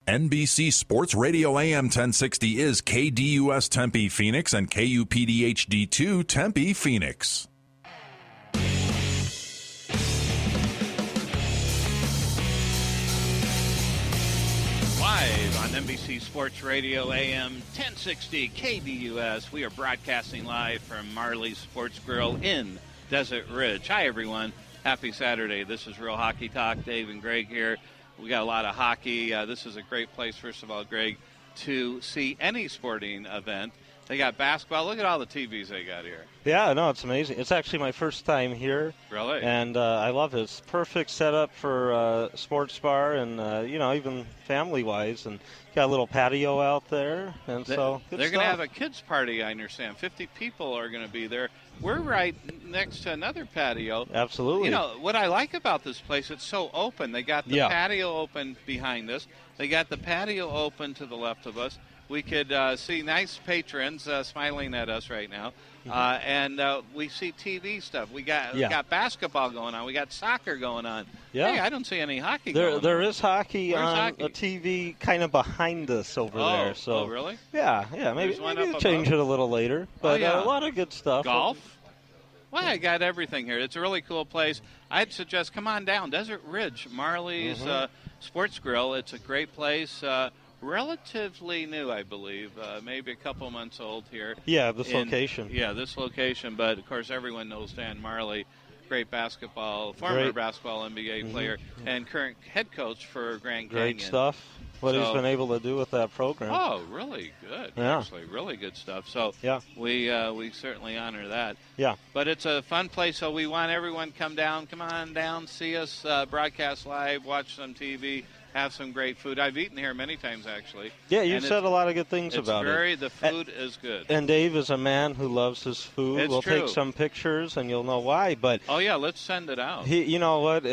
NBC Sports Radio AM 1060 is KDUS Tempe Phoenix and KUPD HD2 Tempe Phoenix. Live on NBC Sports Radio AM 1060 KDUS. We are broadcasting live from Marley's Sports Grill in Desert Ridge. Hi, everyone. Happy Saturday. This is Real Hockey Talk. Dave and Greg here. We got a lot of hockey. This is a great place, first of all, Greg, to see any sporting event. They got basketball. Look at all the TVs they got here. Yeah, no, it's amazing. It's actually my first time here. Really? And I love it. It's perfect setup for a sports bar and, even family-wise. And got a little patio out there. And so they're going to have a kids' party, I understand. 50 people are going to be there. We're right next to another patio. Absolutely. You know, what I like about this place, it's so open. They got the patio open behind us. They got the patio open to the left of us. We could see nice patrons smiling at us right now. And we see TV stuff. We got basketball going on. We got soccer going on. Yeah. Hey, I don't see any hockey going on. There is hockey on hockey? a TV kind of behind us over there. So. Oh, really? Yeah. Maybe we'll change it a little later. But a lot of good stuff. Golf? Well, I got everything here. It's a really cool place. I'd suggest come on down. Desert Ridge, Marley's Sports Grill. It's a great place. Relatively new, I believe. Maybe a couple months old here. Yeah, this location. Yeah, this location. But, of course, everyone knows Dan Marley, former basketball NBA player, and current head coach for Grand Canyon. Great stuff. What he's been able to do with that program. Oh, really good. Yeah. Actually, really good stuff. So we certainly honor that. Yeah. But it's a fun place, so we want everyone to come on down, see us broadcast live, watch some TV, have some great food. I've eaten here many times, actually. Yeah, you've said a lot of good things about it. The food is good. And Dave is a man who loves his food. We'll take some pictures, and you'll know why. But let's send it out. You know what?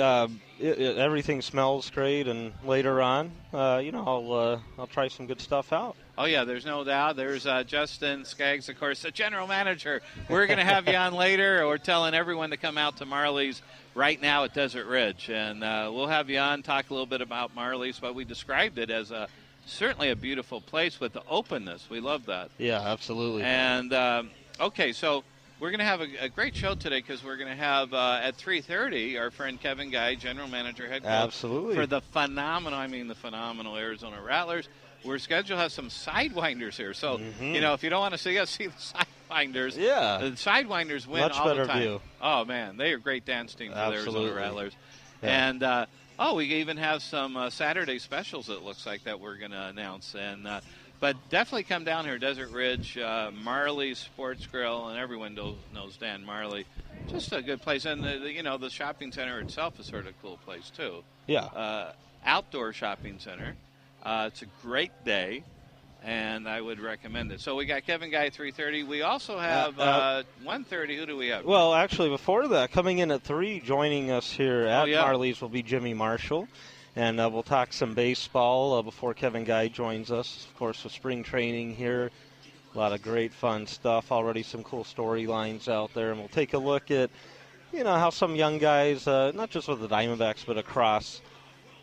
Everything smells great, and later on, I'll try some good stuff out. Oh, yeah, there's no doubt. There's Justin Skaggs, of course, the general manager. We're going to have you on later. We're telling everyone to come out to Marley's right now at Desert Ridge. And we'll have you on, talk a little bit about Marley's, but we described it as certainly a beautiful place with the openness. We love that. Yeah, absolutely. And, so we're going to have a great show today because we're going to have at 3:30 our friend Kevin Guy, general manager, head coach. Absolutely. For the phenomenal Arizona Rattlers. We're scheduled to have some Sidewinders here. So, if you don't want to see us, see the Sidewinders. Yeah. The Sidewinders win Much all the better time. view. Oh, man. They are a great dance team for the Arizona Rattlers. Yeah. And, we even have some Saturday specials, it looks like, that we're going to announce. And but definitely come down here, Desert Ridge, Marley's Sports Grill, and everyone knows Dan Marley. Just a good place. And, the shopping center itself is sort of a cool place, too. Yeah. Outdoor shopping center. It's a great day, and I would recommend it. So we got Kevin Guy at 3:30. We also have 1:30. Who do we have? Well, actually, before that, coming in at 3, joining us here at Marley's will be Jimmy Marshall. And we'll talk some baseball before Kevin Guy joins us. Of course, with spring training here, a lot of great fun stuff. Already some cool storylines out there. And we'll take a look at, how some young guys, not just with the Diamondbacks, but across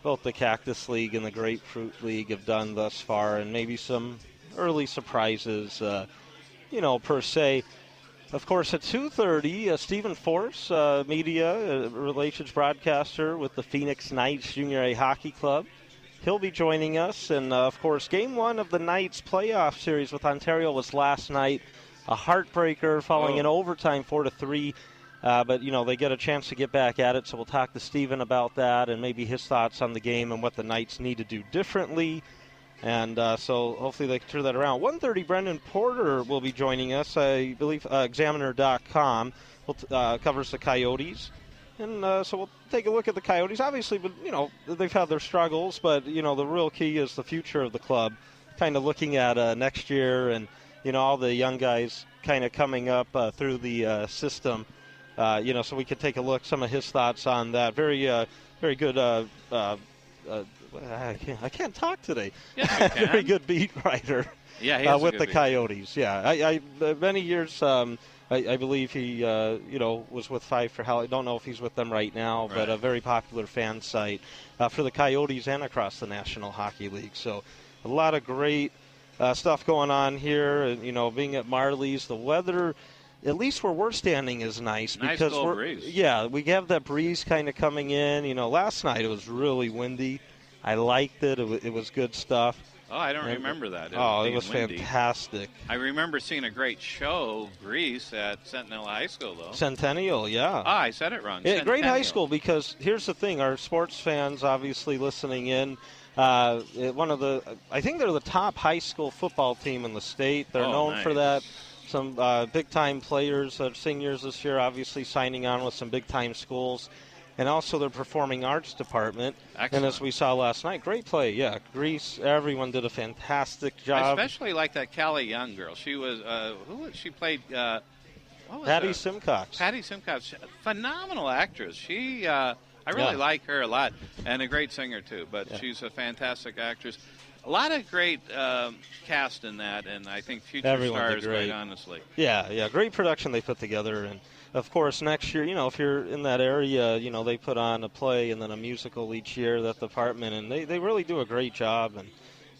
both the Cactus League and the Grapefruit League have done thus far, and maybe some early surprises, per se. Of course, at 2:30, Stephen Force, media relations broadcaster with the Phoenix Knights Junior A Hockey Club. He'll be joining us. And, of course, Game 1 of the Knights playoff series with Ontario was last night. A heartbreaker following an overtime 4-3. But, they get a chance to get back at it, so we'll talk to Steven about that and maybe his thoughts on the game and what the Knights need to do differently. And so hopefully they can turn that around. 1:30, Brendan Porter will be joining us. I believe Examiner.com covers the Coyotes. And so we'll take a look at the Coyotes. Obviously, but, they've had their struggles, but, the real key is the future of the club. Kind of looking at next year and, all the young guys kind of coming up through the system. So we could take a look, some of his thoughts on that. Very good. I can't talk today. Yes, you can. Very good beat writer. Yeah, he has with the Coyotes. Yeah, I many years I believe he, was with Five for Hell. I don't know if he's with them right now, but a very popular fan site for the Coyotes and across the National Hockey League. So a lot of great stuff going on here. And, being at Marley's, the weather, at least where we're standing, is nice. Because cold breeze. Yeah, we have that breeze kind of coming in. Last night it was really windy. I liked it. It was good stuff. Oh, I don't remember that. It was windy. Fantastic. I remember seeing a great show, Grease, at Sentinel High School, though. Centennial, yeah. I said it wrong. Yeah, great high school, because here's the thing. Our sports fans obviously listening in. I think they're the top high school football team in the state. They're known for that. Some big-time players, seniors this year, obviously signing on with some big-time schools. And also their performing arts department. Excellent. And as we saw last night, great play. Yeah, Grease, everyone did a fantastic job. I especially like that Callie Young girl. She was, she played, what was Patty Simcox. Patty Simcox, phenomenal actress. I really like her a lot, and a great singer too, but she's a fantastic actress. A lot of great cast in that, and I think future stars, quite honestly. Yeah, great production they put together. And of course, next year, if you're in that area, they put on a play and then a musical each year, that department, and they really do a great job. And,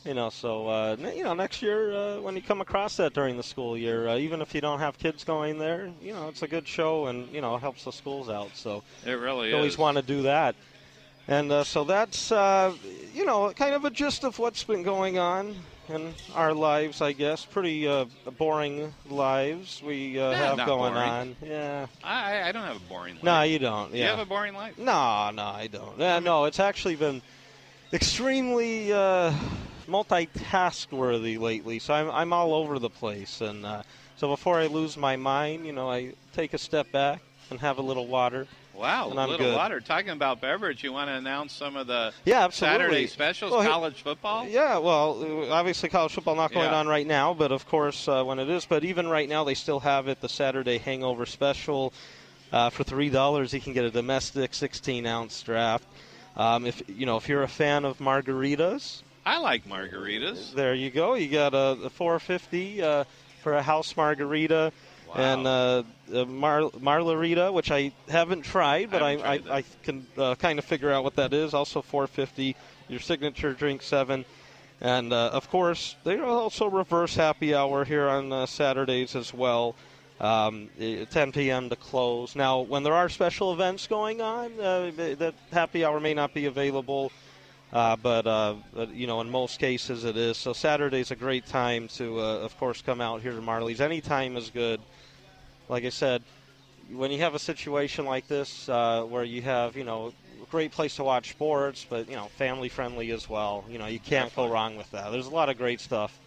next year, when you come across that during the school year, even if you don't have kids going there, it's a good show, and, it helps the schools out. So it really is. You always want to do that. And so that's, kind of a gist of what's been going on in our lives, I guess. Pretty boring lives we have going on. Yeah. I don't have a boring life. No, you don't. Yeah. Do you have a boring life? No, I don't. No, it's actually been extremely multitask-worthy lately, so I'm all over the place. And so before I lose my mind, I take a step back and have a little water. Wow, a little good. Water. Talking about beverage, you want to announce some of the absolutely. Saturday specials, college football? Yeah, well, obviously college football not going on right now, but of course when it is. But even right now they still have it, the Saturday Hangover Special. For $3, you can get a domestic 16-ounce draft. If you're a fan of margaritas. I like margaritas. There you go. You got a $4.50 for a house margarita. Wow. And Marlarita, which I haven't tried, but I can kind of figure out what that is. Also $4.50. Your signature drink $7. And, of course, they also reverse happy hour here on Saturdays as well. 10 p.m. to close. Now, when there are special events going on, that happy hour may not be available. But in most cases it is. So Saturday's a great time to, of course, come out here to Marley's. Any time is good. Like I said, when you have a situation like this where you have, a great place to watch sports, but, family-friendly as well, you can't go wrong with that. There's a lot of great stuff.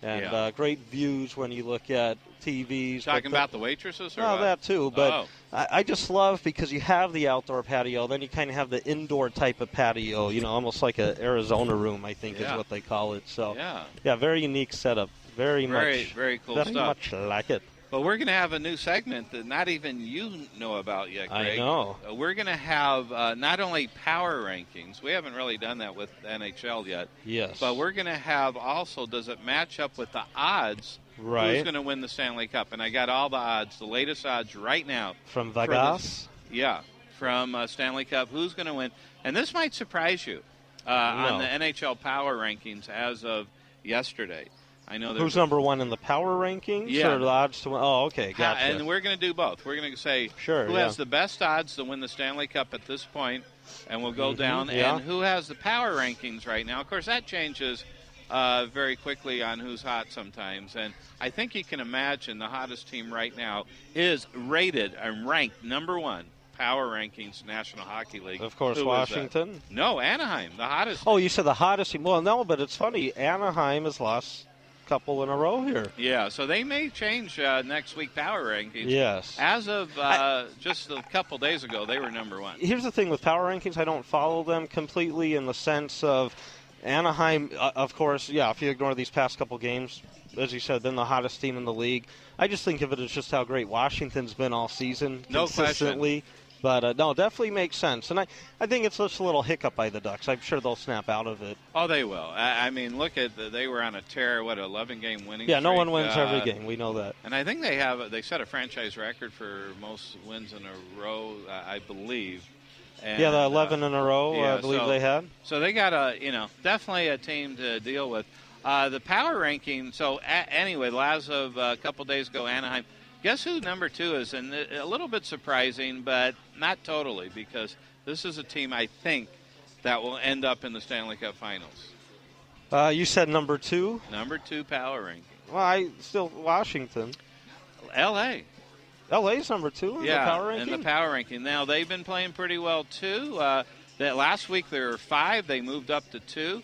And great views when you look at TVs. Talking about the waitresses? Or what? That too. But oh. I just love, because you have the outdoor patio, then you kind of have the indoor type of patio, almost like an Arizona room, I think is what they call it. So, very unique setup. Very cool very stuff. Very much like it. But we're going to have a new segment that not even you know about yet, Greg. I know. We're going to have not only power rankings. We haven't really done that with NHL yet. Yes. But we're going to have also, does it match up with the odds? Right. Who's going to win the Stanley Cup? And I got all the odds, the latest odds right now. From Vegas? From Stanley Cup. Who's going to win? And this might surprise you on the NHL power rankings as of yesterday. I know who's number one in the power rankings? Yeah. Or the odds to win? Oh, okay, gotcha. And we're going to do both. We're going to say who has the best odds to win the Stanley Cup at this point, and we'll go down. And who has the power rankings right now. Of course, that changes very quickly on who's hot sometimes. And I think you can imagine the hottest team right now is rated and ranked number one. Power rankings, National Hockey League. Of course, Washington. No, Anaheim, the hottest. Oh, you said the hottest team. Well, no, but it's funny. Anaheim has lost couple in a row here. Yeah, so they may change next week power rankings. Yes. As of just a couple days ago, they were number one. Here's the thing with power rankings. I don't follow them completely in the sense of Anaheim, of course, if you ignore these past couple games, as you said, been the hottest team in the league. I just think of it as just how great Washington's been all season. No consistently. question. But, no, definitely makes sense. And I think it's just a little hiccup by the Ducks. I'm sure they'll snap out of it. Oh, they will. I mean, look at they were on a tear, 11-game winning streak. Yeah, no one wins every game. We know that. And I think they set a franchise record for most wins in a row, I believe. And, the 11 in a row, I believe they had. So they got definitely a team to deal with. The power ranking, anyway, as of a couple days ago, Anaheim, guess who number 2 is? And a little bit surprising, but not totally, because this is a team, I think, that will end up in the Stanley Cup Finals. You said number 2? Number 2 power ranking. Well, still Washington. L.A. LA's number 2 in the power ranking? In the power ranking. Now, they've been playing pretty well, too. That last week there were 5. They moved up to 2,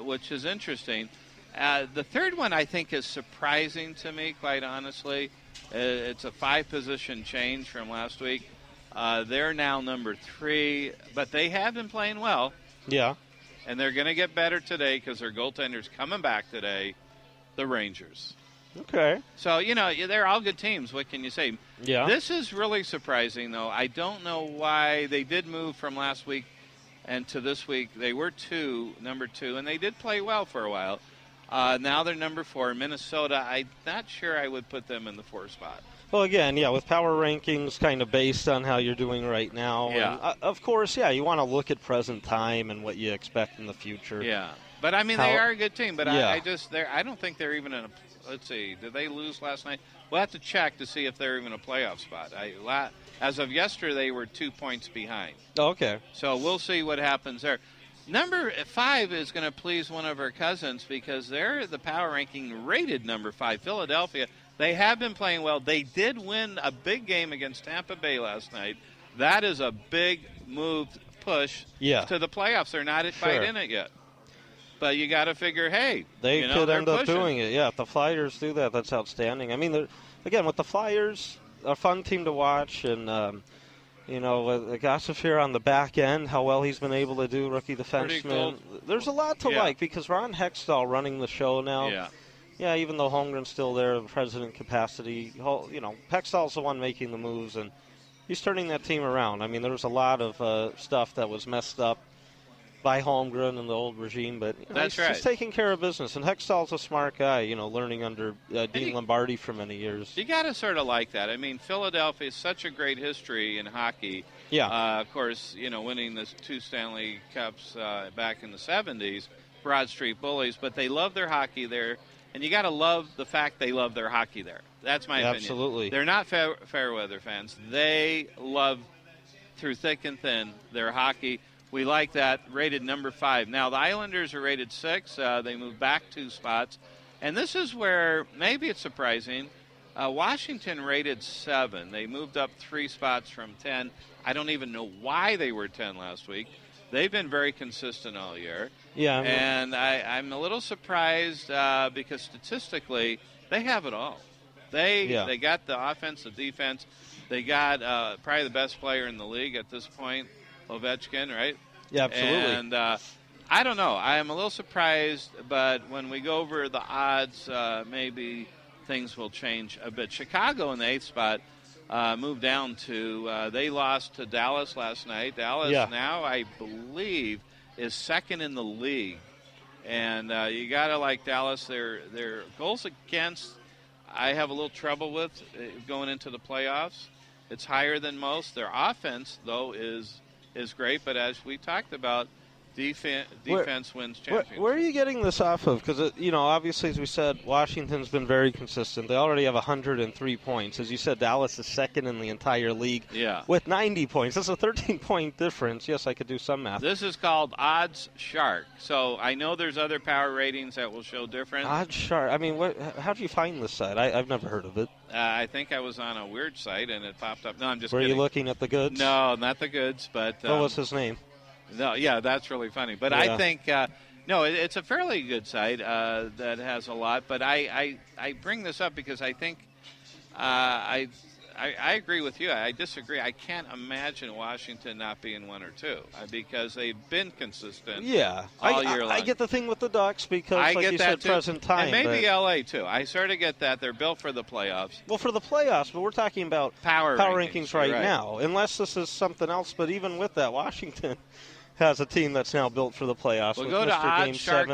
which is interesting. The third one, I think, is surprising to me, quite honestly. It's a 5-position change from last week. They're now number 3, but they have been playing well. Yeah. And they're going to get better today because their goaltender's coming back today, the Rangers. Okay. So, they're all good teams. What can you say? Yeah. This is really surprising, though. I don't know why they did move from last week and to this week. They were number 2, and they did play well for a while. Now they're number 4. Minnesota, I'm not sure I would put them in the 4th spot. Well, again, with power rankings kind of based on how you're doing right now. Yeah. And, of course, you want to look at present time and what you expect in the future. Yeah. But, I mean, they are a good team. But yeah. I don't think they're even in a – let's see. Did they lose last night? We'll have to check to see if they're even a playoff spot. As of yesterday, they were 2 points behind. Oh, okay. So we'll see what happens there. Number 5 is going to please one of our cousins because they're the power ranking rated number 5, Philadelphia. They have been playing well. They did win a big game against Tampa Bay last night. That is a big move push to the playoffs. They're not quite in it yet. But you got to figure, hey, they could end up pushing. doing it. Yeah, if the Flyers do that, that's outstanding. I mean, again, with the Flyers, a fun team to watch, and with Gossifir on the back end, how well he's been able to do, rookie defenseman. Cool. There's a lot to like because Ron Hextall running the show now. Yeah. Yeah, even though Holmgren's still there in president capacity, Hextall's the one making the moves, and he's turning that team around. I mean, there was a lot of stuff that was messed up by Holmgren and the old regime, but he's taking care of business. And Hextall's a smart guy, learning under Dean Lombardi for many years. You got to sort of like that. I mean, Philadelphia is such a great history in hockey. Yeah. Of course, winning the 2 Stanley Cups back in the 70s, Broad Street Bullies, but they love their hockey there. And you got to love the fact they love their hockey there. That's my opinion. Absolutely. They're not fair weather fans. They love, through thick and thin, their hockey. We like that. Rated number 5. Now, the Islanders are rated 6. They moved back 2 spots. And this is where maybe it's surprising. Washington rated 7. They moved up 3 spots from 10. I don't even know why they were 10 last week. They've been very consistent all year. Yeah. And I'm a little surprised because statistically they have it all. They got the offense, the defense. They got probably the best player in the league at this point, Ovechkin, right? Yeah, absolutely. And I don't know. I am a little surprised, but when we go over the odds, maybe things will change a bit. Chicago in the 8th spot moved down to they lost to Dallas last night. Dallas now, I believe, is 2nd in the league. And you got to like Dallas. Their goals against, I have a little trouble with going into the playoffs. It's higher than most. Their offense, though, is great. But as we talked about, defense wins championships. Where are you getting this off of? Because, obviously, as we said, Washington's been very consistent. They already have 103 points. As you said, Dallas is 2nd in the entire league with 90 points. That's a 13-point difference. Yes, I could do some math. This is called Odds Shark. So I know there's other power ratings that will show different. Odds Shark. I mean, how did you find this site? I've never heard of it. I think I was on a weird site, and it popped up. No, I'm just kidding. Were you looking at the goods? No, not the goods. But what was his name? No, yeah, that's really funny. But I think, it's a fairly good site that has a lot. But I bring this up because I think I agree with you. I disagree. I can't imagine Washington not being 1 or 2 because they've been consistent. Yeah, all year long. I get the thing with the Ducks because, I like get you that said, too. present time. And maybe LA too. I sort of get that. They're built for the playoffs. Well, for the playoffs, but we're talking about power rankings right right now. Unless this is something else, but even with that, Washington has a team that's now built for the playoffs. Well, with go to Mr.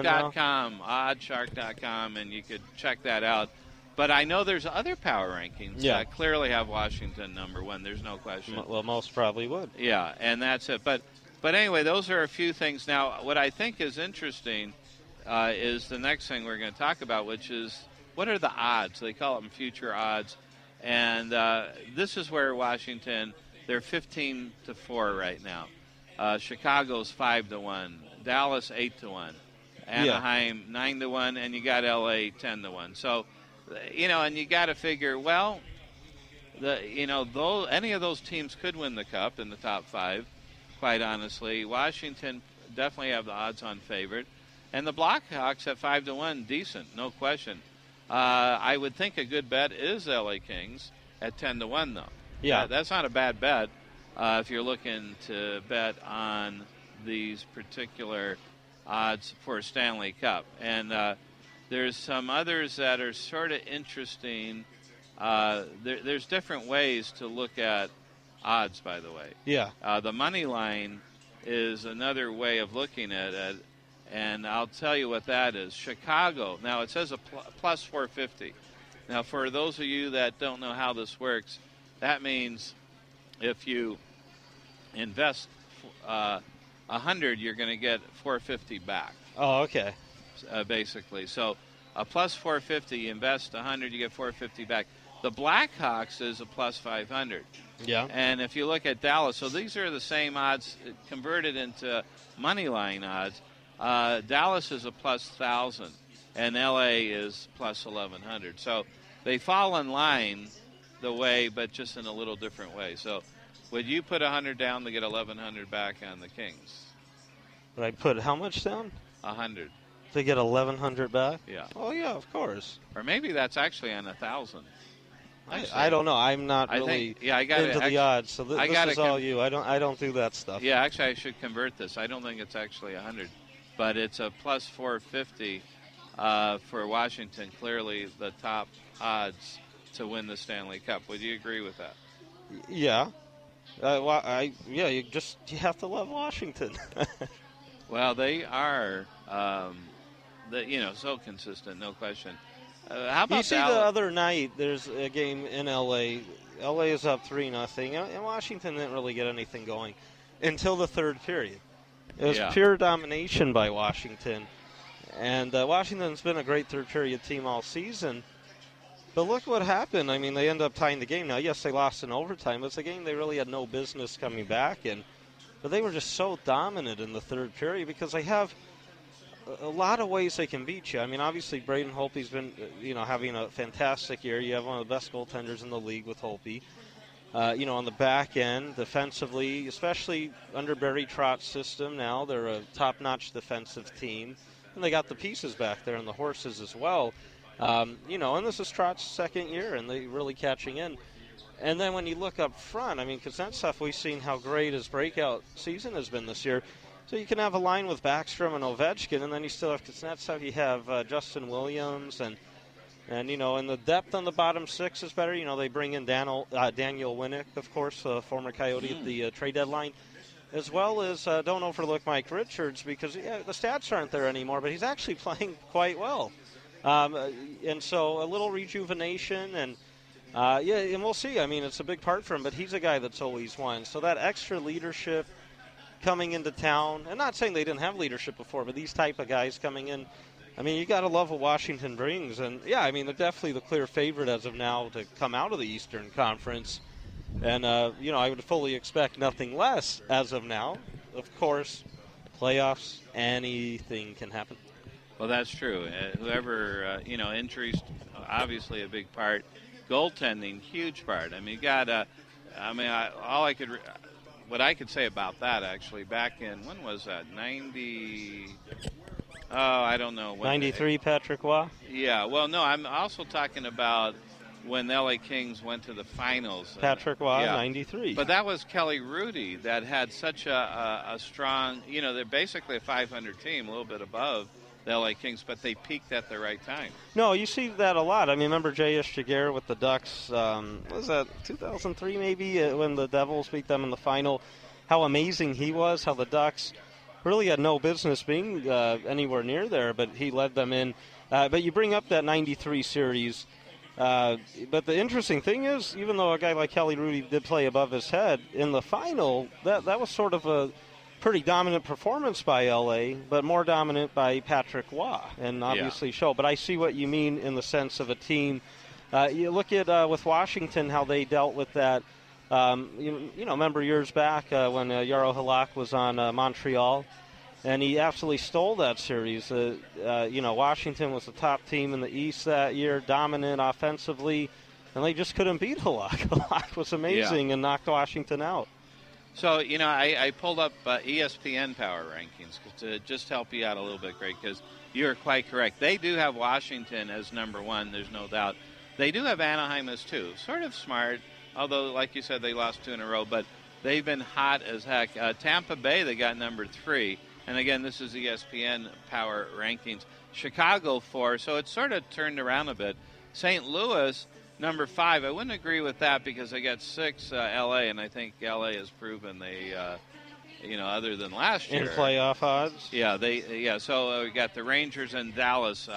oddshark.com, and you could check that out. But I know there's other power rankings that clearly have Washington number 1. There's no question. Well, most probably would. Yeah, and that's it. But anyway, those are a few things. Now, what I think is interesting is the next thing we're going to talk about, which is what are the odds? They call them future odds. And this is where Washington, they're 15-4 right now. Chicago's 5-1. Dallas 8-1. Anaheim 9-1, and you got LA 10-1. So, and you got to figure, well, any of those teams could win the Cup in the top 5, quite honestly. Washington definitely have the odds-on favorite. And the Blackhawks at 5-1, decent, no question. I would think a good bet is LA Kings at 10-1, though. Yeah. That's not a bad bet if you're looking to bet on these particular odds for a Stanley Cup. And there's some others that are sort of interesting. There's different ways to look at odds, by the way. Yeah. The money line is another way of looking at it, and I'll tell you what that is. Chicago, now it says a plus 450. Now, for those of you that don't know how this works, that means if you invest 100, you're going to get 450 back. Oh, okay. Basically. So a plus 450, you invest 100, you get 450 back. The Blackhawks is a plus 500. Yeah. And if you look at Dallas, so these are the same odds converted into money line odds. Dallas is a plus 1,000, and LA is plus 1,100. So they fall in line the way, but just in a little different way. So would you put 100 down to get 1,100 back on the Kings? Would I put how much down? 100. To get 1,100 back? Yeah. Oh, yeah, of course. Or maybe that's actually on 1,000. I don't know. I'm not really into the odds, so this is all you. I don't do that stuff. Yeah, actually, I should convert this. I don't think it's actually 100, but it's a plus 450 for Washington. Clearly, the top odds to win the Stanley Cup. Would you agree with that? Yeah. You have to love Washington. Well, they are, so consistent, no question. How about you see Dallas? The other night, there's a game in L.A. L.A. is up 3-0, and Washington didn't really get anything going until the third period. It was pure domination by Washington, and Washington's been a great third period team all season. But look what happened. I mean, they end up tying the game. Now, yes, they lost in overtime, but it's a game they really had no business coming back in. But they were just so dominant in the third period because they have a lot of ways they can beat you. I mean, obviously, Braden Holtby's been, having a fantastic year. You have one of the best goaltenders in the league with Holtby. On the back end, defensively, especially under Barry Trott's system now, they're a top-notch defensive team. And they got the pieces back there and the horses as well. And this is Trott's second year, and they're really catching in. And then when you look up front, I mean, Kuznetsov, we've seen how great his breakout season has been this year. So you can have a line with Backstrom and Ovechkin, and then you still have Kuznetsov. You have Justin Williams, and the depth on the bottom six is better. They bring in Daniel Winnick, of course, former Coyote at the trade deadline, as well as don't overlook Mike Richards because the stats aren't there anymore, but he's actually playing quite well. And so a little rejuvenation, and and we'll see. I mean, it's a big part for him, but he's a guy that's always won. So that extra leadership coming into town, and not saying they didn't have leadership before, but these type of guys coming in, I mean, you got to love what Washington brings. And, I mean, they're definitely the clear favorite as of now to come out of the Eastern Conference. And, I would fully expect nothing less as of now. Of course, playoffs, anything can happen. Well, that's true. Whoever, injuries, obviously a big part. Goaltending, huge part. I mean, you got, what I could say about that, actually, back in, when was that, 90, I don't know. 93, Patrick Waugh? Yeah, well, no, I'm also talking about when the LA Kings went to the finals. Patrick Waugh, 93. But that was Kelly Rudy that had such a strong, they're basically a 500 team, a little bit above the LA Kings, but they peaked at the right time. No, you see that a lot. I mean, remember J.S. Jaguar with the Ducks, what was that, 2003 maybe, when the Devils beat them in the final? How amazing he was, how the Ducks really had no business being anywhere near there, but he led them in. But you bring up that 93 series. But the interesting thing is, even though a guy like Kelly Rudy did play above his head, in the final, that was sort of a pretty dominant performance by L.A., but more dominant by Patrick Waugh, and obviously show. But I see what you mean in the sense of a team. You look at with Washington, how they dealt with that. Remember years back when Jaro Halak was on Montreal, and he absolutely stole that series. Washington was the top team in the East that year, dominant offensively, and they just couldn't beat Halak. Halak was amazing and knocked Washington out. So, I pulled up ESPN power rankings to just help you out a little bit, Greg, because you're quite correct. They do have Washington as number one, there's no doubt. They do have Anaheim as two. Sort of smart, although, like you said, they lost 2 in a row, but they've been hot as heck. Tampa Bay, they got number 3. And, again, this is ESPN power rankings. Chicago 4, so it's sort of turned around a bit. St. Louis, number 5. I wouldn't agree with that because they got 6 L.A., and I think L.A. has proven they, other than last year. In playoff odds? Yeah, so we got the Rangers and Dallas.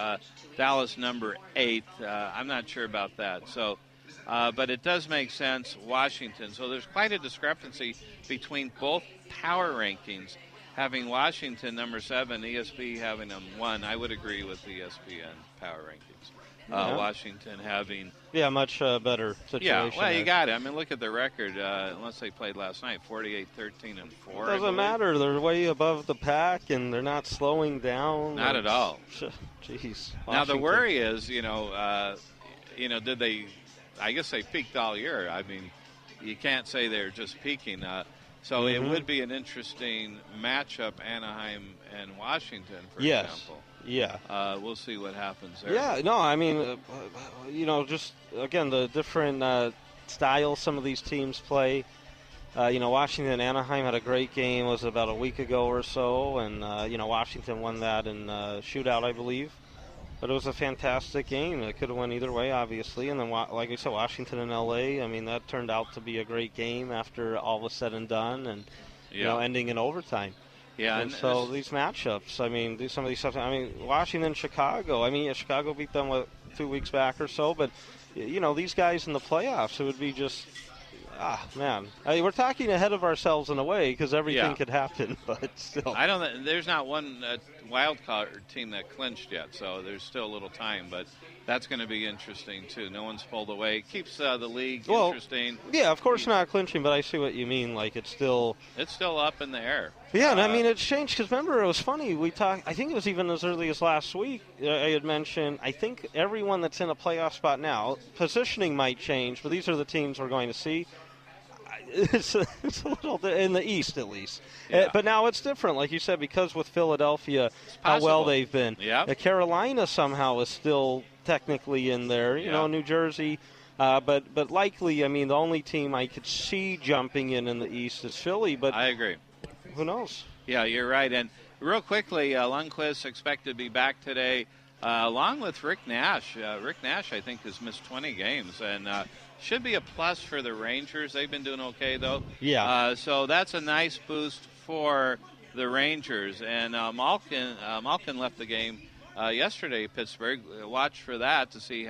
Dallas number 8. I'm not sure about that. So, but it does make sense, Washington. So there's quite a discrepancy between both power rankings. Having Washington number 7, ESPN having them 1, I would agree with ESPN power rankings. Washington having much better situation. Yeah, well, you got it. I mean, look at the record. Unless they played last night, 48-13 and 4. It doesn't matter. They're way above the pack, and they're not slowing down. Not at all. Jeez. Now the worry is, did they? I guess they peaked all year. I mean, you can't say they're just peaking. So it would be an interesting matchup, Anaheim and Washington, for example. Yeah. We'll see what happens there. Yeah, no, I mean, just, again, the different styles some of these teams play. Washington and Anaheim had a great game, was about a week ago or so, and, Washington won that in shootout, I believe. But it was a fantastic game. It could have went either way, obviously. And then, like I said, Washington and L.A., I mean, that turned out to be a great game after all was said and done and, ending in overtime. Yeah. And so these matchups, I mean, some of these stuff, I mean, Washington, Chicago. I mean, Chicago beat them, 2 weeks back or so. But, these guys in the playoffs, it would be just, man. I mean, we're talking ahead of ourselves in a way because everything could happen, but still. There's not one wild card team that clinched yet, so there's still a little time, but that's going to be interesting too. No one's pulled away. It keeps the league interesting. Yeah, of course not clinching, but I see what you mean. Like it's still up in the air. Yeah, and I mean it's changed because remember it was funny. We talked. I think it was even as early as last week. I had mentioned. I think everyone that's in a playoff spot now, positioning might change, but these are the teams we're going to see. It's a little in the East at least, but now it's different, like you said, because with Philadelphia, how well they've been. Yeah, Carolina somehow is still technically in there. New Jersey, but likely, I mean, the only team I could see jumping in the East is Philly. But I agree. Who knows? Yeah, you're right. And real quickly, Lundqvist expected to be back today, along with Rick Nash. Rick Nash, I think, has missed 20 games and. Should be a plus for the Rangers. They've been doing okay, though. Yeah. So that's a nice boost for the Rangers. And Malkin left the game yesterday, Pittsburgh. Watch for that to see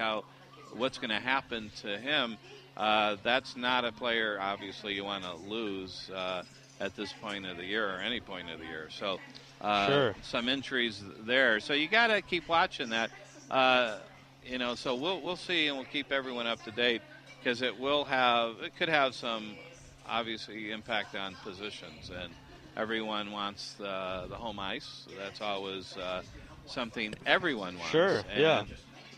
what's going to happen to him. That's not a player, obviously, you want to lose at this point of the year or any point of the year. So some injuries there. So you got to keep watching that. So we'll see, and we'll keep everyone up to date. Because it could have some, obviously, impact on positions, and everyone wants the home ice. That's always something everyone wants. Sure, and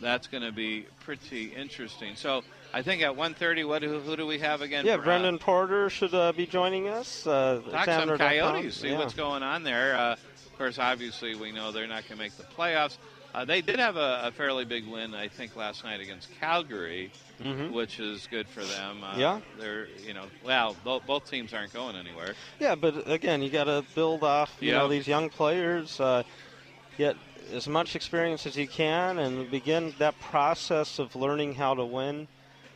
that's going to be pretty interesting. So I think at 1:30, who do we have again? Yeah, Brendan Porter should be joining us. Talk some Coyotes, see what's going on there. Of course, obviously, we know they're not going to make the playoffs. They did have a fairly big win, I think, last night against Calgary, which is good for them. They're, both teams aren't going anywhere. Yeah, but again, you got to build off, these young players, get as much experience as you can, and begin that process of learning how to win.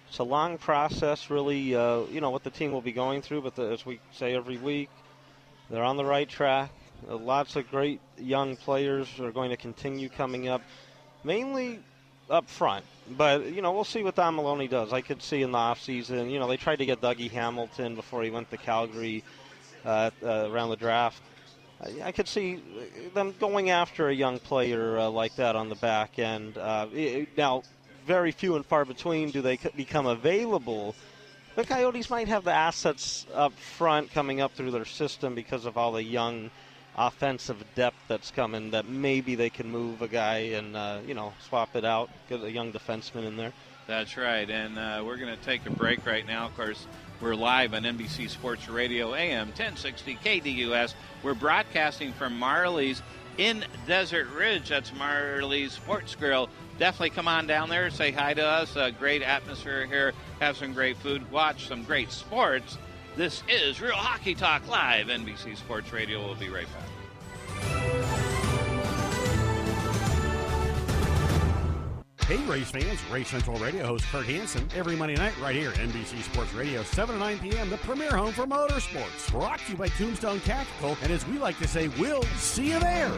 It's a long process, really, what the team will be going through, but as we say every week, they're on the right track. Lots of great young players are going to continue coming up, mainly up front. But, we'll see what Don Maloney does. I could see in the offseason, they tried to get Dougie Hamilton before he went to Calgary around the draft. I could see them going after a young player like that on the back end. Now, very few and far between do they become available. The Coyotes might have the assets up front coming up through their system because of all the young offensive depth that's coming, that maybe they can move a guy and, swap it out, get a young defenseman in there. That's right, and we're going to take a break right now. Of course, we're live on NBC Sports Radio, AM 1060 KDUS. We're broadcasting from Marley's in Desert Ridge. That's Marley's Sports Grill. Definitely come on down there, say hi to us. A great atmosphere here, have some great food, watch some great sports. This is Real Hockey Talk Live, NBC Sports Radio. We'll be right back. Hey, race fans, Race Central Radio host Kurt Hansen every Monday night right here at NBC Sports Radio, 7 to 9 p.m., the premier home for motorsports. Brought to you by Tombstone Tactical, and as we like to say, we'll see you there.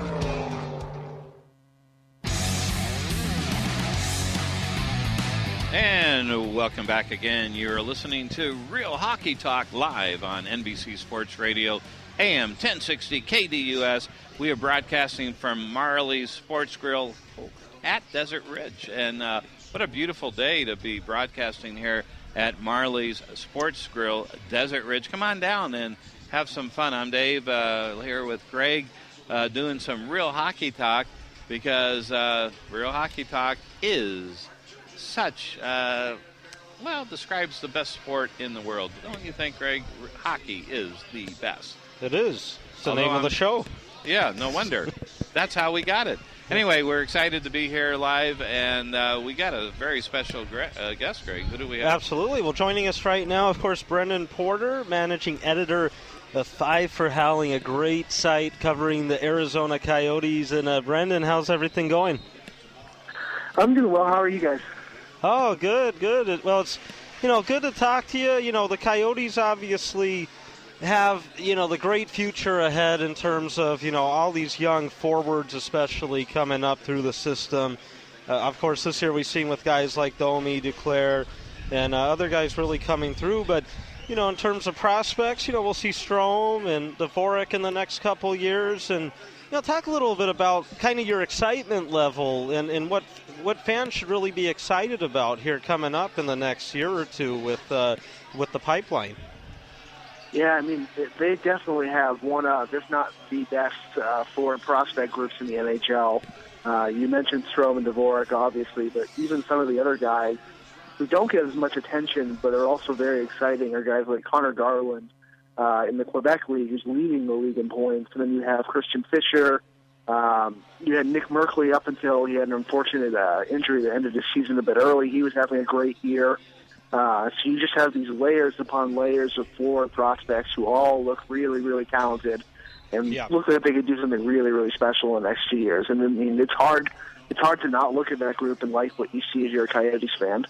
And welcome back again. You're listening to Real Hockey Talk live on NBC Sports Radio, AM 1060 KDUS. We are broadcasting from Marley's Sports Grill at Desert Ridge. And what a beautiful day to be broadcasting here at Marley's Sports Grill, Desert Ridge. Come on down and have some fun. I'm Dave here with Greg doing some Real Hockey Talk, because Real Hockey Talk is such, describes the best sport in the world. Don't you think, Greg? Hockey is the best. It is. It's the name of the show. Yeah, no wonder. That's how we got it. Anyway, we're excited to be here live, and we got a very special guest, Greg. Who do we have? Absolutely. Well, joining us right now, of course, Brendan Porter, managing editor of 5 for Howling, a great site covering the Arizona Coyotes. And, Brendan, how's everything going? I'm doing well. How are you guys? Oh, good. Well, it's, good to talk to you. The Coyotes obviously have, the great future ahead in terms of, all these young forwards especially coming up through the system. Of course, this year we've seen with guys like Domi, Duclair, and other guys really coming through. But, in terms of prospects, we'll see Strome and Dvorak in the next couple years. And, talk a little bit about kind of your excitement level and what fans should really be excited about here coming up in the next year or two with the pipeline. Yeah, I mean, they definitely have one of, if not the best, forward prospect groups in the NHL. You mentioned Strome and Dvorak, obviously, but even some of the other guys who don't get as much attention but are also very exciting are guys like Connor Garland in the Quebec League, who's leading the league in points. And then you have Christian Fischer. You had Nick Merkley up until he had an unfortunate injury that ended his season a bit early. He was having a great year. So you just have these layers upon layers of forward prospects who all look really, really talented and look like they could do something really, really special in the next 2 years. And I mean, it's hard to not look at that group and like what you see as you're a Coyotes fan.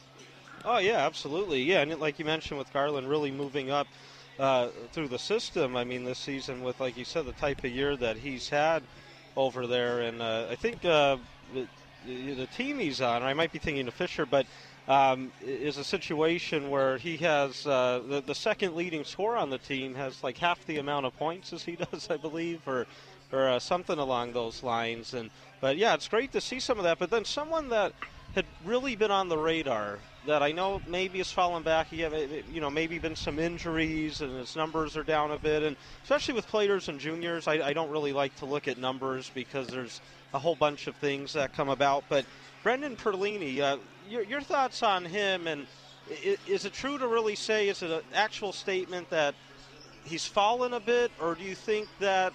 Oh, yeah, absolutely. Yeah, and like you mentioned with Garland really moving up through the system, I mean, this season with, like you said, the type of year that he's had over there. And I think the team he's on, or I might be thinking of Fisher, but is a situation where he has the second leading scorer on the team has like half the amount of points as he does, I believe, or something along those lines. But yeah, it's great to see some of that. But then someone that had really been on the radar that I know maybe has fallen back. He have, maybe been some injuries and his numbers are down a bit. And especially with players and juniors, I don't really like to look at numbers because there's a whole bunch of things that come about. But Brendan Perlini, your thoughts on him, and is it true to really say, is it an actual statement that he's fallen a bit, or do you think that,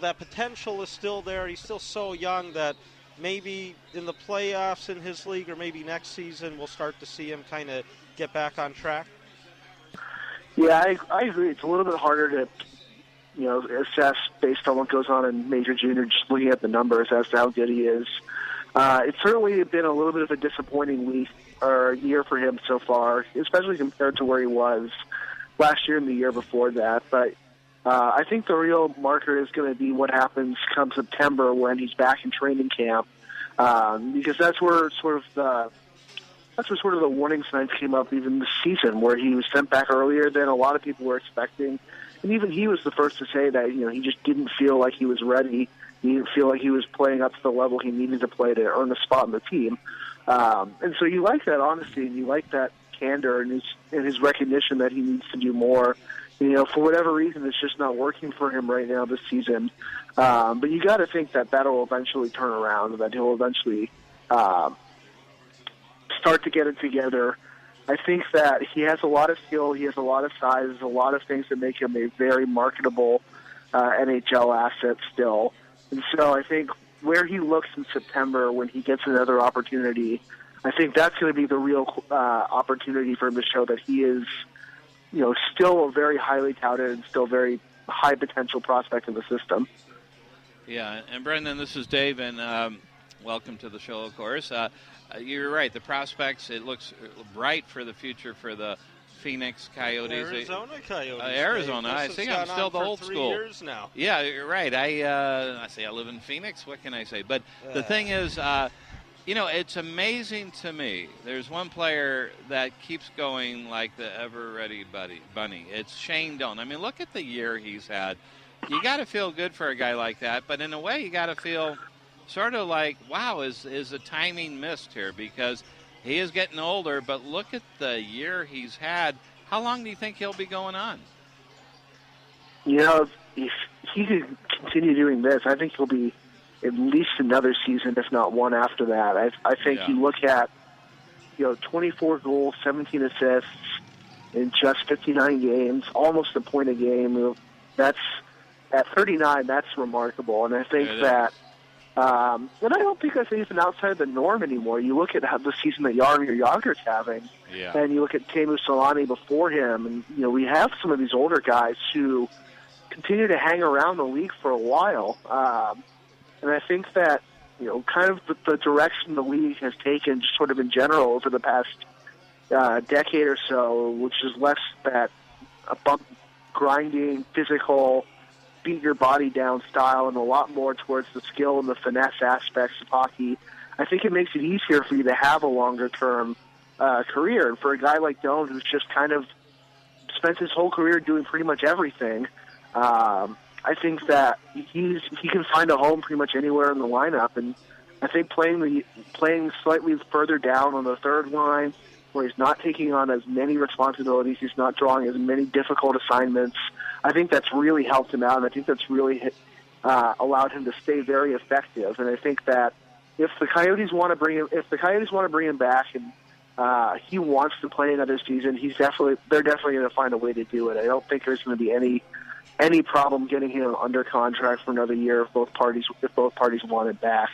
that potential is still there? He's still so young that maybe in the playoffs in his league, or maybe next season we'll start to see him kind of get back on track? Yeah, I agree. It's a little bit harder to, assess based on what goes on in Major Junior, just looking at the numbers as to how good he is. It's certainly been a little bit of a disappointing week or year for him so far, especially compared to where he was last year and the year before that. But I think the real marker is going to be what happens come September when he's back in training camp, because that's where sort of the warning signs came up even this season, where he was sent back earlier than a lot of people were expecting. And even he was the first to say that, he just didn't feel like he was ready. He didn't feel like he was playing up to the level he needed to play to earn a spot in the team. And so you like that honesty, and you like that candor and his recognition that he needs to do more. For whatever reason, it's just not working for him right now this season. But you got to think that that'll eventually turn around, and that he'll eventually start to get it together. I think that he has a lot of skill, he has a lot of size, a lot of things that make him a very marketable NHL asset still. And so I think where he looks in September when he gets another opportunity, I think that's going to be the real opportunity for him to show that he is, still a very highly touted and still very high potential prospect in the system. Yeah, and Brendan, this is Dave, and welcome to the show, of course. You're right. The prospects, it looks bright for the future for the Phoenix Coyotes. Arizona Coyotes. Arizona. I see. I'm still the old 3 school. Years now. Yeah, you're right. I say I live in Phoenix. What can I say? But the thing is, it's amazing to me. There's one player that keeps going like the ever-ready bunny. It's Shane Doan. I mean, look at the year he's had. You got to feel good for a guy like that. But in a way, you got to feel sort of like, wow, is the timing missed here? Because he is getting older, but look at the year he's had. How long do you think he'll be going on? If he could continue doing this, I think he'll be at least another season, if not one after that. I think you look at, 24 goals, 17 assists in just 59 games, almost a point a game. That's at 39, that's remarkable. And I think that and I don't think that's even outside the norm anymore. You look at the season that Jaromir Jagr's having, and you look at Teemu Selanne before him, and we have some of these older guys who continue to hang around the league for a while. And I think that kind of the direction the league has taken, just sort of in general over the past decade or so, which is less that a bump grinding, physical, beat your body down style, and a lot more towards the skill and the finesse aspects of hockey. I think it makes it easier for you to have a longer-term career. And for a guy like Doan, who's just kind of spent his whole career doing pretty much everything, I think that he can find a home pretty much anywhere in the lineup. And I think playing slightly further down on the third line, where he's not taking on as many responsibilities, he's not drawing as many difficult assignments, I think that's really helped him out, and I think that's really allowed him to stay very effective. And I think that if the Coyotes want to bring him back, and he wants to play another season, they're definitely going to find a way to do it. I don't think there's going to be any problem getting him under contract for another year if both parties want it back.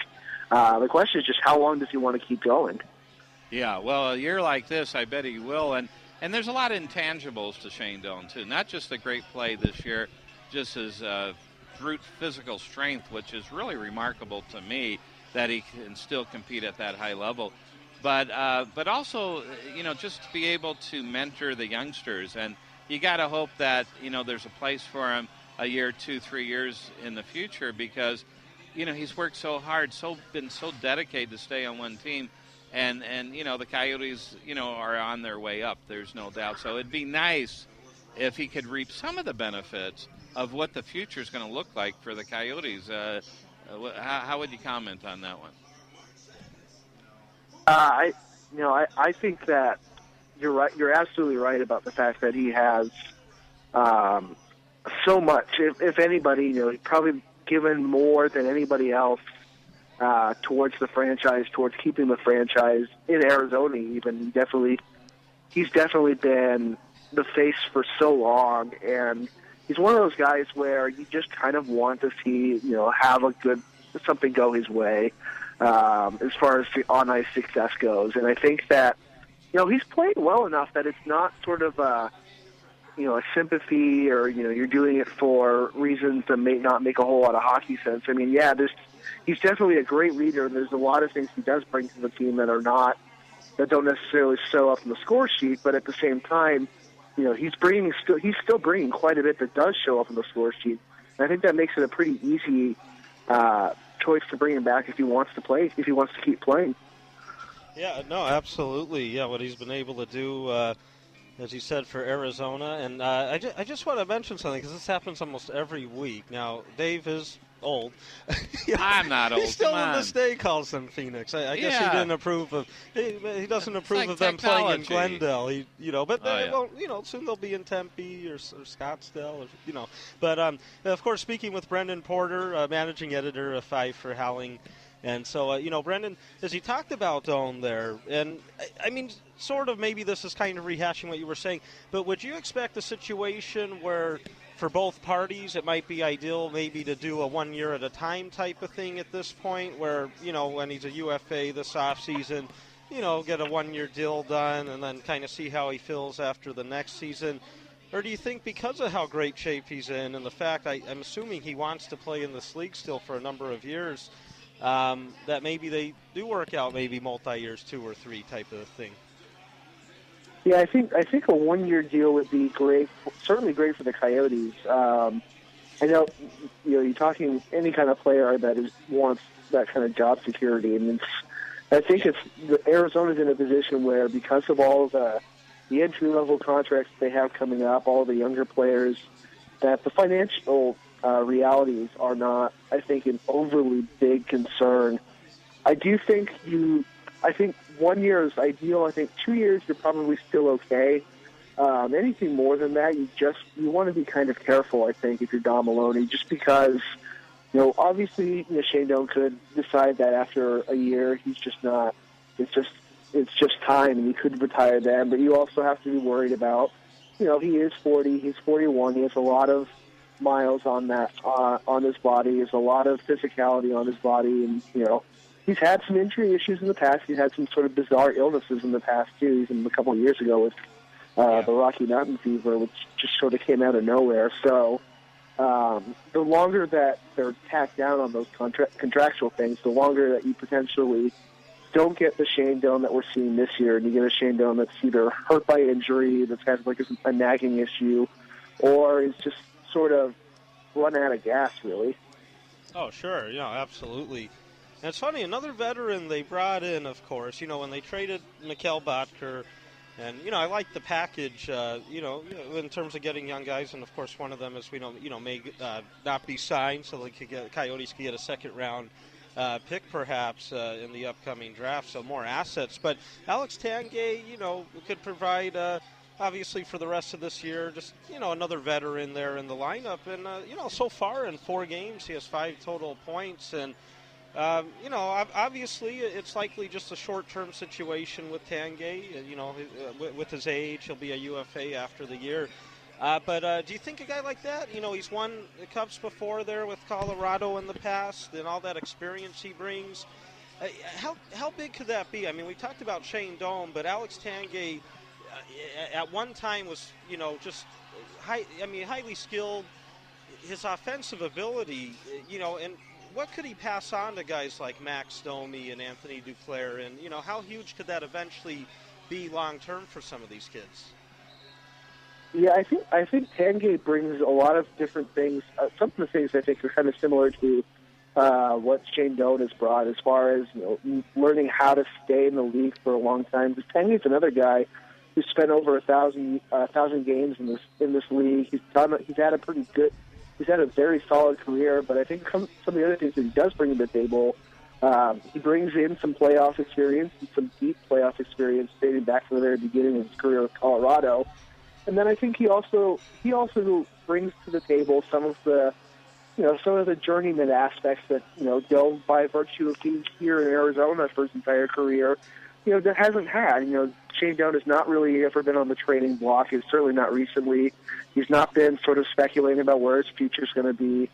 The question is just how long does he want to keep going? Yeah, well, a year like this, I bet he will. And there's a lot of intangibles to Shane Doan, too. Not just the great play this year, just his brute physical strength, which is really remarkable to me that he can still compete at that high level. But also, just to be able to mentor the youngsters. And you got to hope that, there's a place for him a year, 2, 3 years in the future because, he's worked so hard, been so dedicated to stay on one team. And the Coyotes, are on their way up. There's no doubt. So it'd be nice if he could reap some of the benefits of what the future is going to look like for the Coyotes. How would you comment on that one? I think that you're right. You're absolutely right about the fact that he has so much. If anybody, he's probably given more than anybody else towards the franchise, towards keeping the franchise in Arizona. Even he's definitely been the face for so long, and he's one of those guys where you just kind of want to see, have something go his way. as far as the on-ice success goes. And I think that, he's played well enough that it's not sort of a sympathy or, you're doing it for reasons that may not make a whole lot of hockey sense. I mean, yeah, he's definitely a great leader, and there's a lot of things he does bring to the team that don't necessarily show up in the score sheet, but at the same time, he's still bringing quite a bit that does show up in the score sheet. And I think that makes it a pretty easy choice to bring him back if he wants to keep playing. Yeah, no, absolutely. Yeah, what he's been able to do, as you said, for Arizona. And I just want to mention something, because this happens almost every week. Now, Dave is old. I'm not old. He still to this day calls them Phoenix. I guess he didn't approve of. He doesn't approve of them playing in Glendale. But they won't. Soon they'll be in Tempe or Scottsdale. But of course, speaking with Brendan Porter, managing editor of 5 for Howling. And so, Brendan, as you talked about Doan there, and I mean, sort of maybe this is kind of rehashing what you were saying, but would you expect a situation where, for both parties, it might be ideal maybe to do a 1 year at a time type of thing at this point, where, when he's a UFA this offseason, get a 1 year deal done and then kind of see how he feels after the next season? Or do you think, because of how great shape he's in and the fact I'm assuming he wants to play in this league still for a number of years, that maybe they do work out maybe multi-years 2 or 3 type of thing? Yeah, I think a 1 year deal would be great, certainly great for the Coyotes. I know, you're talking any kind of player that wants that kind of job security, and I think Arizona's in a position where, because of all the entry-level contracts they have coming up, all the younger players, that the financial realities are not, I think, an overly big concern. I think 1 year is ideal. I think 2 years, you're probably still okay. Anything more than that, you want to be kind of careful, I think, if you're Don Maloney, just because, obviously, Shane Doan could decide that after a year, he's just not, it's just time, and he could retire then, but you also have to be worried about, he is 40, he's 41, he has a lot of miles on his body, there's a lot of physicality on his body, and, he's had some injury issues in the past. He's had some sort of bizarre illnesses in the past, too, even a couple of years ago with the Rocky Mountain Fever, which just sort of came out of nowhere. So the longer that they're tacked down on those contractual things, the longer that you potentially don't get the Shane Doan that we're seeing this year, and you get a Shane Doan that's either hurt by injury, that's had like a nagging issue, or is just sort of run out of gas, really. Oh, sure. Absolutely. And it's funny, another veteran they brought in, of course, when they traded Mikkel Bottker, and, I like the package, in terms of getting young guys, and, of course, one of them, as we know, may not be signed, so Coyotes could get a second-round pick, perhaps, in the upcoming draft, so more assets. But Alex Tanguay, could provide, obviously, for the rest of this year, just, another veteran there in the lineup. And, so far in 4 games, he has 5 total points, and obviously it's likely just a short-term situation with Tanguay. With his age, he'll be a UFA after the year. But do you think a guy like that, he's won the Cups before there with Colorado in the past, and all that experience he brings, how big could that be? I mean, we talked about Shane Doan, but Alex Tanguay at one time was, just highly skilled. His offensive ability, and what could he pass on to guys like Max Domi and Anthony Duclair? And, how huge could that eventually be long-term for some of these kids? Yeah, I think Tanguay brings a lot of different things. Some of the things I think are kind of similar to what Shane Doan has brought, as far as learning how to stay in the league for a long time. Because Tanguay's another guy who's spent over 1,000 games in this league. He's had a very solid career, but I think some of the other things that he does bring to the table, he brings in some playoff experience, and some deep playoff experience dating back to the very beginning of his career with Colorado. And then I think he also brings to the table some of the journeyman aspects that, Doan, by virtue of being here in Arizona for his entire career, that hasn't had. Shane Doan has not really ever been on the trading block. He's certainly not recently. He's not been sort of speculating about where his future is going to be.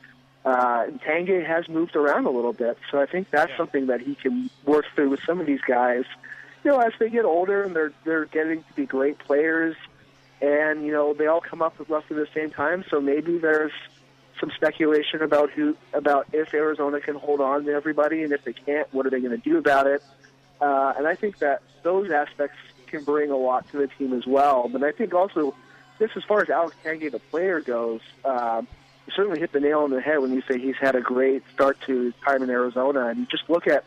Tanguay has moved around a little bit, so I think that's something that he can work through with some of these guys. As they get older and they're getting to be great players, and they all come up at roughly the same time. So maybe there's some speculation about if Arizona can hold on to everybody, and if they can't, what are they going to do about it? And I think that those aspects can bring a lot to the team as well. But I think also, just as far as Alex Tanguay, the player, goes, you certainly hit the nail on the head when you say he's had a great start to his time in Arizona. And you just look at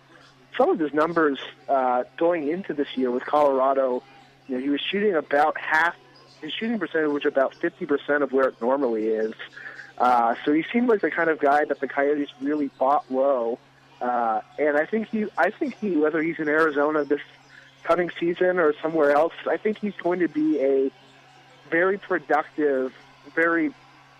some of his numbers going into this year with Colorado. He was shooting about half. His shooting percentage was about 50% of where it normally is. So he seemed like the kind of guy that the Coyotes really bought low. And I think he, whether he's in Arizona this coming season or somewhere else, I think he's going to be a very productive, very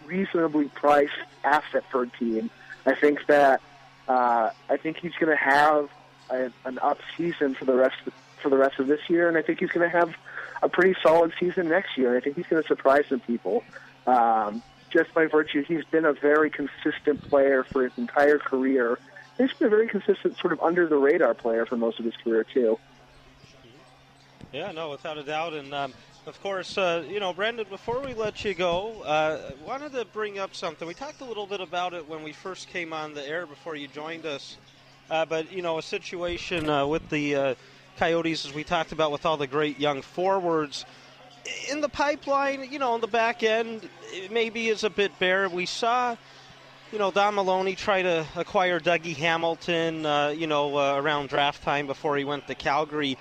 reasonably priced asset for a team. I think that he's going to have an up season for the rest of this year, and I think he's going to have a pretty solid season next year. I think he's going to surprise some people. Just by virtue, he's been a very consistent player for his entire career. He's been a very consistent, sort of under-the-radar player for most of his career, too. Yeah, no, without a doubt. And, of course, Brendan, before we let you go, wanted to bring up something. We talked a little bit about it when we first came on the air before you joined us. But, a situation with the Coyotes, as we talked about, with all the great young forwards. In the pipeline, in the back end, it maybe is a bit bare. We saw, Don Maloney try to acquire Dougie Hamilton, around draft time before he went to Calgary.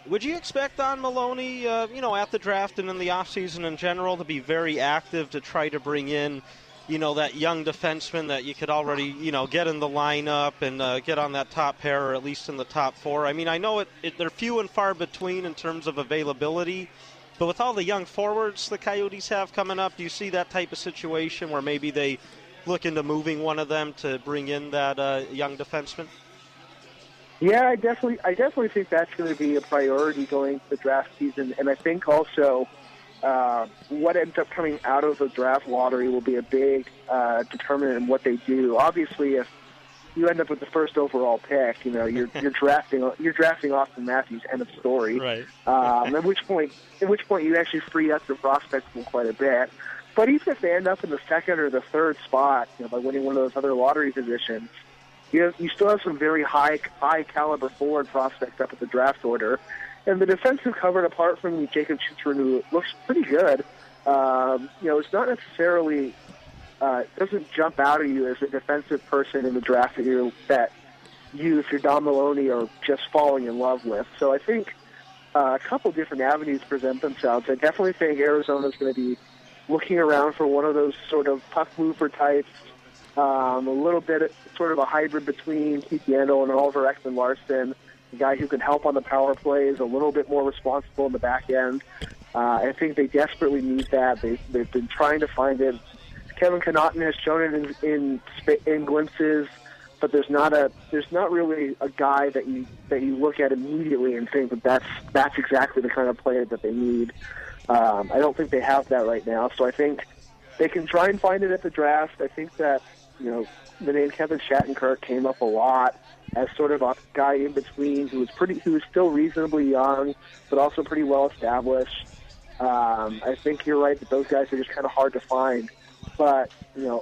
Would you expect Don Maloney, at the draft and in the offseason in general, to be very active to try to bring in, that young defenseman that you could already, get in the lineup and get on that top pair or at least in the top four? I mean, I know they're few and far between in terms of availability, but with all the young forwards the Coyotes have coming up, do you see that type of situation where maybe they look into moving one of them to bring in that young defenseman? Yeah, I definitely think that's going to be a priority going to the draft season, and I think also what ends up coming out of the draft lottery will be a big determinant in what they do. Obviously, if you end up with the first overall pick, you're drafting Austin Matthews. End of story. Right. At which point you actually free up your prospects pool quite a bit. But even if they end up in the second or the third spot, by winning one of those other lottery positions, you still have some very high caliber forward prospects up at the draft order. And the defensive cover, apart from Jacob Chitrin, looks pretty good. It's not necessarily doesn't jump out at you as a defensive person in the draft that you, if you're Don Maloney, are just falling in love with. So I think a couple different avenues present themselves. I definitely think Arizona's going to be looking around for one of those sort of puck mover types, a little bit sort of a hybrid between Keith Yandel and Oliver Ekman-Larsson, a guy who can help on the power plays, a little bit more responsible in the back end. I think they desperately need that. They've been trying to find it. Kevin Connaughton has shown it in glimpses, but there's not really a guy that you look at immediately and think that that's exactly the kind of player that they need. I don't think they have that right now, so I think they can try and find it at the draft. I think that the name Kevin Shattenkirk came up a lot as sort of a guy in between who was still reasonably young, but also pretty well established. I think you're right that those guys are just kind of hard to find. But,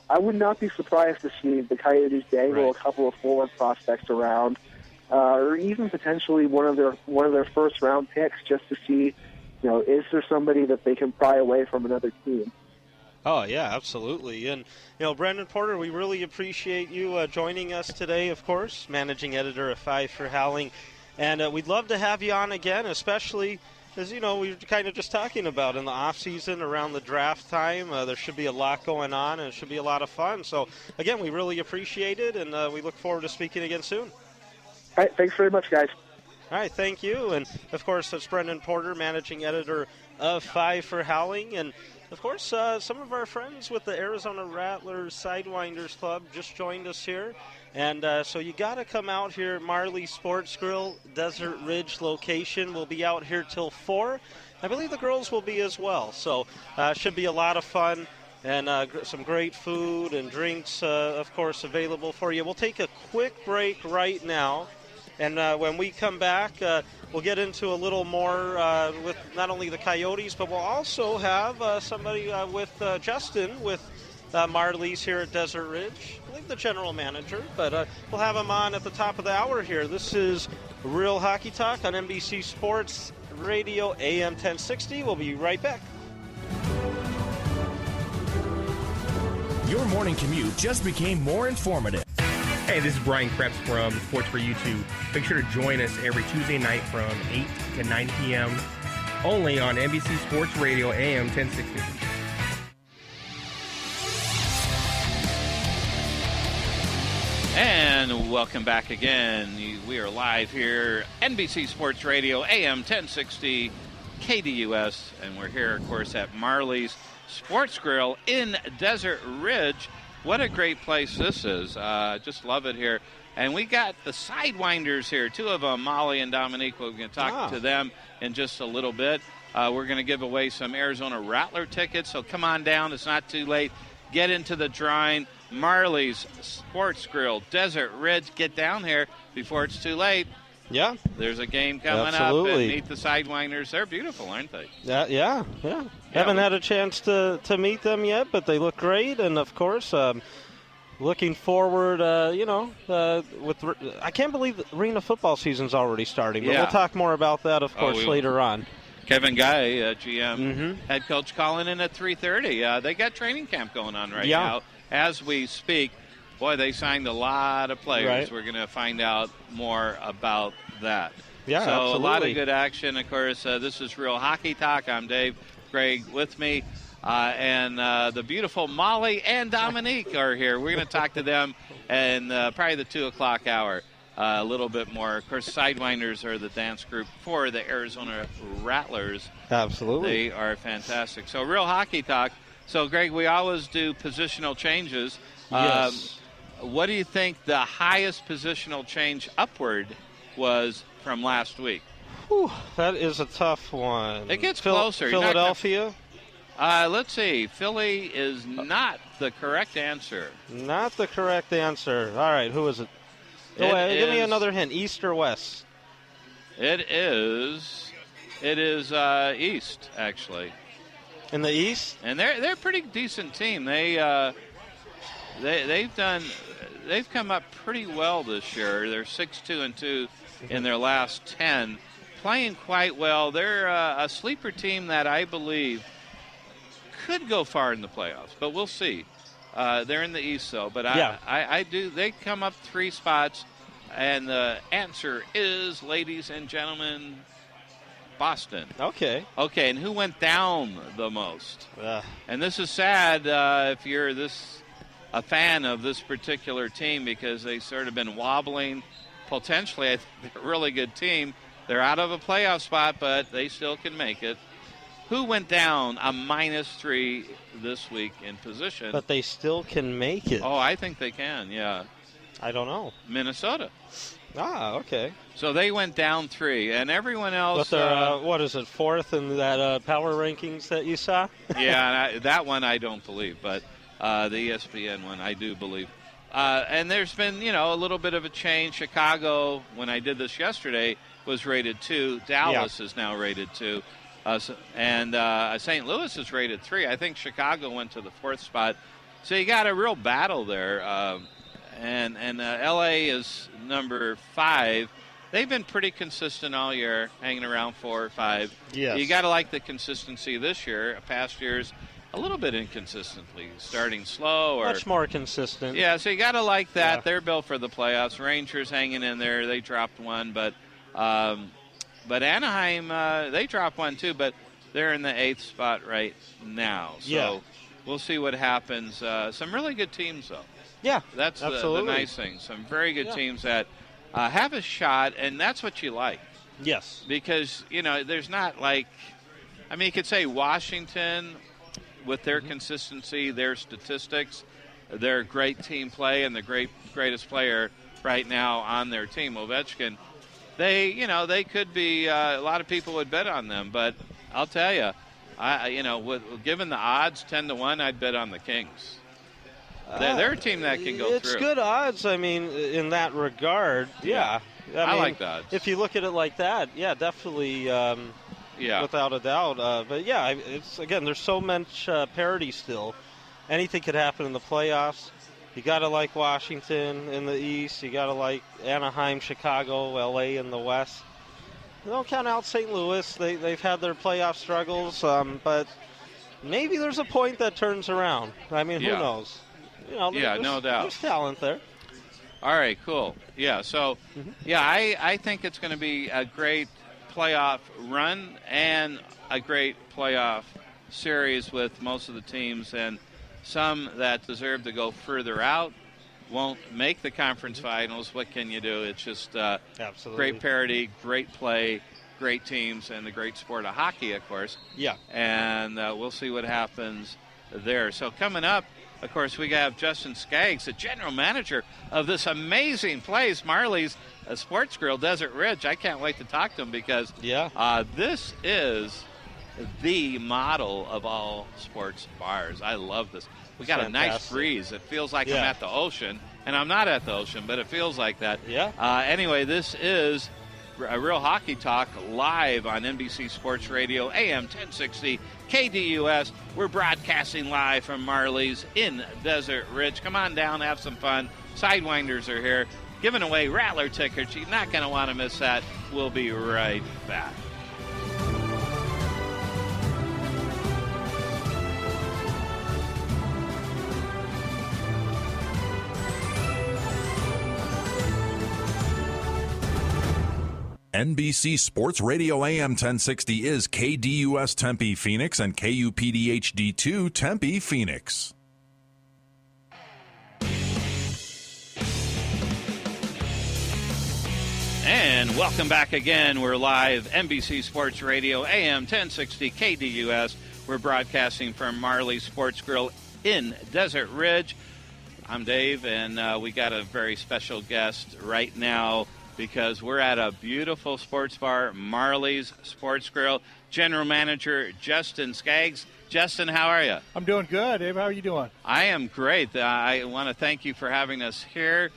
I would not be surprised to see the Coyotes dangle a couple of forward prospects around, or even potentially one of their first round picks, just to see, is there somebody that they can pry away from another team? Oh, yeah, absolutely. And, Brendan Porter, we really appreciate you joining us today, of course, managing editor of 5 for Howling. And we'd love to have you on again, especially as, we were kind of just talking about in the off-season around the draft time. There should be a lot going on, and it should be a lot of fun. So, again, we really appreciate it, and we look forward to speaking again soon. All right, thanks very much, guys. All right, thank you. And, of course, that's Brendan Porter, managing editor of 5 for Howling. And, of course, some of our friends with the Arizona Rattlers Sidewinders Club just joined us here. And so you got to come out here. Marley Sports Grill, Desert Ridge location. We'll be out here till 4. I believe the girls will be as well. So should be a lot of fun. and some great food and drinks, of course, available for you. We'll take a quick break right now, and when we come back, we'll get into a little more with not only the Coyotes, but we'll also have somebody with Justin with Marlies here at Desert Ridge. I believe the general manager, but we'll have him on at the top of the hour here. This is Real Hockey Talk on NBC Sports Radio AM 1060. We'll be right back. Your morning commute just became more informative. Hey, this is Brian Krebs from Sports for YouTube. Make sure to join us every Tuesday night from 8 to 9 p.m. only on NBC Sports Radio AM 1060. And welcome back again. We are live here, NBC Sports Radio, AM 1060, KDUS, and we're here, of course, at Marley's Sports Grill in Desert Ridge. What a great place this is. Just love it here. And we got the Sidewinders here, two of them, Molly and Dominique. We're going to talk to them in just a little bit. We're going to give away some Arizona Rattler tickets, so come on down. It's not too late. Get into the drawing. Marley's Sports Grill, Desert Ridge. Get down here before it's too late. Yeah. There's a game coming up, and meet the Sidewinders. They're beautiful, aren't they? Yeah. Haven't had a chance to meet them yet, but they look great. And, of course, looking forward, I can't believe the arena football season's already starting. But we'll talk more about that, of course, later on. Kevin Guy, GM, head coach, calling in at 3:30. They got training camp going on right now as we speak. Boy, they signed a lot of players. Right. We're going to find out more about that. Yeah, so absolutely. A lot of good action. Of course, this is Real Hockey Talk. I'm Dave. Greg with me. And the beautiful Molly and Dominique are here. We're going to talk to them in probably the 2 o'clock hour. A little bit more. Of course, Sidewinders are the dance group for the Arizona Rattlers. Absolutely. They are fantastic. So, Real Hockey Talk. So, Greg, we always do positional changes. Yes. What do you think the highest positional change upward was from last week? Whew, that is a tough one. It gets closer. Philadelphia? Let's see. Philly is not the correct answer. Not the correct answer. All right, who is it? Give me another hint. East or west? It is East, actually. In the East? And they're a pretty decent team. They've come up pretty well this year. They're 6-2-2 in their last 10, playing quite well. They're a sleeper team that I believe could go far in the playoffs, but we'll see. They're in the East, though. But I do. They come up 3 spots, and the answer is, ladies and gentlemen, Boston. Okay. And who went down the most? And this is sad if you're a fan of this particular team, because they've sort of been wobbling. Potentially, I think they're a really good team. They're out of a playoff spot, but they still can make it. Who went down a -3 this week in position? But they still can make it. Oh, I think they can, yeah. I don't know. Minnesota. Okay. So they went down 3, and everyone else. But they're, what is it, 4th in that power rankings that you saw? Yeah, that one I don't believe, but the ESPN one I do believe. And there's been, a little bit of a change. Chicago, when I did this yesterday, was rated 2. Dallas is now rated 2. And St. Louis is rated 3. I think Chicago went to the 4th spot. So you got a real battle there. And L.A. is number 5. They've been pretty consistent all year, hanging around 4 or 5. Yes. You got to like the consistency this year. Past years, a little bit inconsistently, starting slow. Much more consistent. Yeah, so you got to like that. Yeah. They're built for the playoffs. Rangers hanging in there. They dropped 1, but Anaheim, they dropped 1 too, but they're in the 8th spot right now. So we'll see what happens. Some really good teams, though. Yeah, that's the nice thing. Some very good teams that have a shot, and that's what you like. Yes. Because, there's not you could say Washington with their consistency, their statistics, their great team play, and the greatest player right now on their team, Ovechkin. They could be, a lot of people would bet on them, but I'll tell you, Given the odds 10-1, I'd bet on the Kings. They're a team that can go through. It's good odds. I mean, in that regard, yeah. I like the odds. If you look at it like that, yeah, definitely. Without a doubt. But yeah, it's again, there's so much parity still. Anything could happen in the playoffs. You got to like Washington in the East. You got to like Anaheim, Chicago, LA in the West. Don't count out St. Louis. They've had their playoff struggles, but maybe there's a point that turns around. I mean, who knows? No doubt. There's talent there. All right, cool. Yeah, so, I think it's going to be a great playoff run and a great playoff series with most of the teams, and some that deserve to go further out won't make the conference finals. What can you do? It's just great parity, great play, great teams, and the great sport of hockey, of course. Yeah. And we'll see what happens there. So coming up, of course, we have Justin Skaggs, the general manager of this amazing place, Marley's Sports Grill, Desert Ridge. I can't wait to talk to him because this is the model of all sports bars. I love this. We got a nice breeze. It feels like I'm at the ocean, and I'm not at the ocean, but it feels like that. Yeah. Anyway, this is a Real Hockey Talk live on NBC Sports Radio, AM 1060, KDUS. We're broadcasting live from Marley's in Desert Ridge. Come on down, have some fun. Sidewinders are here, giving away Rattler tickets. You're not going to want to miss that. We'll be right back. NBC Sports Radio AM 1060 is KDUS Tempe Phoenix and KUPD HD2 Tempe Phoenix. And welcome back again. We're live, NBC Sports Radio AM 1060 KDUS. We're broadcasting from Marley's Sports Grill in Desert Ridge. I'm Dave, and we got a very special guest right now, because we're at a beautiful sports bar, Marley's Sports Grill. General Manager Justin Skaggs. Justin, how are you? I'm doing good. Dave, how are you doing? I am great. I want to thank you for having us here.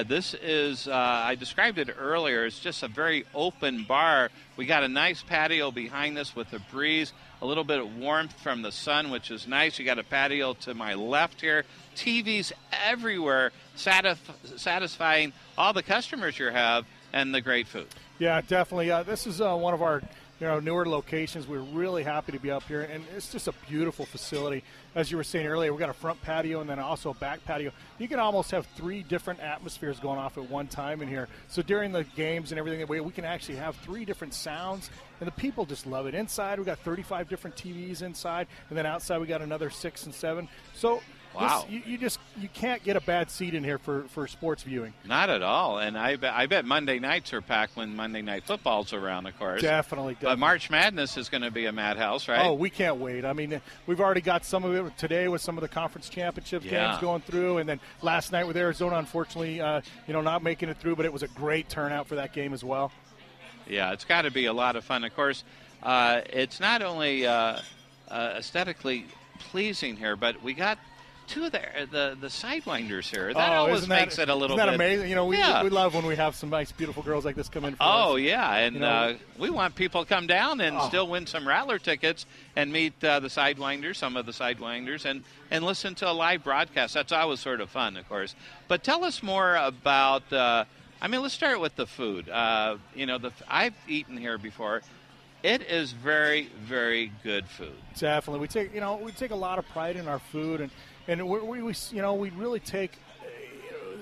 This is, I described it earlier, it's just a very open bar. We got a nice patio behind us with a breeze, a little bit of warmth from the sun, which is nice. You got a patio to my left here. TVs everywhere, satisfying all the customers you have, and the great food. Yeah, definitely. This is one of our newer locations. We're really happy to be up here, and it's just a beautiful facility. As you were saying earlier, we've got a front patio and then also a back patio. You can almost have 3 different atmospheres going off at one time in here. So during the games and everything, we can actually have 3 different sounds, and the people just love it. Inside, we got 35 different TVs inside, and then outside we got another 6 and 7. So wow. You can't get a bad seat in here for sports viewing. Not at all. And I bet Monday nights are packed when Monday Night Football's around, of course. Definitely. But March Madness is going to be a madhouse, right? Oh, we can't wait. I mean, we've already got some of it today with some of the conference championship games going through, and then last night with Arizona, unfortunately, not making it through, but it was a great turnout for that game as well. Yeah, it's got to be a lot of fun. Of course, it's not only aesthetically pleasing here, but we got 2 of the sidewinders here. That always makes it a little bit. Isn't that amazing? We love when we have some nice, beautiful girls like this come in for us. Oh, yeah, and we want people to come down and still win some Rattler tickets and meet some of the sidewinders, and listen to a live broadcast. That's always sort of fun, of course. But tell us more about, let's start with the food. I've eaten here before. It is very, very good food. Definitely. We take a lot of pride in our food, and we really take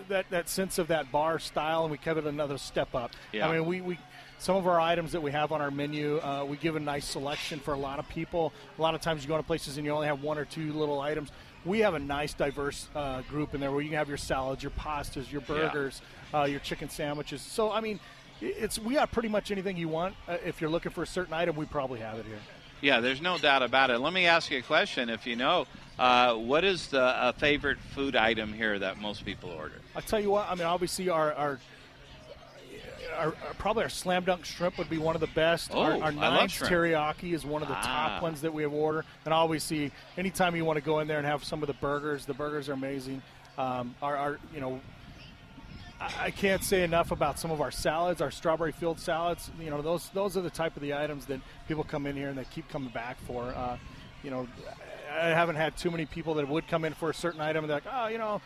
that sense of that bar style, and we give it another step up. Yeah. I mean, we some of our items that we have on our menu, we give a nice selection for a lot of people. A lot of times you go to places and you only have 1 or 2 little items. We have a nice, diverse group in there where you can have your salads, your pastas, your burgers, your chicken sandwiches. So, I mean, we got pretty much anything you want. If you're looking for a certain item, we probably have it here. Yeah, there's no doubt about it. Let me ask you a question. If you know, what is the favorite food item here that most people order? I'll tell you what. I mean, obviously our probably our slam dunk shrimp would be one of the best. Oh, our Nice teriyaki is one of the top ones that we have ordered. And obviously, anytime you want to go in there and have some of the burgers are amazing. I can't say enough about some of our salads, our strawberry field salads. Those are the type of the items that people come in here and they keep coming back for. I haven't had too many people that would come in for a certain item and they're like,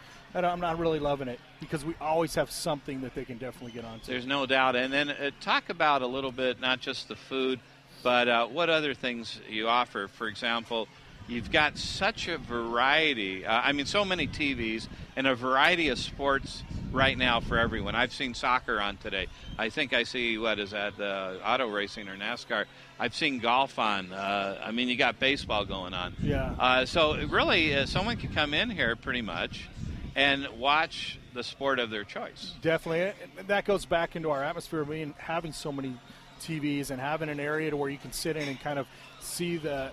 I'm not really loving it, because we always have something that they can definitely get onto. There's no doubt. And then talk about a little bit, not just the food, but what other things you offer. For example, you've got such a variety. So many TVs and a variety of sports right now for everyone. I've seen soccer on today. I think I see, auto racing or NASCAR. I've seen golf on. You got baseball going on. Yeah. So really, someone can come in here pretty much and watch the sport of their choice. Definitely. That goes back into our atmosphere, having so many TVs and having an area to where you can sit in and kind of see the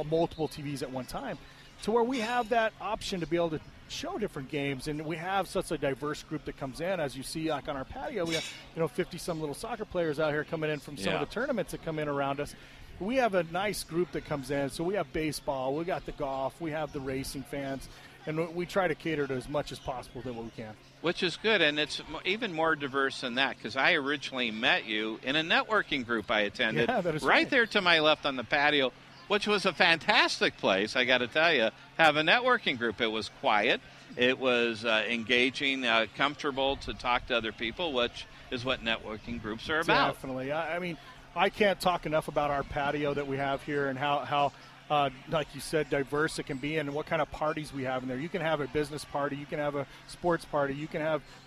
multiple TVs at one time, to where we have that option to be able to show different games. And we have such a diverse group that comes in. As you see, like on our patio, we have 50 some little soccer players out here coming in from some of the tournaments that come in around us. We have a nice group that comes in. So we have baseball, we got the golf, we have the racing fans, and we try to cater to as much as possible that we can. Which is good, and it's even more diverse than that, because I originally met you in a networking group I attended right there to my left on the patio, which was a fantastic place, I got to tell you. Have a networking group. It was quiet. It was engaging, comfortable to talk to other people, which is what networking groups are about. Definitely. I can't talk enough about our patio that we have here and how like you said, diverse it can be, and what kind of parties we have in there. You can have a business party, you can have a sports party,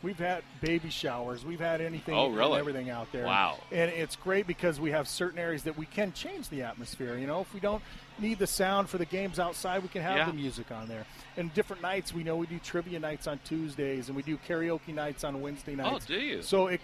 we've had baby showers, we've had anything and everything out there. Wow. And it's great because we have certain areas that we can change the atmosphere. If we don't need the sound for the games outside, we can have the music on there. And different nights, we do trivia nights on Tuesdays, and we do karaoke nights on Wednesday nights. Oh, do you? So it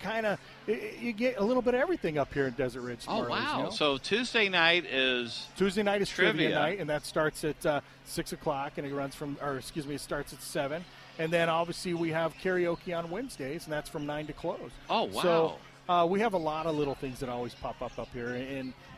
you get a little bit of everything up here in Desert Ridge. Oh, wow. So Tuesday night is trivia night, and that starts at 6 o'clock, and it starts at 7. And then obviously we have karaoke on Wednesdays, and that's from 9 to close. Oh, wow. So we have a lot of little things that always pop up here,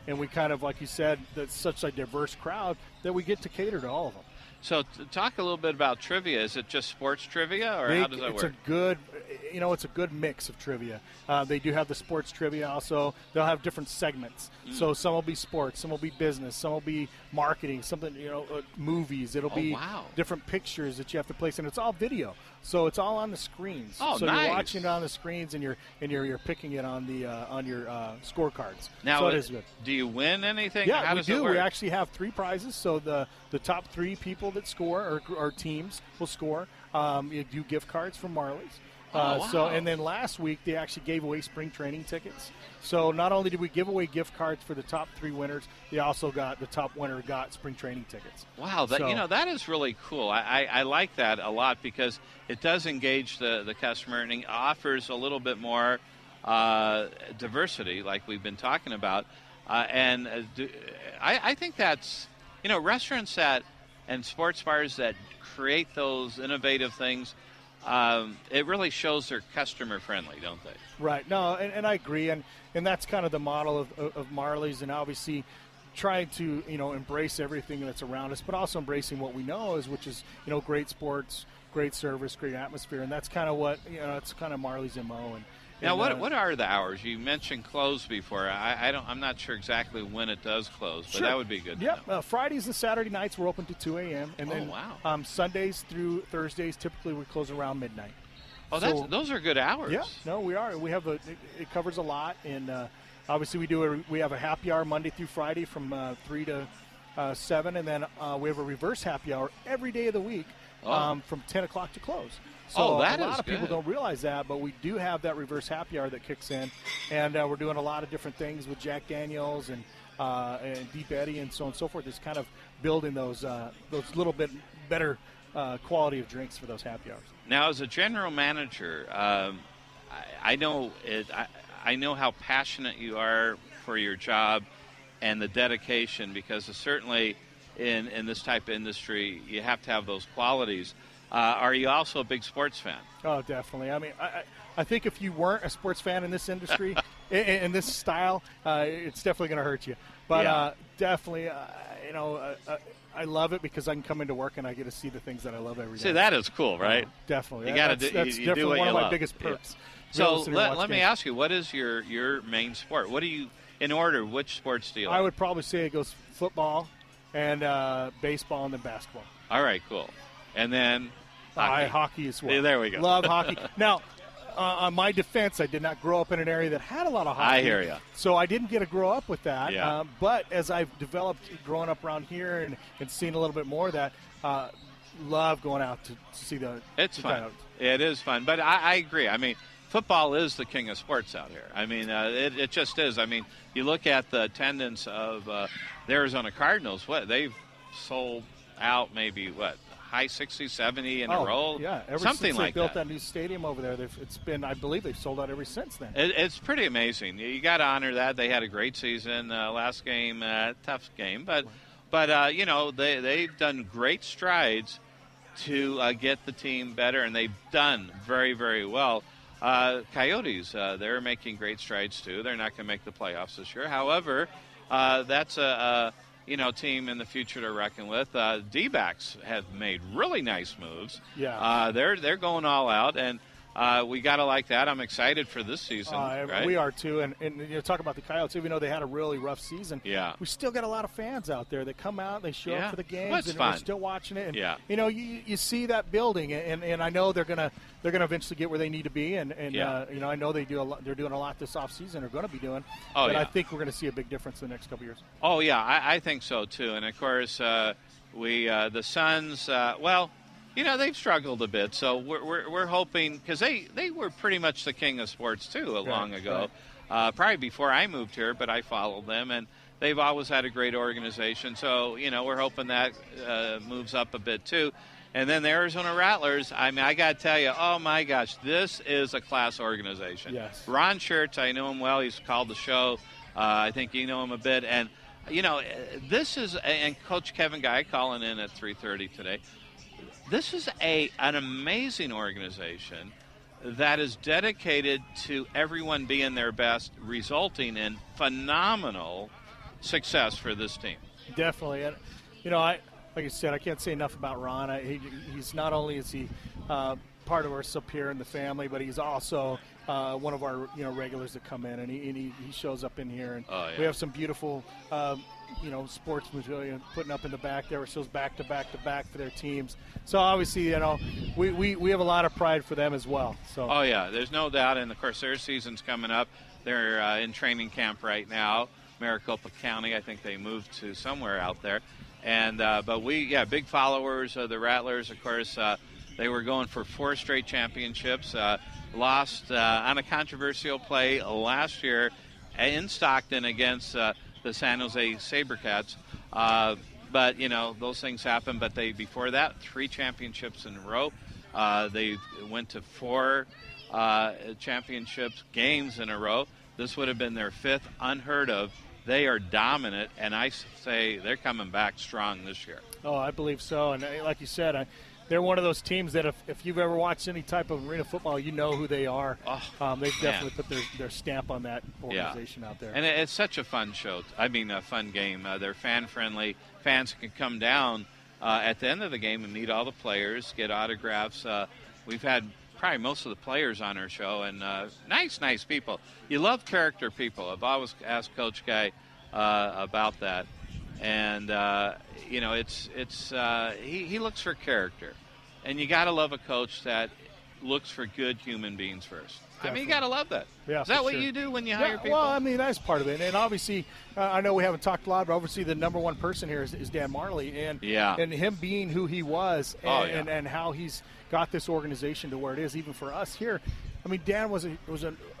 and we kind of, like you said, that's such a diverse crowd that we get to cater to all of them. So talk a little bit about trivia. Is it just sports trivia, or how does that work? It's a good mix of trivia. They do have the sports trivia also. They'll have different segments. So some will be sports, some will be business, some will be marketing, movies. It'll be different pictures that you have to place, and it's all video. So it's all on the screens. Oh, so nice. You're watching it on the screens, and you're picking it on your scorecards. Now, so it is good. Do you win anything? Yeah, how we does do. It work? We actually have 3 prizes. So the top 3 people that score, or teams will score. You do gift cards from Marley's. Wow. And then last week they actually gave away spring training tickets. So not only did we give away gift cards for the top 3 winners, the top winner got spring training tickets. Wow, that is really cool. I like that a lot, because it does engage the customer and offers a little bit more diversity, like we've been talking about. I think that's restaurants and sports bars that create those innovative things. It really shows they're customer friendly, don't they? Right. No, and I agree, and that's kind of the model of Marley's, and obviously trying to embrace everything that's around us, but also embracing what we know which is great sports, great service, great atmosphere, and that's kind of what it's kind of Marley's MO. Now, what are the hours? You mentioned close before. I'm not sure exactly when it does close, but that would be good. Yeah, Fridays and Saturday nights we're open to 2 a.m. and then Sundays through Thursdays typically we close around midnight. Oh, those are good hours. Yeah, no, we are. We have it covers a lot, and obviously we have a happy hour Monday through Friday from 3 to 7, and then we have a reverse happy hour every day of the week from 10 o'clock to close. So a lot of people don't realize that, but we do have that reverse happy hour that kicks in, and we're doing a lot of different things with Jack Daniels and Deep Eddy and so on and so forth. It's kind of building those little bit better quality of drinks for those happy hours. Now, as a general manager, I know how passionate you are for your job and the dedication, because certainly in this type of industry you have to have those qualities. Are you also a big sports fan? Oh, definitely. I mean, I think if you weren't a sports fan in this industry, in this style, it's definitely going to hurt you. But definitely, I love it because I can come into work and I get to see the things that I love every day. See, that is cool, right? Definitely. You got to That's you definitely do what one you of my love. biggest perks. So let me ask you, what is your main sport? What do you, in order, which sports do you like? I would probably say it goes football and baseball and then basketball. All right, cool. And then hockey as well. Yeah, there we go. Love hockey. Now, on my defense, I did not grow up in an area that had a lot of hockey. I hear you. So I didn't get to grow up with that. Yeah. But as I've developed growing up around here and seen a little bit more of that, love going out to see the It's fun. Coyotes. It is fun. But I agree. I mean, football is the king of sports out here. I mean, it just is. I mean, you look at the attendance of the Arizona Cardinals. What they've sold out, maybe high 60, 70 in a row. Yeah, something since like they built that. New stadium over there. It's been, I believe, they've sold out ever since then. It's pretty amazing. You got to honor that. They had a great season. Last game, tough game, but they've done great strides to get the team better, and they've done very, very well. Coyotes, they're making great strides too. They're not going to make the playoffs this year. However, that's a team in the future to reckon with. D-backs have made really nice moves. Yeah. They're going all out, and we got to like that. I'm excited for this season. Right? We are too, and talk about the Coyotes. Even though they had a really rough season, we still got a lot of fans out there that come out. They show up for the games, well, it's and fun. we're still watching it. And, Yeah. you see that building, and I know they're gonna eventually get where they need to be. And I know they do a lot. They're doing a lot this offseason. They're going to be doing. But I think we're going to see a big difference in the next couple years. Oh yeah, I think so too. And of course, the Suns. They've struggled a bit, so we're hoping, because they were pretty much the king of sports too long ago, probably before I moved here, but I followed them, and they've always had a great organization. So we're hoping that moves up a bit too. And then the Arizona Rattlers, I mean, I got to tell you, oh my gosh, this is a class organization. Yes. Ron Schertz, I know him well. He's called the show. I think you know him a bit, and this is, and Coach Kevin Guy calling in at 3:30 today. This is an amazing organization that is dedicated to everyone being their best, resulting in phenomenal success for this team. Definitely. And, like I said, I can't say enough about Ron. He's not only is he part of our up here in the family, but he's also one of our regulars that come in, and he shows up in here. And we have some beautiful sports material putting up in the back there. It shows back to back to back for their teams. So obviously, we have a lot of pride for them as well. So. Oh yeah, there's no doubt. And of course, their season's coming up. They're in training camp right now. Maricopa County, I think they moved to somewhere out there. And but big followers of the Rattlers. Of course, they were going for 4 straight championships. Lost on a controversial play last year in Stockton against the San Jose SaberCats. But, those things happen. But before that, 3 championships in a row. They went to 4 championships games in a row. This would have been their 5th, unheard of. They are dominant, and I say they're coming back strong this year. Oh, I believe so. And like you said, they're one of those teams that if you've ever watched any type of arena football, you know who they are. They've definitely put their stamp on that organization out there. And it's such a fun show. I mean, a fun game. They're fan-friendly. Fans can come down at the end of the game and meet all the players, get autographs. We've had probably most of the players on our show, and nice people. You love character people. I've always asked Coach Guy about that. And he looks for character, and you got to love a coach that looks for good human beings first. Definitely. I mean, you got to love that. Yeah, is that what you do when you hire people? Well, I mean, that's part of it. And obviously, I know we haven't talked a lot, but obviously the number one person here is Dan Majerle, and him being who he was, and how he's got this organization to where it is, even for us here. I mean, Dan was an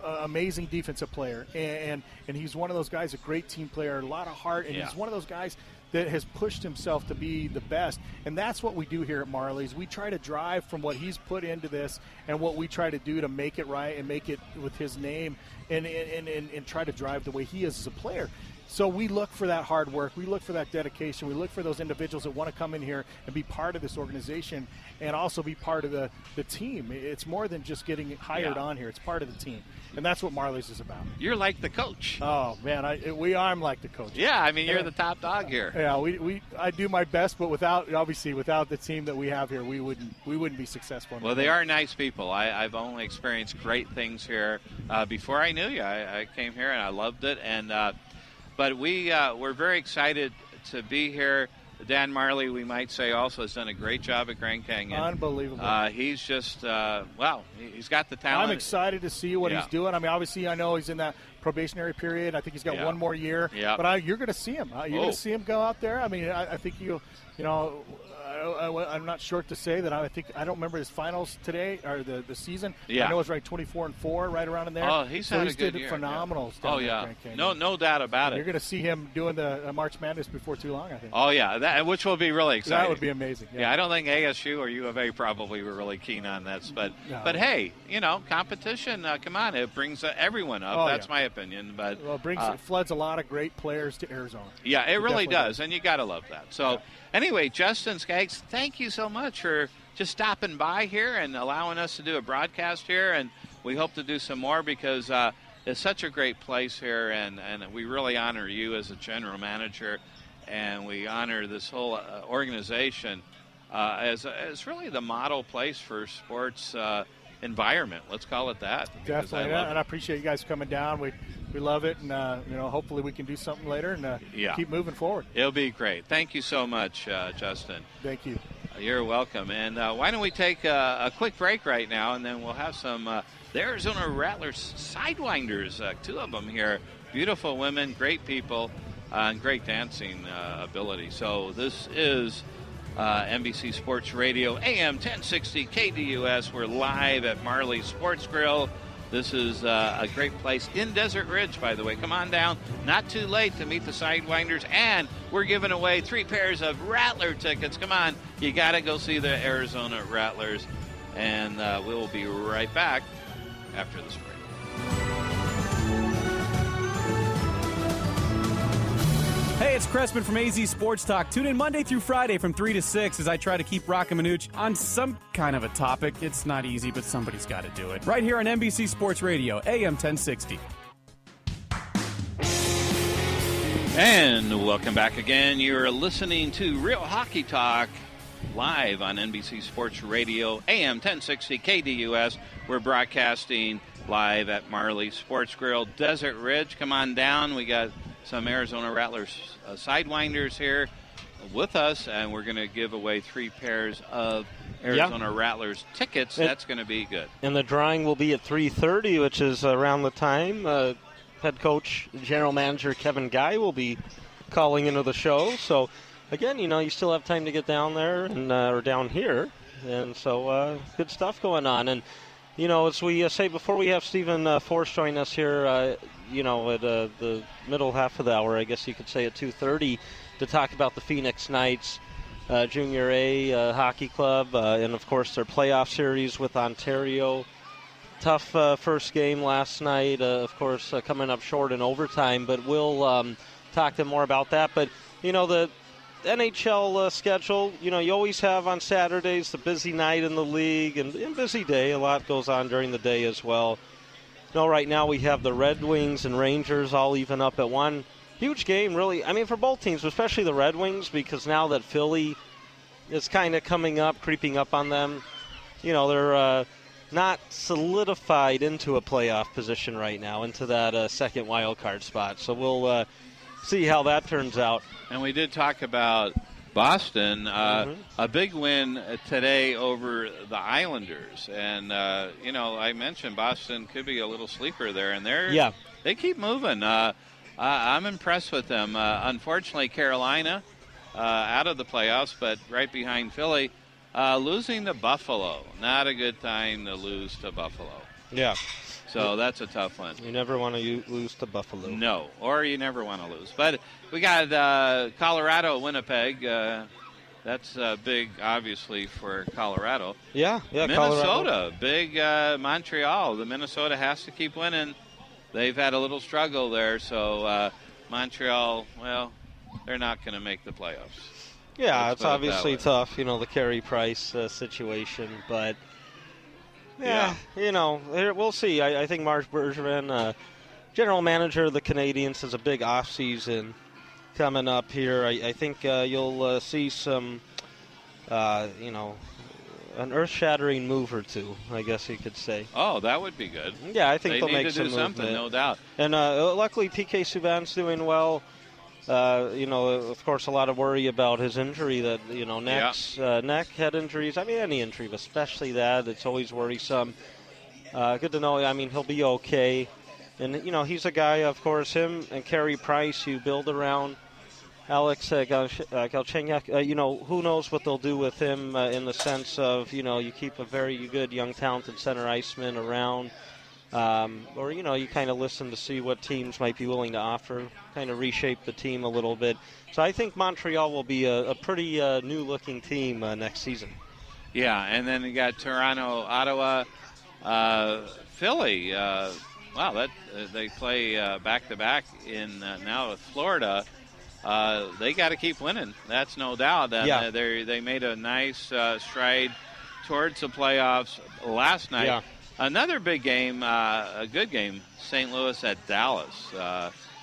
amazing defensive player, and he's one of those guys, a great team player, a lot of heart, and he's one of those guys that has pushed himself to be the best. And that's what we do here at Marley's. We try to drive from what he's put into this and what we try to do to make it right and make it with his name and try to drive the way he is as a player. So we look for that hard work. We look for that dedication. We look for those individuals that want to come in here and be part of this organization and also be part of the team. It's more than just getting hired on here. It's part of the team. And that's what Marley's is about. You're like the coach. Oh, man, I'm like the coach. Yeah, I mean, you're the top dog here. Yeah, I do my best, but without the team that we have here, we wouldn't be successful. Well, they are nice people. I've only experienced great things here. Before I knew you, I came here and I loved it. And but we're very excited to be here. Dan Marley, we might say, also has done a great job at Grand Canyon. Unbelievable. He's just, he's got the talent. I'm excited to see what he's doing. I mean, obviously, I know he's in that probationary period. I think he's got one more year. Yeah. But you're going to see him. You're going to see him go out there. I mean, I think I'm not short to say that I don't remember his finals today or the season. Yeah. I know it's right 24-4, right around in there. Oh, he's had a good year. Phenomenal. Yeah. Oh, yeah. No doubt about it. You're going to see him doing the March Madness before too long, I think. Oh, yeah, which will be really exciting. That would be amazing. Yeah, I don't think ASU or U of A probably were really keen on this. But hey, competition, come on, it brings everyone up. That's my opinion. But it floods a lot of great players to Arizona. Yeah, it really does, and you got to love that. So anyway, Justin Skaggs, thank you so much for just stopping by here and allowing us to do a broadcast here, and we hope to do some more because it's such a great place here, and we really honor you as a general manager, and we honor this whole organization as really the model place for sports environment. Let's call it that. Definitely, and I appreciate you guys coming down. We love it, and hopefully we can do something later and keep moving forward. It'll be great. Thank you so much, Justin. Thank you. You're welcome. And why don't we take a quick break right now, and then we'll have some the Arizona Rattlers Sidewinders, two of them here. Beautiful women, great people, and great dancing ability. So this is NBC Sports Radio, AM 1060 KDUS. We're live at Marley's Sports Grill. This is a great place in Desert Ridge, by the way. Come on down. Not too late to meet the Sidewinders. And we're giving away 3 pairs of Rattler tickets. Come on. You got to go see the Arizona Rattlers. And we'll be right back after this break. Hey, it's Cressman from AZ Sports Talk. Tune in Monday through Friday from 3 to 6 as I try to keep rockin' Manooch on some kind of a topic. It's not easy, but somebody's got to do it. Right here on NBC Sports Radio, AM 1060. And welcome back again. You're listening to Real Hockey Talk live on NBC Sports Radio, AM 1060 KDUS. We're broadcasting live at Marley Sports Grill, Desert Ridge. Come on down. We got some Arizona Rattlers Sidewinders here with us, and we're going to give away 3 pairs of Arizona Rattlers tickets. That's going to be good. And the drawing will be at 3:30, which is around the time head coach, general manager Kevin Guy will be calling into the show. So, again, you still have time to get down there and or down here. And so good stuff going on. And, as we say before we have Stephen Force join us here, at the middle half of the hour, I guess you could say at 2:30, to talk about the Phoenix Knights Junior A Hockey Club and, of course, their playoff series with Ontario. Tough first game last night, of course, coming up short in overtime, but we'll talk to them more about that. But, the NHL schedule, you always have on Saturdays the busy night in the league and busy day. A lot goes on during the day as well. Right now we have the Red Wings and Rangers all even up at one. Huge game, really. I mean, for both teams, especially the Red Wings, because now that Philly is kind of creeping up on them, they're not solidified into a playoff position right now, into that second wild card spot. So we'll see how that turns out. And we did talk about Boston, a big win today over the Islanders. And, I mentioned Boston could be a little sleeper there. And they keep moving. I'm impressed with them. Unfortunately, Carolina out of the playoffs, but right behind Philly, losing to Buffalo. Not a good time to lose to Buffalo. Yeah. So that's a tough one. You never want to lose to Buffalo. No, or you never want to lose. But we got Colorado, Winnipeg. That's big, obviously, for Colorado. Yeah, Minnesota, Colorado. Big Montreal. The Minnesota has to keep winning. They've had a little struggle there, so Montreal, well, they're not going to make the playoffs. Yeah, it's obviously tough, the Carey Price situation, but we'll see. I think Marc Bergevin, general manager of the Canadiens, has a big offseason coming up here. I think you'll see some, an earth-shattering move or two, I guess you could say. Oh, that would be good. Yeah, I think they they'll need make to some do something, movement. no doubt. And luckily, PK Subban's doing well. Of course, a lot of worry about his injury that, neck, head injuries. I mean, any injury, but especially that. It's always worrisome. Good to know. I mean, he'll be okay. And, he's a guy, of course, him and Carey Price, you build around. Alex Galchenyuk, who knows what they'll do with him in the sense of, you keep a very good, young, talented center iceman around. Or, you kind of listen to see what teams might be willing to offer, kind of reshape the team a little bit. So I think Montreal will be a pretty new-looking team next season. Yeah, and then you got Toronto, Ottawa, Philly. They play back-to-back in now with Florida. They got to keep winning. That's no doubt. They made a nice stride towards the playoffs last night. Yeah. Another big game, a good game, St. Louis at Dallas.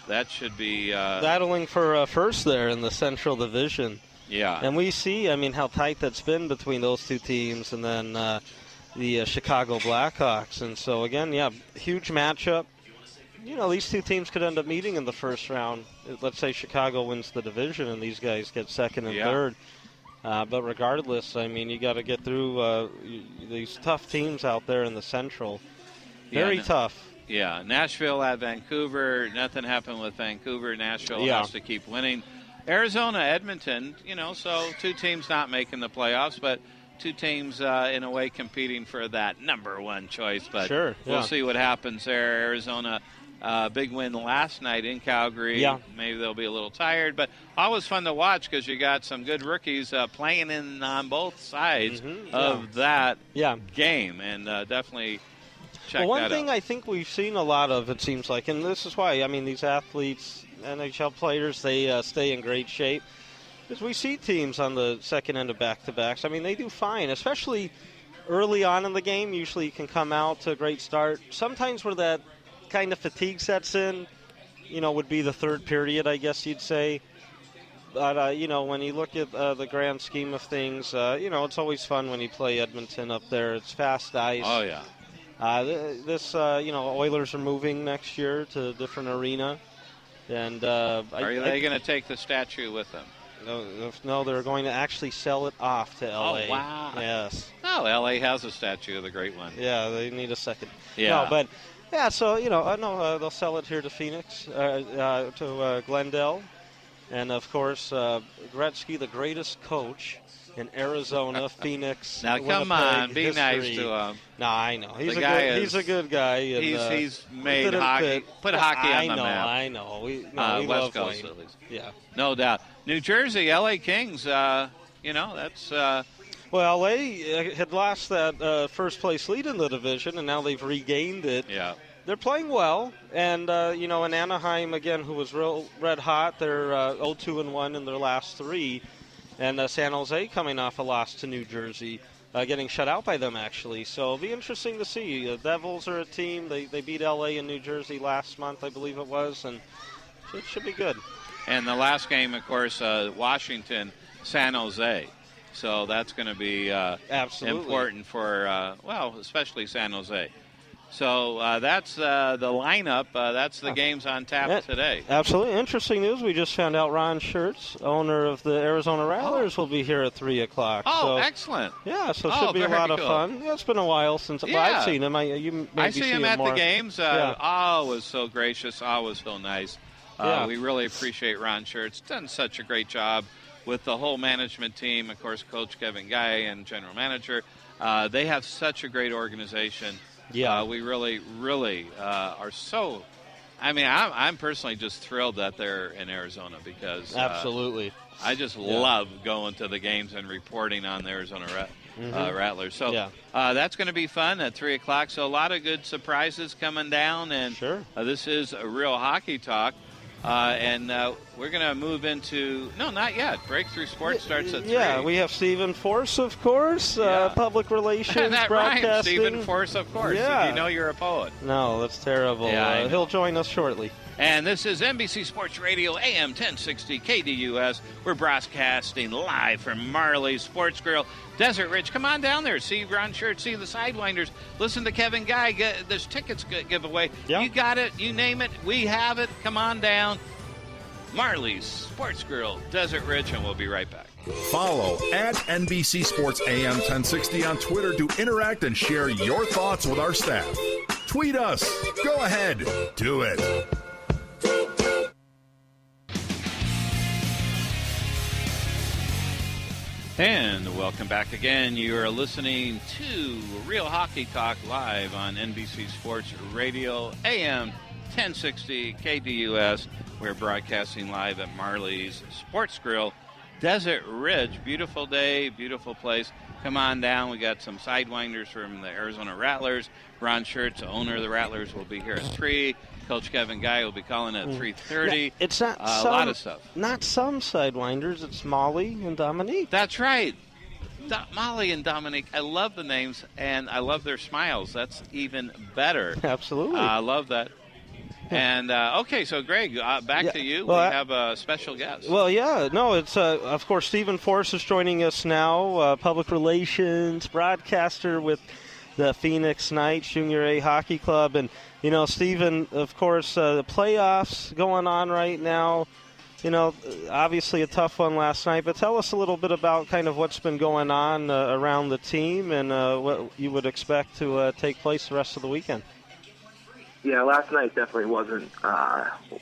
That should be battling for first there in the Central Division. Yeah. And we see, how tight that's been between those two teams and then the Chicago Blackhawks. And so, again, huge matchup. These two teams could end up meeting in the first round. Let's say Chicago wins the division and these guys get second and third. But regardless, you got to get through these tough teams out there in the Central. Very tough. Yeah, Nashville at Vancouver. Nothing happened with Vancouver. Nashville has to keep winning. Arizona, Edmonton, so two teams not making the playoffs, but two teams in a way competing for that number one choice. But we'll see what happens there. Arizona, big win last night in Calgary. Yeah. Maybe they'll be a little tired, but always fun to watch because you got some good rookies playing in on both sides of that game, and definitely check that out. One thing I think we've seen a lot of, it seems like, and this is why, these athletes, NHL players, they stay in great shape, is we see teams on the second end of back-to-backs. They do fine, especially early on in the game. Usually you can come out to a great start. Sometimes where that kind of fatigue sets in, would be the third period, I guess you'd say. But, when you look at the grand scheme of things, it's always fun when you play Edmonton up there. It's fast ice. Oh, yeah. Oilers are moving next year to a different arena. And are they going to take the statue with them? No, they're going to actually sell it off to L.A. Oh, wow. Yes. Oh, L.A. has a statue of the Great One. Yeah, they need a second. Yeah. No, but, so, they'll sell it here to Phoenix, to Glendale. And, of course, Gretzky, the greatest coach in Arizona, Phoenix. Now, Winnipeg, come on, be history. nice to him. No, I know. He's a good guy. And, he's made hockey, put hockey on the map. I know. We West love Coast, Wayne. at least. Yeah. No doubt. New Jersey, L.A. Kings, that's... Well, LA had lost that first-place lead in the division, and now they've regained it. Yeah. They're playing well, and, in Anaheim, again, who was real red hot, they're 0-2-1 in their last three. And San Jose coming off a loss to New Jersey, getting shut out by them, actually. So it'll be interesting to see. The Devils are a team. They beat L.A. and New Jersey last month, I believe it was, and it should be good. And the last game, of course, Washington, San Jose. So that's going to be important for, especially San Jose. So that's the lineup. That's the games on tap today. Absolutely. Interesting news. We just found out Ron Schertz, owner of the Arizona Rattlers, will be here at 3 o'clock. Oh, so, excellent. Yeah, so it should be a lot of fun. Yeah, it's been a while since I've seen him. I see him at more. the games. Always so gracious, always so nice. We really appreciate Ron Schertz. Done such a great job with the whole management team. Of course, Coach Kevin Guy and General Manager. They have such a great organization. Yeah. We really, really are so. I mean, I'm personally just thrilled that they're in Arizona because absolutely. I just love going to the games and reporting on the Arizona Rattlers. So that's going to be fun at 3 o'clock. So a lot of good surprises coming down. And this is a Real Hockey Talk. And we're going to move into – no, not yet. Breakthrough Sports starts at 3. Yeah, we have Stephen Force, of course, public relations, that broadcasting. Rhymes, Stephen Force, of course. Yeah. You know you're a poet. No, that's terrible. Yeah, he'll join us shortly. And this is NBC Sports Radio, AM 1060 KDUS. We're broadcasting live from Marley's Sports Grill, Desert Ridge. Come on down there. See Ron Shirt, see the Sidewinders. Listen to Kevin Guy. There's tickets giveaway. Yep. You got it. You name it. We have it. Come on down. Marley's Sports Grill, Desert Ridge, and we'll be right back. Follow at NBC Sports AM 1060 on Twitter to interact and share your thoughts with our staff. Tweet us. Go ahead. Do it. And welcome back again. You are listening to Real Hockey Talk live on NBC Sports Radio, AM 1060 KDUS. We're broadcasting live at Marley's Sports Grill, Desert Ridge. Beautiful day, beautiful place. Come on down. We got some Sidewinders from the Arizona Rattlers. Ron Schertz, the owner of the Rattlers, will be here at 3. Coach Kevin Guy will be calling at 3:30. It's not a lot of stuff. Not some Sidewinders. It's Molly and Dominique. That's right. Molly and Dominique. I love the names, and I love their smiles. That's even better. Absolutely. I love that. And, okay, so, Greg, back to you. Well, we have a special guest. Well, it's, of course, Stephen Force is joining us now, public relations broadcaster with the Phoenix Knights Junior A Hockey Club. And, you know, Stephen, of course, the playoffs going on right now. You know, obviously a tough one last night, but tell us a little bit about kind of what's been going on around the team and what you would expect to take place the rest of the weekend. Yeah, last night definitely wasn't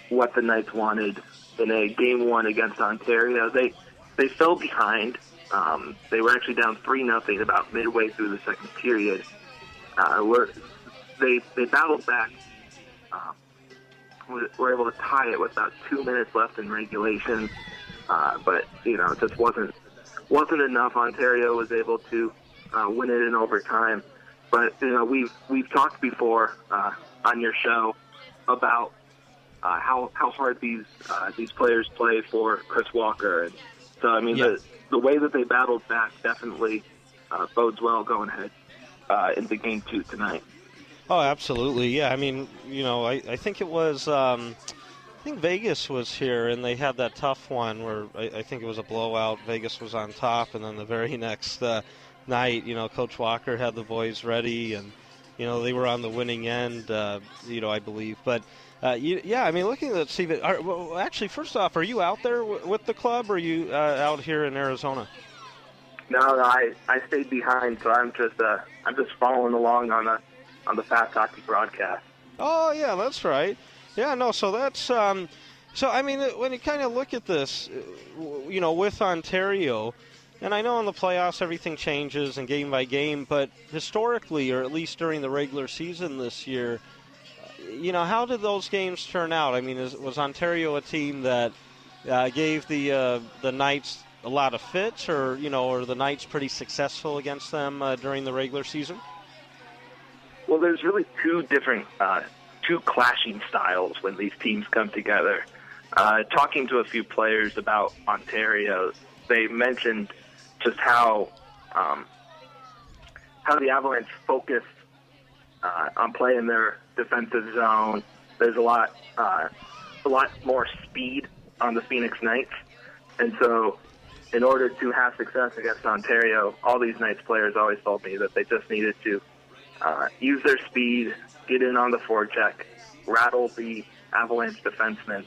what the Knights wanted in a Game 1 against Ontario. They fell behind. They were actually down 3-0 about midway through the second period. They battled back. Were able to tie it with about 2 minutes left in regulation, but you know, it just wasn't enough. Ontario was able to win it in overtime. But you know, we've talked before on your show about how hard these players play for Chris Walker, and so I mean the way that they battled back definitely bodes well going ahead into Game 2 tonight. Oh, absolutely. Yeah, I mean, you know, I think it was, I think Vegas was here, and they had that tough one where I think it was a blowout. Vegas was on top, and then the very next night, you know, Coach Walker had the boys ready, and, you know, they were on the winning end, you know, I believe. But, I mean, looking at Steve, actually, first off, are you out there with the club, or are you out here in Arizona? No, I stayed behind, so I'm just following along on the Fast Hockey broadcast. Oh, yeah, that's right. Yeah, no, so that's so I mean, when you kind of look at this, you know, with Ontario, and I know in the playoffs everything changes and game by game, but historically, or at least during the regular season this year, you know, how did those games turn out? I mean, was Ontario a team that gave the Knights a lot of fits, or, you know, are the Knights pretty successful against them during the regular season? Well, there's really two clashing styles when these teams come together. Talking to a few players about Ontario, they mentioned just how the Avalanche focused on playing their defensive zone. There's a lot more speed on the Phoenix Knights, and so in order to have success against Ontario, all these Knights players always told me that they just needed to use their speed, get in on the forecheck, rattle the Avalanche defensemen.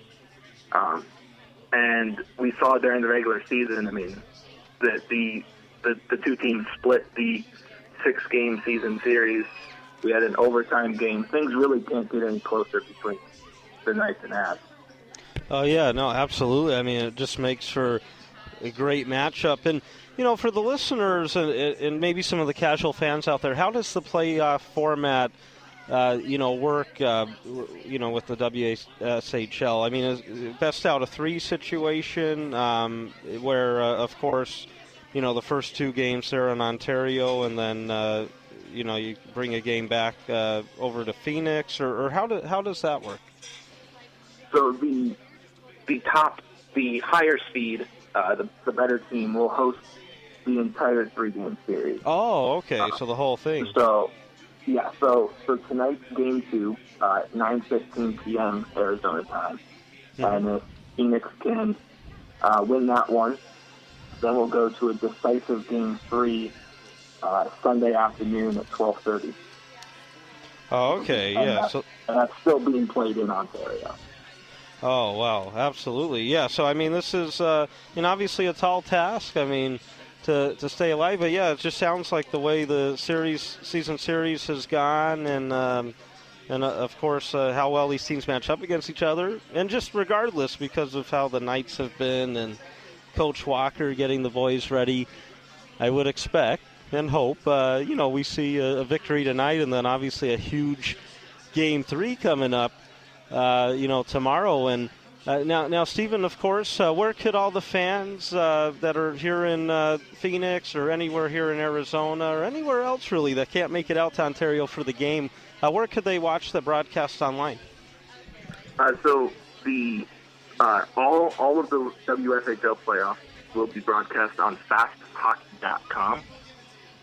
And we saw during the regular season, I mean, that the two teams split the 6-game season series. We had an overtime game. Things really can't get any closer between the Knights and Avs. Oh, yeah, no, absolutely. I mean, it just makes for a great matchup. And, for the listeners and maybe some of the casual fans out there, how does the playoff format work, with the WSHL? I mean, is best out of 3 situation where, of course, the first 2 games there in Ontario, and then, you bring a game back over to Phoenix, or how does that work? So the higher seed, the better team will host the entire 3-game series. Oh, okay. So the whole thing. So tonight's game 2 at 9:15 p.m. Arizona time, and if Phoenix can win that one, then we'll go to a decisive game 3 Sunday afternoon at 12:30. Oh, okay, and that's still being played in Ontario. Oh, wow, absolutely, yeah. So I mean, this is obviously a tall task. I mean, to stay alive, but yeah, it just sounds like the way the season series has gone, and of course how well these teams match up against each other, and just regardless because of how the Knights have been and Coach Walker getting the boys ready, I would expect and hope, we see a victory tonight, and then obviously a huge Game 3 coming up, tomorrow. And now, Stephen, of course, where could all the fans that are here in Phoenix or anywhere here in Arizona or anywhere else really that can't make it out to Ontario for the game, where could they watch the broadcast online? So the all of the WSHL playoffs will be broadcast on fasthockey.com.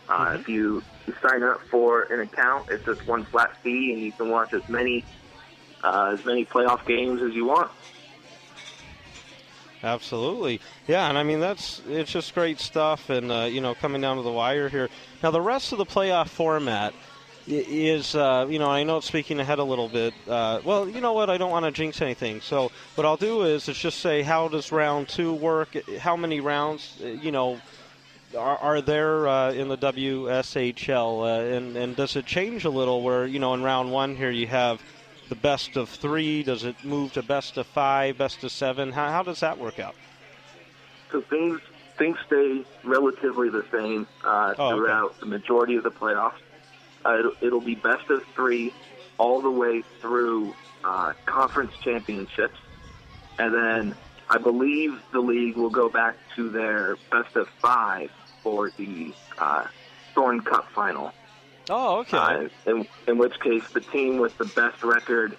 If you sign up for an account, it's just one flat fee, and you can watch as many playoff games as you want. Absolutely, yeah, and I mean it's just great stuff, and coming down to the wire here. Now the rest of the playoff format is, I know it's speaking ahead a little bit. Well, you know what? I don't want to jinx anything. So what I'll do is just say, how does round 2 work? How many rounds, are there in the WSHL? And does it change a little where, in round 1 here you have the best of 3? Does it move to best of 5, best of 7? How does that work out? So things stay relatively the same throughout the majority of the playoffs. It'll be best of 3 all the way through conference championships. And then I believe the league will go back to their best of 5 for the Thorn Cup final. Oh, okay. In which case the team with the best record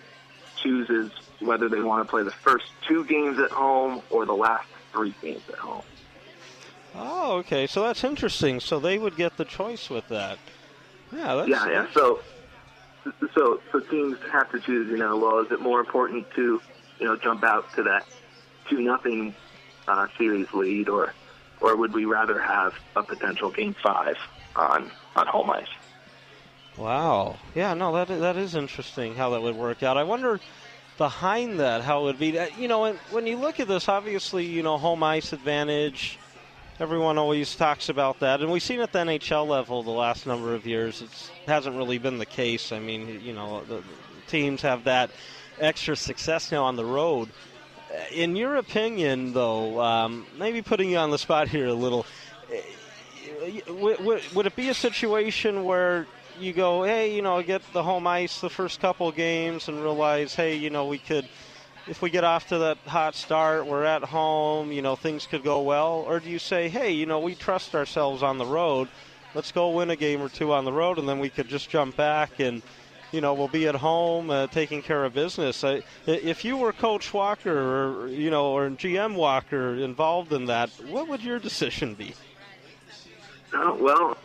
chooses whether they want to play the first 2 games at home or the last 3 games at home. Oh, okay. So that's interesting. So they would get the choice with that. Yeah. Yeah. So teams have to choose. Well, is it more important to, jump out to that 2-0 series lead, or would we rather have a potential Game 5 on home ice? Wow. Yeah. No, that is interesting how that would work out. I wonder behind that how it would be. When you look at this, obviously, home ice advantage. Everyone always talks about that, and we've seen at the NHL level the last number of years. It hasn't really been the case. I mean, the teams have that extra success now on the road. In your opinion, though, maybe putting you on the spot here a little, would it be a situation where you go, hey, get the home ice the first couple games and realize, hey, we could, if we get off to that hot start, we're at home, things could go well? Or do you say, hey, we trust ourselves on the road, let's go win a game or 2 on the road, and then we could just jump back and, we'll be at home taking care of business? If you were Coach Walker or GM Walker involved in that, what would your decision be? Well,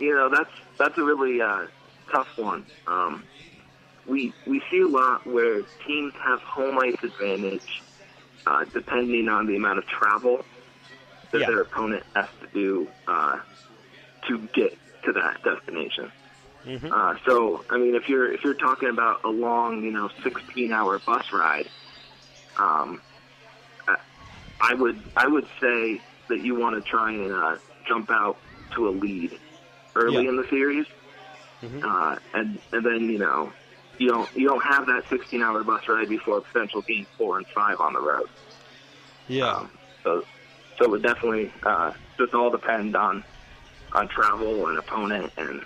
that's a really tough one. We see a lot where teams have home ice advantage depending on the amount of travel that their opponent has to do to get to that destination. Mm-hmm. So, I mean, if you're talking about a long, 16-hour bus ride, I would say that you want to try and jump out to a lead early in the series, and then you don't have that 16-hour bus ride before potential Game 4 and 5 on the road. Yeah. So So it would definitely just all depend on travel and opponent, and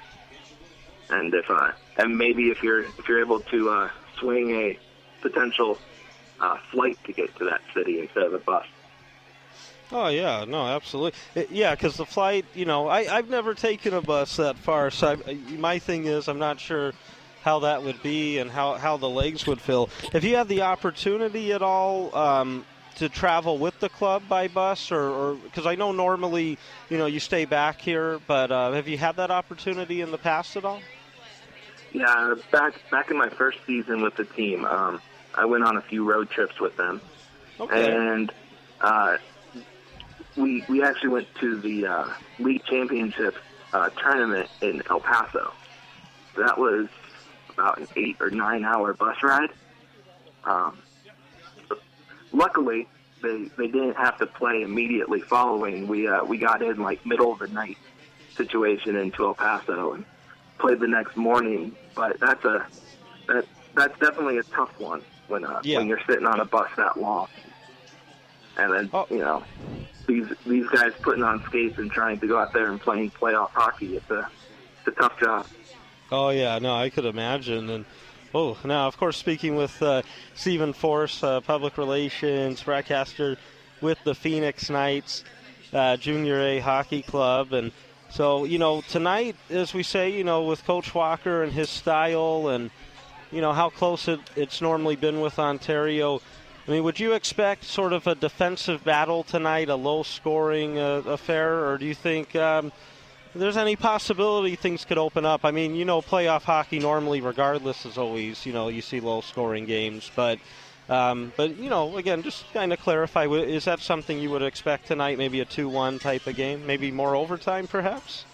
if and maybe if you're able to swing a potential flight to get to that city instead of a bus. Oh, yeah, no, absolutely. Because the flight, I've never taken a bus that far, so my thing is I'm not sure how that would be and how the legs would feel. Have you had the opportunity at all to travel with the club by bus, or because I know normally, you stay back here, but have you had that opportunity in the past at all? Yeah, back in my first season with the team, I went on a few road trips with them. Okay. And we actually went to the league championship tournament in El Paso. That was about an 8 or 9 hour bus ride. Luckily, they didn't have to play immediately following. We got in like middle of the night situation into El Paso and played the next morning. But that's definitely a tough one when you're sitting on a bus that long. And then these guys putting on skates and trying to go out there and playing playoff hockey. It's a tough job. Oh, yeah, no, I could imagine. And now, of course, speaking with Stephen Force, public relations broadcaster with the Phoenix Knights Junior A Hockey Club. And so, tonight, as we say, with Coach Walker and his style and, how close it's normally been with Ontario, I mean, would you expect sort of a defensive battle tonight, a low-scoring affair, or do you think there's any possibility things could open up? I mean, playoff hockey normally, regardless, is always, you see low-scoring games. But again, just kind of clarify, is that something you would expect tonight, maybe a 2-1 type of game, maybe more overtime perhaps?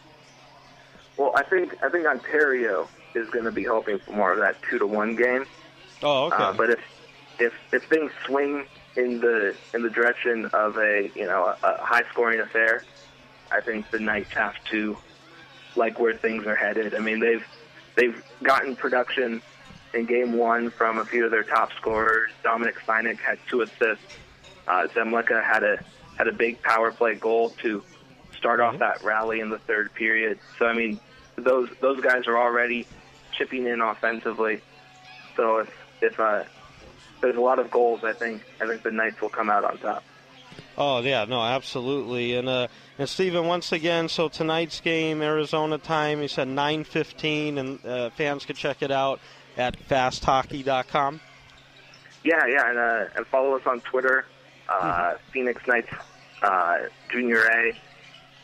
Well, I think Ontario is going to be hoping for more of that 2-1 game. Oh, okay. But if things swing in the direction of a high scoring affair, I think the Knights have to like where things are headed. I mean, they've gotten production in game one from a few of their top scorers. Dominic Steinek had 2 assists. Zemlicka had a big power play goal to start off that rally in the third period. So I mean, those guys are already chipping in offensively. So if there's a lot of goals, I think the Knights will come out on top. Oh, yeah, no, absolutely. And Stephen, once again, so tonight's game, Arizona time, you said 9:15, and fans could check it out at fasthockey.com. Yeah, and follow us on Twitter, Phoenix Knights Junior A,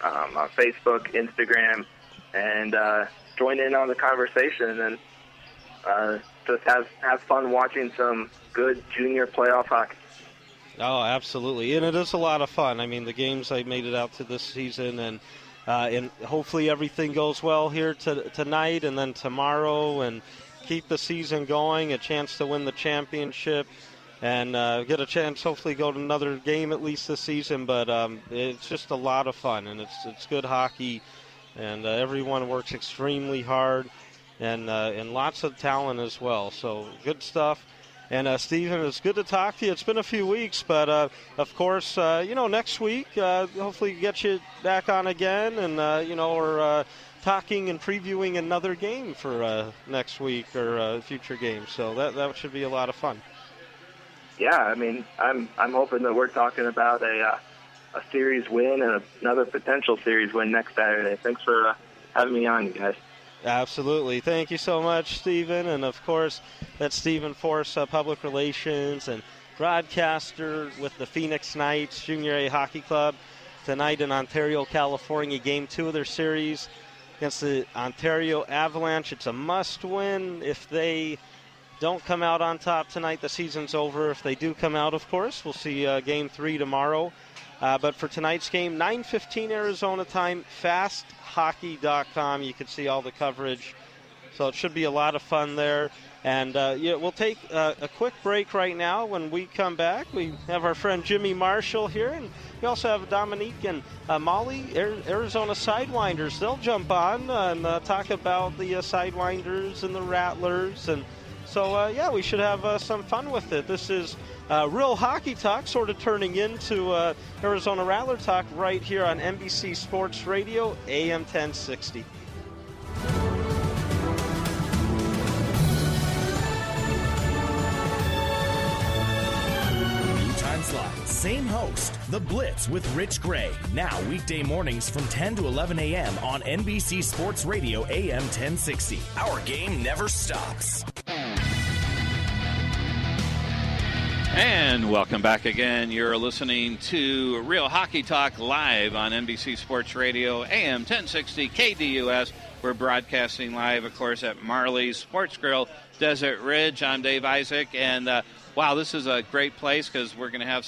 on Facebook, Instagram, and join in on the conversation and just have fun watching some good junior playoff hockey. Oh, absolutely, and it is a lot of fun. I mean, the games I made it out to this season, and hopefully everything goes well here tonight and then tomorrow, and keep the season going, a chance to win the championship, and get a chance hopefully go to another game at least this season. But it's just a lot of fun, and it's good hockey, and everyone works extremely hard, and lots of talent as well. So good stuff. And Stephen, it's good to talk to you. It's been a few weeks, but of course, next week, hopefully get you back on again, and we're talking and previewing another game for next week or future games. So that should be a lot of fun. Yeah, I mean, I'm hoping that we're talking about a series win and another potential series win next Saturday. Thanks for having me on, you guys. Absolutely. Thank you so much, Stephen. And, of course, that's Stephen Force, public relations and broadcaster with the Phoenix Knights Junior A Hockey Club. Tonight in Ontario, California, Game 2 of their series against the Ontario Avalanche. It's a must-win. If they don't come out on top tonight, the season's over. If they do come out, of course, we'll see Game 3 tomorrow. But for tonight's game, 9:15 Arizona time, fasthockey.com. You can see all the coverage. So it should be a lot of fun there. And we'll take a quick break right now. When we come back, we have our friend Jimmy Marshall here. And we also have Dominique and Molly, Arizona Sidewinders. They'll jump on and talk about the Sidewinders and the Rattlers and So, we should have some fun with it. This is Real Hockey Talk, sort of turning into Arizona Rattler Talk right here on NBC Sports Radio, AM 1060. Slide. Same host, The Blitz with Rich Gray. Now weekday mornings from 10 to 11 a.m. on NBC Sports Radio AM 1060. Our game never stops. And welcome back again. You're listening to Real Hockey Talk live on NBC Sports Radio AM 1060 KDUS. We're broadcasting live, of course, at Marley's Sports Grill, Desert Ridge. I'm Dave Isaac, and wow, this is a great place because we're going to have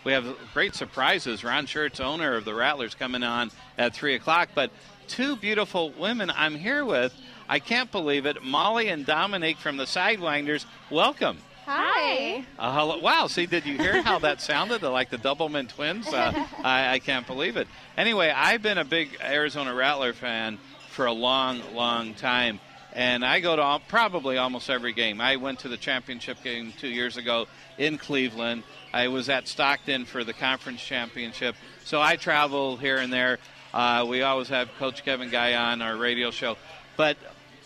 we have great surprises. Ron Schertz, owner of the Rattlers, coming on at 3 o'clock. But two beautiful women I'm here with. I can't believe it. Molly and Dominique from the Sidewinders. Welcome. Hi. Hello. Wow, see, did you hear how that sounded? Like the Doublemint twins? I can't believe it. Anyway, I've been a big Arizona Rattler fan for a long, long time. And I go to probably almost every game. I went to the championship game 2 years ago in Cleveland. I was at Stockton for the conference championship. So I travel here and there. We always have Coach Kevin Guy on our radio show. But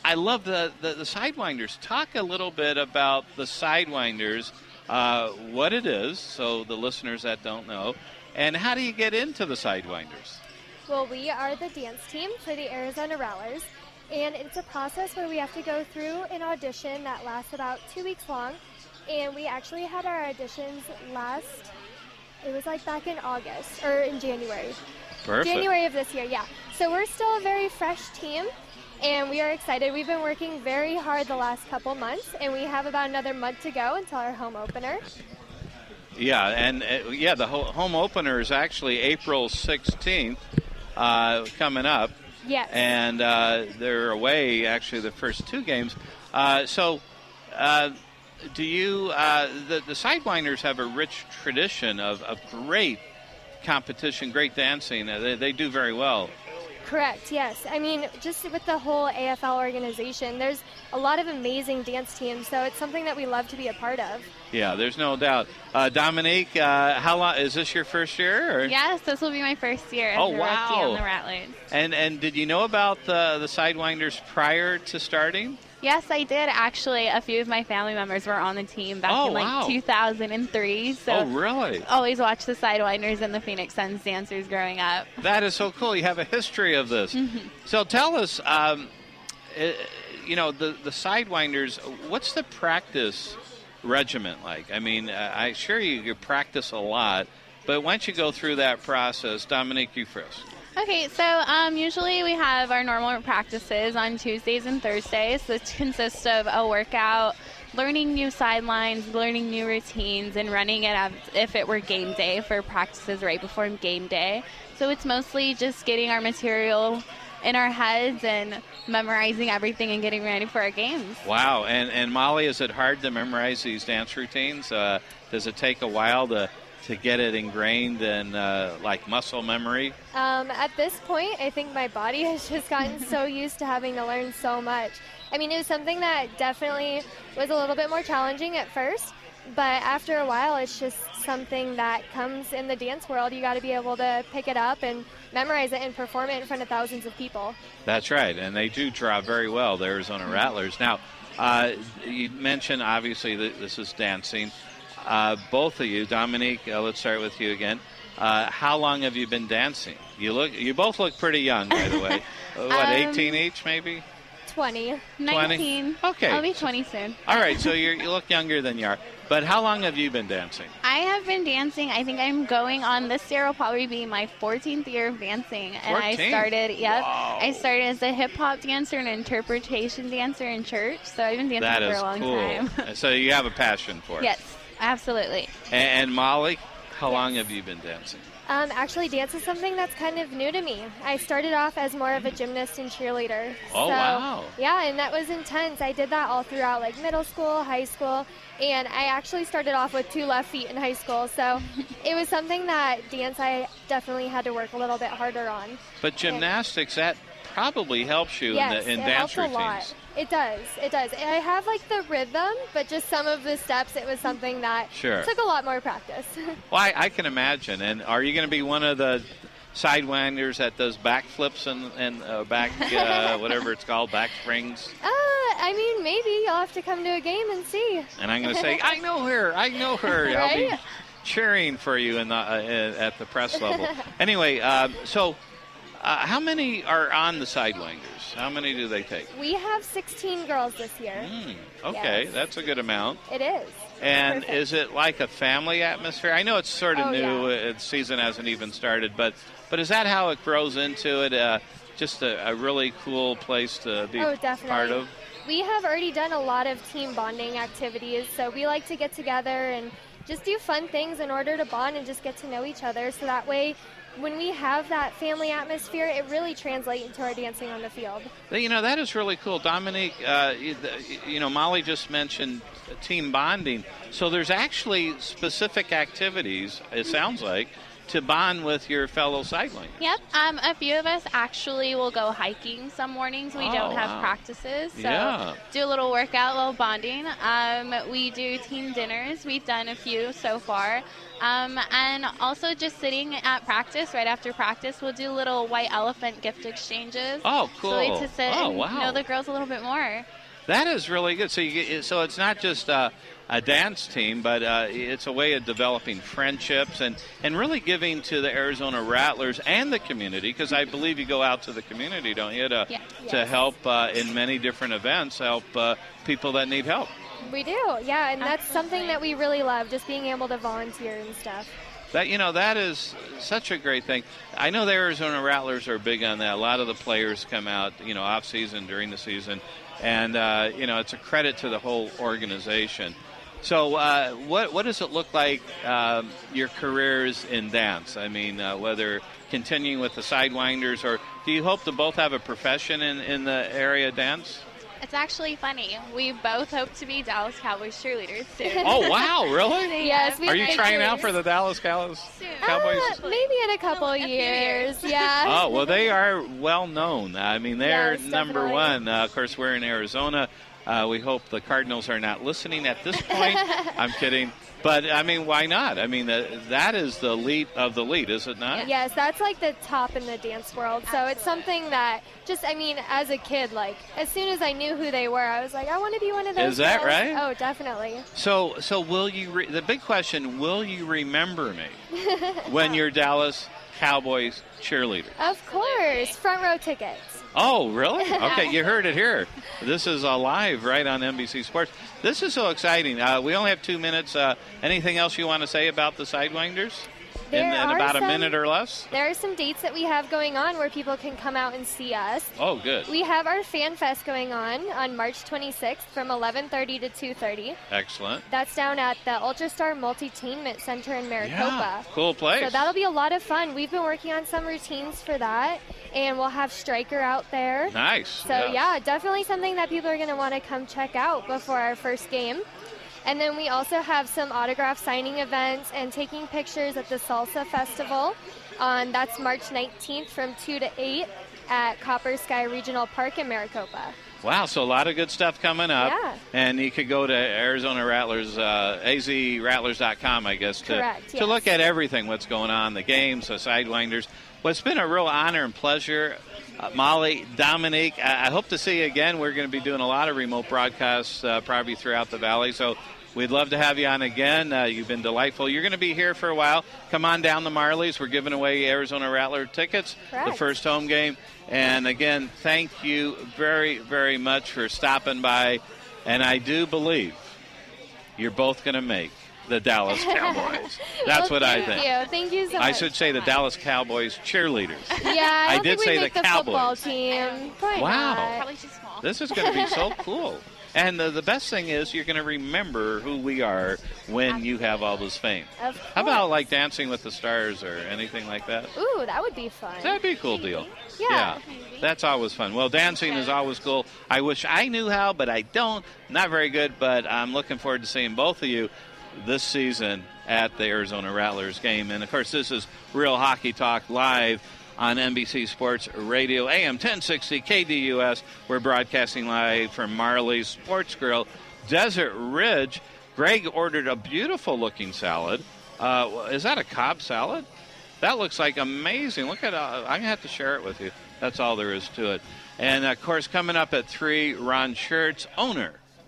I love the Sidewinders. Talk a little bit about the Sidewinders, what it is, so the listeners that don't know, and how do you get into the Sidewinders? Well, we are the dance team for the Arizona Rattlers. And it's a process where we have to go through an audition that lasts about 2 weeks long. And we actually had our auditions it was like back in August, or in January. Perfect. January of this year, yeah. So we're still a very fresh team, and we are excited. We've been working very hard the last couple months, and we have about another month to go until our home opener. Yeah, and the home opener is actually April 16th coming up. Yes. And they're away, actually, the first two games. Do you, the Sidewinders have a rich tradition of great competition, great dancing. They do very well. Correct, yes. I mean, just with the whole AFL organization, there's a lot of amazing dance teams, so it's something that we love to be a part of. Yeah, there's no doubt. Dominique, how long is this your first year? Or? Yes, this will be my first year as a rookie on the Rattlers. And did you know about the Sidewinders prior to starting? Yes, I did. Actually, a few of my family members were on the team back in 2003. So oh, really? Always watched the Sidewinders and the Phoenix Suns dancers growing up. That is so cool. You have a history of this. Mm-hmm. So tell us, the Sidewinders, what's the practice regiment like? I mean, I'm sure you practice a lot, but once you go through that process, Dominique, you first. Okay, so usually we have our normal practices on Tuesdays and Thursdays, which consists of a workout, learning new sidelines, learning new routines, and running it as if it were game day for practices right before game day. So it's mostly just getting our material in our heads and memorizing everything and getting ready for our games. Wow, and Molly, is it hard to memorize these dance routines? Does it take a while to get it ingrained and like muscle memory? At this point, I think my body has just gotten so used to having to learn so much. I mean, it was something that definitely was a little bit more challenging at first, but after a while, it's just something that comes in the dance world. You got to be able to pick it up and memorize it and perform it in front of thousands of people. That's right, and they do draw very well, the Arizona Rattlers. Now, you mentioned, obviously, that this is dancing. Both of you, Dominique, let's start with you again. How long have you been dancing? You both look pretty young, by the way. 18 each, maybe? 20. 19. Okay. I'll be 20 soon. All right, so you look younger than you are. But how long have you been dancing? I have been dancing. I think I'm going on this year will probably be my 14th year of dancing. And 14? I started, Wow. I started as a hip hop dancer and interpretation dancer in church. So I've been dancing for a long time. So you have a passion for it. Yes, absolutely. And Molly, how long have you been dancing? Actually, dance is something that's kind of new to me. I started off as more of a gymnast and cheerleader. Oh, wow. Yeah, and that was intense. I did that all throughout like middle school, high school, and I actually started off with 2 left feet in high school. So it was something that dance I definitely had to work a little bit harder on. But gymnastics, that probably helps you yes, in it dance helps routines. A lot. It does. I have like the rhythm, but just some of the steps, it was something that took a lot more practice. Well, I can imagine. And are you going to be one of the sidewinders that does backflips and back, whatever it's called, back springs? I mean, maybe you'll have to come to a game and see. And I'm going to say, I know her. Right? I'll be cheering for you at the press level. Anyway, so how many are on the sidewinders? How many do they take? We have 16 girls this year. Okay, yes. That's a good amount. It is. And is it like a family atmosphere? I know it's sort of new. Yeah. The season hasn't even started, but is that how it grows into it? Just a really cool place to be part of? We have already done a lot of team bonding activities, so we like to get together and just do fun things in order to bond and just get to know each other, so that way when we have that family atmosphere, it really translates into our dancing on the field. That is really cool. Dominique, Molly just mentioned team bonding. So there's actually specific activities, it sounds like, to bond with your fellow sidewinders. Yep. A few of us actually will go hiking some mornings. We don't have practices. So do a little workout, a little bonding. We do team dinners. We've done a few so far. And also just sitting at practice, right after practice, we'll do little white elephant gift exchanges. Oh, cool. So we get to sit and know the girls a little bit more. That is really good. So so it's not just a dance team, but it's a way of developing friendships and really giving to the Arizona Rattlers and the community, because I believe you go out to the community, don't you, to help in many different events, help people that need help. We do, yeah, and that's something that we really love, just being able to volunteer and stuff. That is such a great thing. I know the Arizona Rattlers are big on that. A lot of the players come out, off season, during the season, and it's a credit to the whole organization. So what does it look like, your careers in dance? I mean, whether continuing with the sidewinders, or do you hope to both have a profession in the area of dance? It's actually funny. We both hope to be Dallas Cowboys cheerleaders soon. Oh, wow, really? Yes. Are you trying out for the Dallas Cowboys? Maybe in a couple years, yeah. Oh, well, they are well known. I mean, they're number one. Of course, we're in Arizona. We hope the Cardinals are not listening at this point. I'm kidding. But, I mean, why not? I mean, that is the elite of the elite, is it not? Yes, that's like the top in the dance world. So it's something that as a kid, like, as soon as I knew who they were, I was like, I want to be one of those. Is that right? Oh, definitely. So will you, the big question, will you remember me when you're Dallas Cowboys cheerleader? Of course. Front row tickets. Oh, really? Okay, you heard it here. This is live right on NBC Sports. This is so exciting. We only have 2 minutes. Anything else you want to say about the Sidewinders in about a minute or less? There are some dates that we have going on where people can come out and see us. Oh, good. We have our Fan Fest going on March 26th from 11:30 to 2:30. Excellent. That's down at the Ultrastar Multitainment Center in Maricopa. Yeah, cool place. So that'll be a lot of fun. We've been working on some routines for that, and we'll have Stryker out there. Nice. So, yeah, definitely something that people are going to want to come check out before our first game. And then we also have some autograph signing events and taking pictures at the Salsa Festival. That's March 19th from 2 to 8 at Copper Sky Regional Park in Maricopa. Wow, so a lot of good stuff coming up. Yeah. And you could go to Arizona Rattlers, azrattlers.com, I guess, to look at everything, what's going on, the games, the Sidewinders. Well, it's been a real honor and pleasure. Molly, Dominique, I hope to see you again. We're going to be doing a lot of remote broadcasts probably throughout the Valley, so we'd love to have you on again. You've been delightful. You're going to be here for a while. Come on down to Marley's. We're giving away Arizona Rattler tickets, the first home game. And, again, thank you very, very much for stopping by. And I do believe you're both going to make the Dallas Cowboys. That's what I think. Thank you so much. I should say the Dallas Cowboys cheerleaders. Yeah, I did say the Cowboys. Football team. Wow. Probably too small. This is going to be so cool. And the best thing is you're going to remember who we are when you have all this fame. Of course. How about like Dancing with the Stars or anything like that? Ooh, that would be fun. That'd be a cool deal. Yeah. That's always fun. Well, dancing is always cool. I wish I knew how, but I don't. Not very good, but I'm looking forward to seeing both of you this season at the Arizona Rattlers game. And, of course, this is Real Hockey Talk live on NBC Sports Radio, AM 1060 KDUS. We're broadcasting live from Marley's Sports Grill, Desert Ridge. Greg ordered a beautiful-looking salad. Is that a Cobb salad? That looks like amazing. Look at I'm going to have to share it with you. That's all there is to it. And, of course, coming up at 3, Ron Schertz,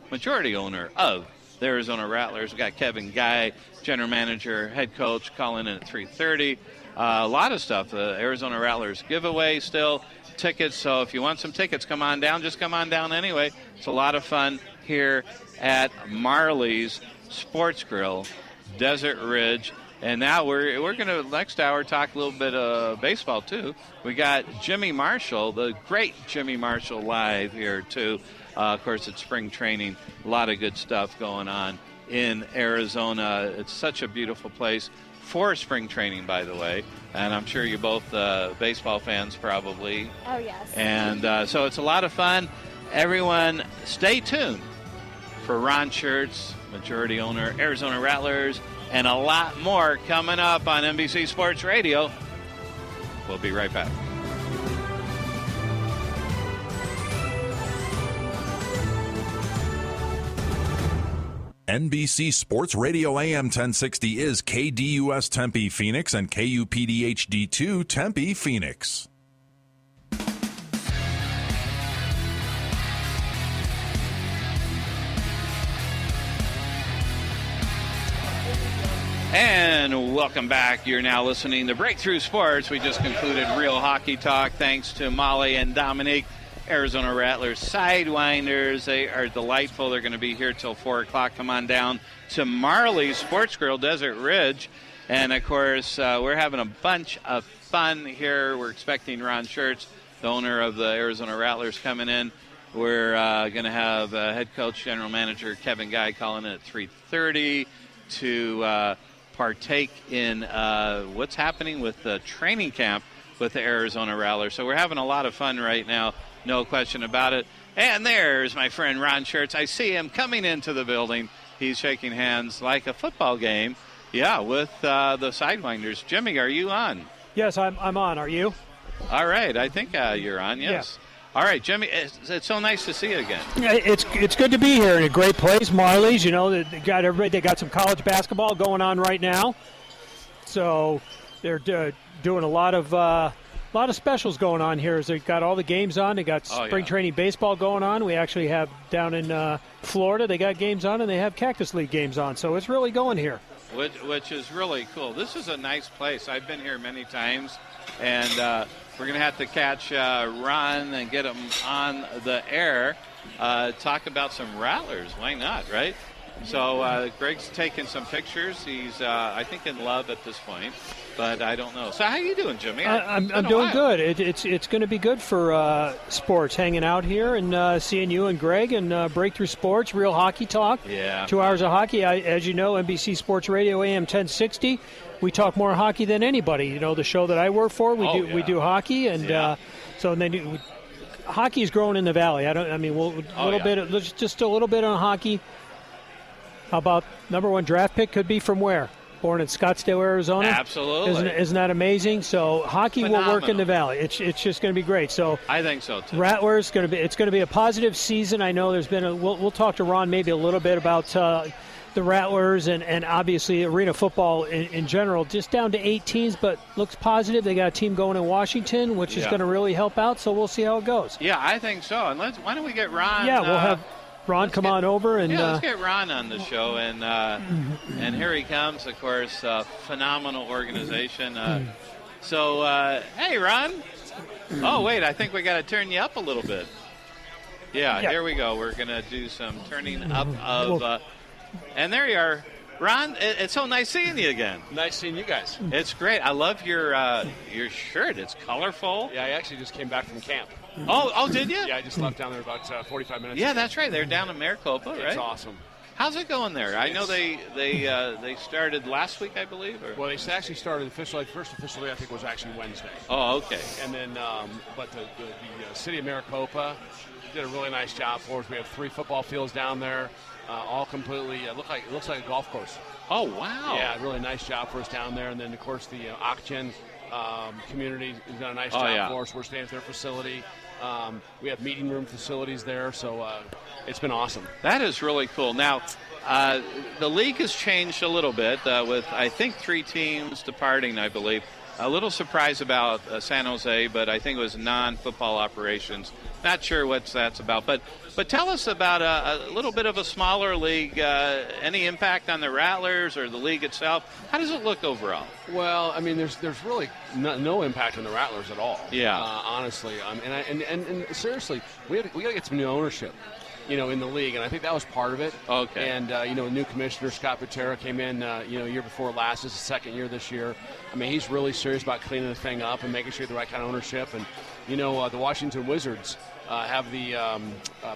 majority owner of the Arizona Rattlers. We've got Kevin Guy, general manager, head coach, calling in at 3:30. A lot of stuff. The Arizona Rattlers giveaway still. Tickets. So if you want some tickets, come on down. Just come on down anyway. It's a lot of fun here at Marley's Sports Grill, Desert Ridge. And now we're going to, next hour, talk a little bit of baseball, too. We got Jimmy Marshall, the great Jimmy Marshall, live here, too. Of course, it's spring training. A lot of good stuff going on in Arizona. It's such a beautiful place for spring training, by the way. And I'm sure you're both baseball fans, probably. Oh, yes. And so it's a lot of fun. Everyone, stay tuned for Ron Schertz, majority owner, Arizona Rattlers, and a lot more coming up on NBC Sports Radio. We'll be right back. NBC Sports Radio AM 1060 is KDUS Tempe Phoenix and KUPD HD2 Tempe Phoenix. And welcome back. You're now listening to Breakthrough Sports. We just concluded Real Hockey Talk thanks to Molly and Dominique, Arizona Rattlers Sidewinders. They are delightful. They're going to be here till 4 o'clock. Come on down to Marley's Sports Grill, Desert Ridge. And, of course, we're having a bunch of fun here. We're expecting Ron Schertz, the owner of the Arizona Rattlers, coming in. We're going to have head coach, general manager Kevin Guy calling in at 3:30 to partake in what's happening with the training camp with the Arizona Rattlers. So we're having a lot of fun right now, no question about it. And there's my friend Ron Schertz. I see him coming into the building. He's shaking hands like a football game, with the Sidewinders. Jimmy, are you on? Yes, I'm on. Are you? All right, I think you're on, yes. Yeah. All right, Jimmy, it's so nice to see you again. Yeah, it's good to be here in a great place, Marley's. You know, they got everybody. They got some college basketball going on right now, so they're doing a lot of specials going on here. As they got all the games on. They got spring training baseball going on. We actually have down in Florida. They got games on, and they have Cactus League games on. So it's really going here. Which is really cool. This is a nice place. I've been here many times, and we're going to have to catch Ron and get him on the air, talk about some Rattlers. Why not, right? So Greg's taking some pictures. He's, I think, in love at this point, but I don't know. So how you doing, Jimmy? I'm doing good. It's going to be good for sports, hanging out here and seeing you and Greg and Breakthrough Sports, Real Hockey Talk. Yeah. 2 hours of hockey. As you know, NBC Sports Radio AM 1060. We talk more hockey than anybody. You know, the show that I work for, we do hockey, and so then hockey is growing in the valley. Just a little bit on hockey. How about number 1 draft pick could be from where? Born in Scottsdale, Arizona. Absolutely. Isn't that amazing? So hockey will work in the valley. It's just going to be great. So I think so too. Rattlers it's going to be a positive season. I know there's been we'll talk to Ron maybe a little bit about the Rattlers and obviously arena football in general, just down to 8 teams, but looks positive. They got a team going in Washington, which is going to really help out, so we'll see how it goes. Yeah, I think so. And why don't we get Ron? Yeah, we'll have Ron come on over. And let's get Ron on the show. And here he comes, of course, phenomenal organization. Hey, Ron. Oh, wait, I think we got to turn you up a little bit. Yeah, here we go. We're going to do some turning up of... and there you are. Ron, it's so nice seeing you again. Nice seeing you guys. It's great. I love your shirt. It's colorful. Yeah, I actually just came back from camp. Oh, did you? Yeah, I just left down there about 45 minutes ago. Yeah, that's right. They're down in Maricopa, right? It's awesome. How's it going there? I know they started last week, I believe. Or? Well, they actually started officially. First officially, I think, was actually Wednesday. Oh, okay. And then, but the city of Maricopa did a really nice job for us. We have 3 football fields down there, all completely. It looks like a golf course. Oh, wow. Yeah, really nice job for us down there. And then, of course, the Ocgen community has done a nice job for us. We're staying at their facility. We have meeting room facilities there, so it's been awesome. That is really cool. Now, the league has changed a little bit with, I think, 3 teams departing, I believe. A little surprised about San Jose, but I think it was non-football operations. Not sure what that's about. But tell us about a little bit of a smaller league. Any impact on the Rattlers or the league itself? How does it look overall? Well, I mean, there's really no impact on the Rattlers at all. Yeah. Honestly. And seriously, we got to get some new ownership, in the league, and I think that was part of it. Okay. And, new commissioner, Scott Patera, came in, year before last. This is the second year this year. I mean, he's really serious about cleaning the thing up and making sure the right kind of ownership. And, the Washington Wizards have the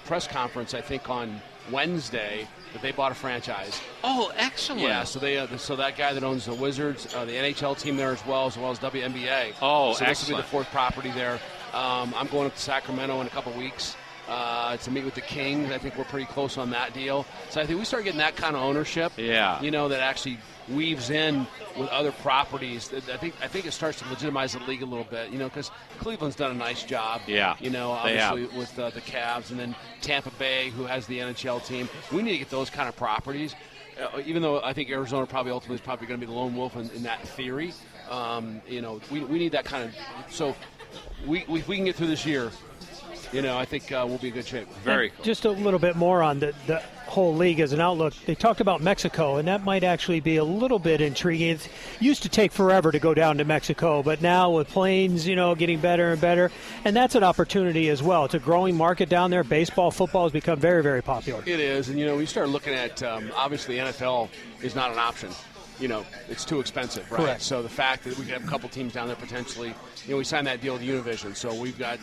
press conference, I think, on Wednesday that they bought a franchise. Oh, excellent. Yeah, so so that guy that owns the Wizards, the NHL team there as well as WNBA. Oh, so excellent. This will be the 4th property there. I'm going up to Sacramento in a couple weeks to meet with the Kings. I think we're pretty close on that deal. So I think we start getting that kind of ownership. Yeah. That actually weaves in with other properties. I think it starts to legitimize the league a little bit. Because Cleveland's done a nice job. Yeah. Obviously with the Cavs, and then Tampa Bay, who has the NHL team. We need to get those kind of properties. Even though I think Arizona ultimately is probably going to be the lone wolf in that theory. We need that kind of. So if we can get through this year, I think we'll be in good shape. Very cool. Just a little bit more on the whole league as an outlook. They talked about Mexico, and that might actually be a little bit intriguing. It used to take forever to go down to Mexico, but now with planes, getting better and better, and that's an opportunity as well. It's a growing market down there. Baseball, football has become very, very popular. It is, and we start looking at obviously NFL is not an option. It's too expensive, right? Correct. So the fact that we could have a couple teams down there potentially, we signed that deal with Univision, so we've got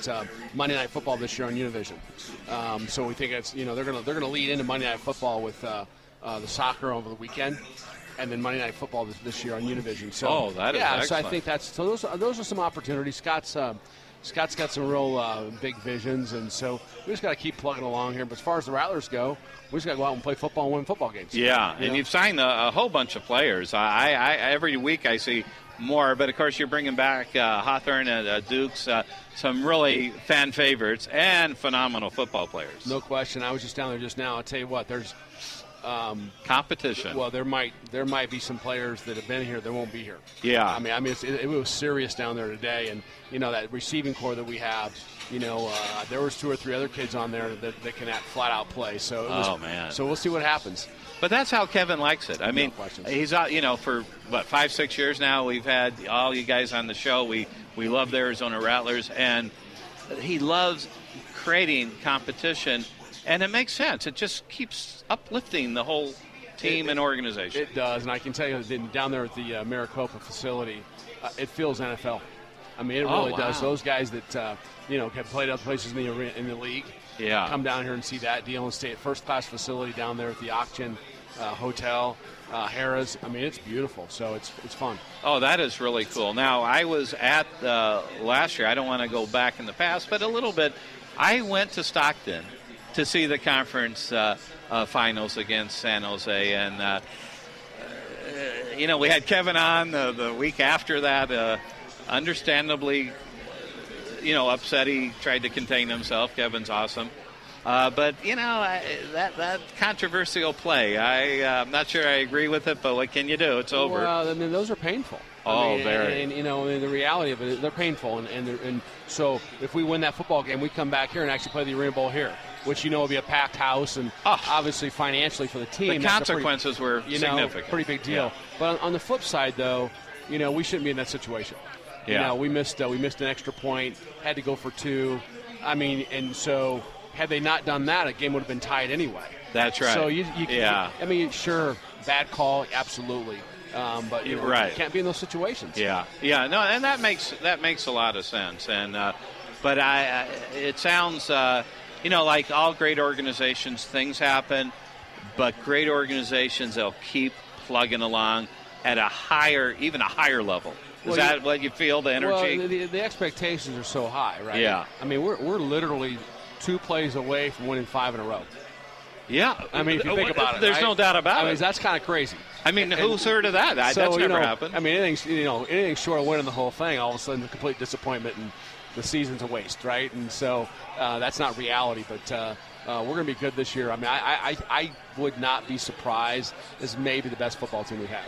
Monday Night Football this year on Univision. So we think it's they're gonna lead into Monday Night Football with the soccer over the weekend, and then Monday Night Football this year on Univision. So that is excellent. So I think those are some opportunities. Scott's got some real big visions, and so we just got to keep plugging along here. But as far as the Rattlers go, we just got to go out and play football and win football games. Yeah, and you've signed a whole bunch of players. I every week I see more, but of course you're bringing back Hawthorne and Dukes, some really fan favorites and phenomenal football players. No question. I was just down there just now. I'll tell you what, there's competition. Well, there might be some players that have been here that won't be here. Yeah. I mean, it was serious down there today, and that receiving core that we have. There was 2 or 3 other kids on there that can flat out play. So man. So we'll see what happens. But that's how Kevin likes it. I mean, he's out. For what 5-6 years now, we've had all you guys on the show. We love the Arizona Rattlers, and he loves creating competition. And it makes sense. It just keeps uplifting the whole team and organization. It does, and I can tell you that down there at the Maricopa facility, it feels NFL. I mean, it really does. Those guys that have played other places in the league, come down here and see that deal and stay at first-class facility down there at the Auction Hotel, Harrah's. I mean, it's beautiful, so it's fun. Oh, that is really cool. Now, I was at last year. I don't want to go back in the past, but a little bit. I went to Stockton to see the conference finals against San Jose. And, we had Kevin on the week after that. Understandably, upset. He tried to contain himself. Kevin's awesome. But, that controversial play, I'm not sure I agree with it, but what can you do? It's over. Well, I mean, those are painful. Very. And the reality of it, they're painful. And so if we win that football game, we come back here and actually play the Arena Bowl here, which will be a packed house, and obviously financially for the team. The consequences were significant. Pretty big deal. Yeah. But on the flip side, though, we shouldn't be in that situation. Yeah. We missed an extra point, had to go for 2. I mean, and so had they not done that, a game would have been tied anyway. That's right. So you I mean, sure, bad call, absolutely. But you can't be in those situations. Yeah, no, and that makes a lot of sense. And but it sounds like all great organizations, things happen, but great organizations, they'll keep plugging along at even a higher level. Is that what you feel? The energy? Well, the expectations are so high, right? Yeah. I mean, we're literally 2 plays away from winning 5 in a row. Yeah. I mean, if you think about it, there's right? no doubt about it. That's kind of crazy. I mean, who's heard of that? That's never happened. I mean, anything short of winning the whole thing, all of a sudden, a complete disappointment and the season's a waste, right? And so that's not reality, but we're going to be good this year. I mean, I would not be surprised as maybe the best football team we have.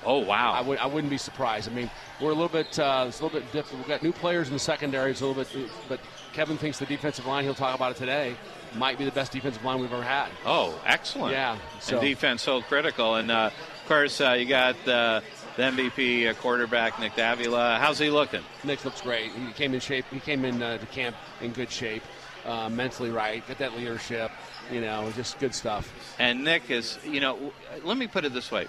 Oh, wow. I wouldn't be surprised. I mean, we're a little bit it's a little bit different. We've got new players in the secondary. It's a little bit, but Kevin thinks the defensive line, he'll talk about it today, might be the best defensive line we've ever had. Oh, excellent. Yeah. And defense so critical. And, of course, you got the MVP quarterback, Nick Davila. How's he looking? Nick looks great. He came in shape. He came in to camp in good shape, mentally right, got that leadership, just good stuff. And Nick is, let me put it this way.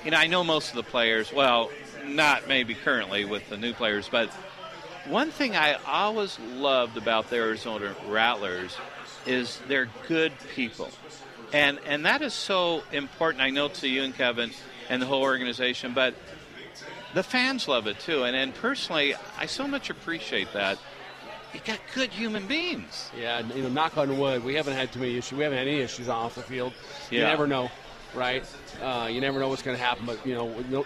I know most of the players, well, not maybe currently with the new players, but one thing I always loved about the Arizona Rattlers is they're good people. And that is so important, I know, to you and Kevin and the whole organization, but the fans love it too. And personally, I so much appreciate that. You got good human beings. Yeah, knock on wood, we haven't had too many issues. We haven't had any issues off the field. You never know, right? You never know what's going to happen, but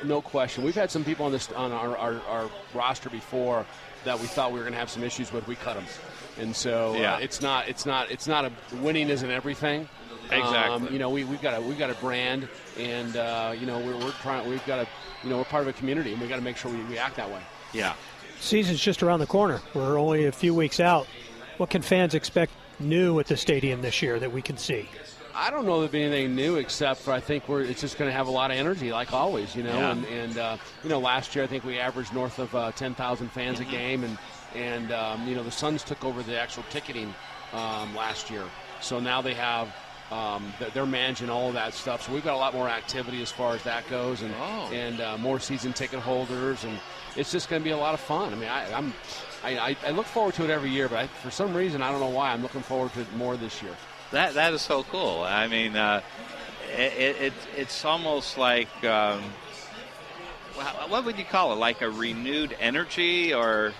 no question. We've had some people on our roster before that we thought we were going to have some issues with. We cut them, and so it's not a winning isn't everything. Exactly. We've got a brand, and we're part of a community, and we got to make sure we act that way. Yeah. Season's just around the corner. We're only a few weeks out. What can fans expect new at the stadium this year that we can see? I don't know there'll be anything new, except for I think it's just going to have a lot of energy, like always, Yeah. And last year I think we averaged north of 10,000 fans a game, and the Suns took over the actual ticketing last year, so now they have they're managing all of that stuff. So we've got a lot more activity as far as that goes, and more season ticket holders, and it's just going to be a lot of fun. I mean, I look forward to it every year, but for some reason I don't know why I'm looking forward to it more this year. That is so cool. I mean, it's almost like what would you call it? Like a renewed energy, or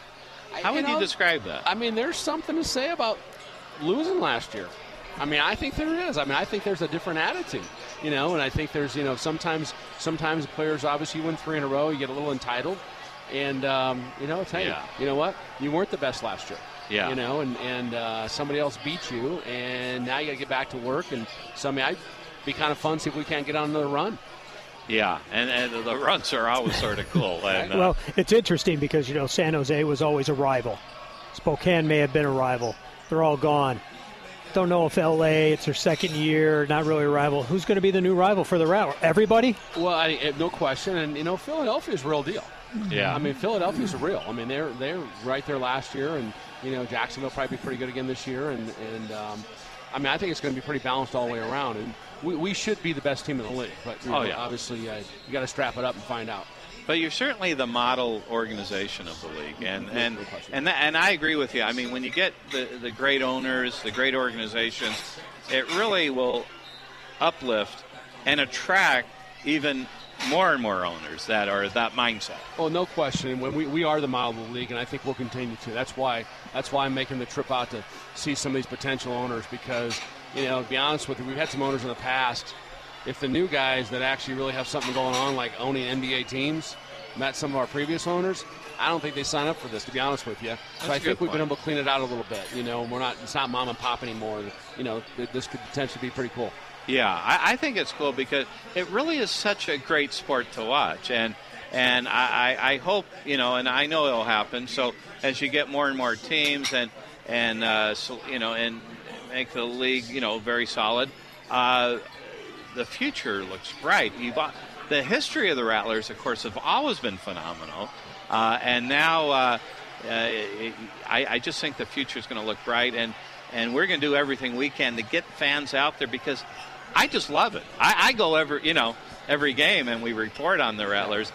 how would you describe that? I mean, there's something to say about losing last year. I mean, I think there is. I mean, I think there's a different attitude, and I think there's, sometimes players obviously win 3 in a row, you get a little entitled, and hey, you know what? You weren't the best last year. Yeah. And somebody else beat you, and now you got to get back to work. And so, it'd be kind of fun to see if we can't get on another run. Yeah, and the runs are always sort of cool. And, well, it's interesting because, San Jose was always a rival. Spokane may have been a rival. They're all gone. Don't know if L.A., it's their second year, not really a rival. Who's going to be the new rival for the Rattler? Everybody? Well, no question. And, Philadelphia's real deal. Yeah. I mean, Philadelphia's real. I mean, they're right there last year, and Jacksonville probably be pretty good again this year, and I think it's going to be pretty balanced all the way around, and we should be the best team in the league. But obviously, you got to strap it up and find out. But you're certainly the model organization of the league, and I agree with you. I mean, when you get the great owners, the great organizations, it really will uplift and attract even more and more owners that are that mindset. Oh, no question. When we are the model of the league, and I think we'll continue to. That's why I'm making the trip out to see some of these potential owners, because, to be honest with you, we've had some owners in the past. If the new guys that actually really have something going on, like owning NBA temes, met some of our previous owners, I don't think they sign up for this, to be honest with you. So I think we've been able to clean it out a little bit. It's not mom and pop anymore. This could potentially be pretty cool. Yeah, I think it's cool because it really is such a great sport to watch, and I hope, and I know it'll happen. So as you get more and more teams and make the league, very solid, the future looks bright. The history of the Rattlers, of course, have always been phenomenal, and now I just think the future is going to look bright, and we're going to do everything we can to get fans out there, because I just love it. I go every game, and we report on the Rattlers,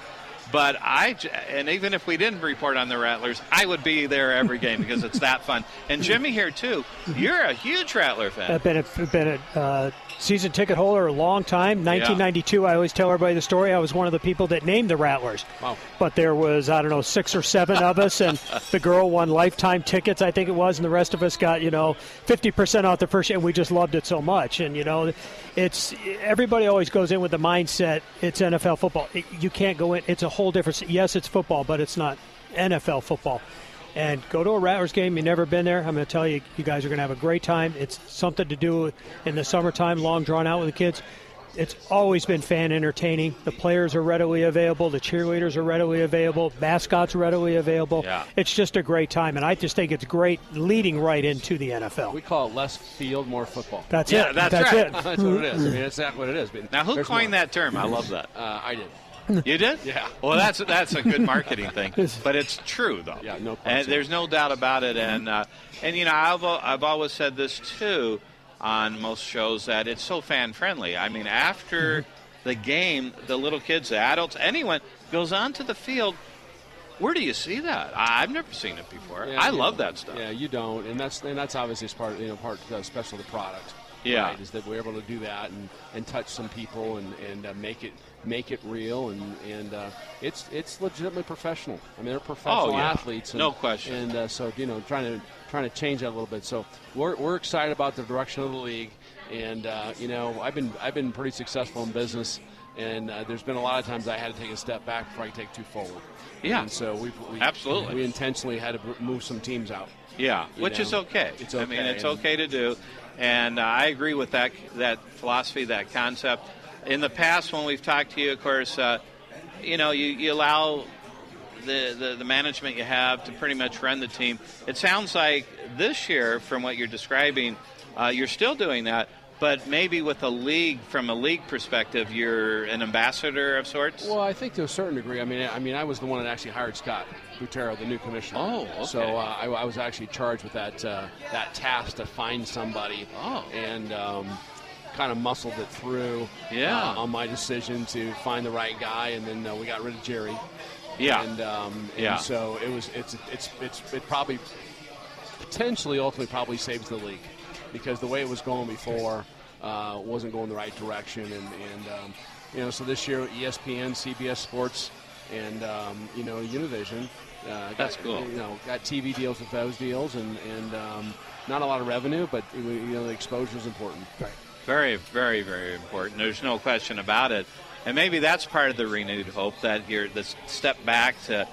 But and even if we didn't report on the Rattlers, I would be there every game because it's that fun. And Jimmy here too. You're a huge Rattler fan. I've been a season ticket holder a long time. 1992, I always tell everybody the story. I was one of the people that named the Rattlers. Wow. But there was, 6 or 7 of us, and the girl won lifetime tickets, I think it was, and the rest of us got, 50% off the first year, and we just loved it so much. And, it's everybody always goes in with the mindset it's NFL football. You can't go in. It's a whole different. Yes, it's football, but it's not NFL football. And go to a Rattlers game. You've never been there. I'm going to tell you, you guys are going to have a great time. It's something to do in the summertime, long drawn out with the kids. It's always been fan entertaining. The players are readily available. The cheerleaders are readily available. Mascots are readily available. Yeah. It's just a great time, and I just think it's great leading right into the NFL. We call it less field, more football. That's it. That's right. it. That's what it is. I mean, that's exactly what it is. Now, who coined that term? I love that. I did. You did? Yeah. Well, that's a good marketing thing, but it's true though. Yeah, no problem. And there's no doubt about it. And I've always said this too on most shows that it's so fan friendly. I mean, after the game, the little kids, the adults, anyone goes onto the field. Where do you see that? I've never seen it before. Yeah, I love that stuff. Yeah, you don't, and that's obviously part special to the product. Yeah, right, is that we're able to do that and touch some people and make it real and it's legitimately professional. I mean, they're professional athletes. And, no question. And so trying to change that a little bit. So we're excited about the direction of the league. And I've been pretty successful in business. And there's been a lot of times I had to take a step back before I could take 2 forward. Yeah. And so we absolutely. We intentionally had to move some teams out. Yeah, which is okay. It's okay. I mean, it's okay to do. And I agree with that philosophy, that concept. In the past, when we've talked to you, of course, you allow the management you have to pretty much run the team. It sounds like this year, from what you're describing, you're still doing that, but maybe with from a league perspective, you're an ambassador of sorts? Well, I think to a certain degree. I mean, I was the one that actually hired Scott Butero, the new commissioner. Oh, okay. So I was actually charged with that task to find somebody. Oh. And kind of muscled it through on my decision to find the right guy, and then we got rid of Jerry. Yeah. And so it probably potentially ultimately probably saves the league because the way it was going before wasn't going the right direction, and so this year ESPN, CBS Sports, and Univision. That's cool. Got TV deals with those deals, and not a lot of revenue, but the exposure is important. Right. Very, very, very important. There's no question about it. And maybe that's part of the renewed hope, that you're this step back to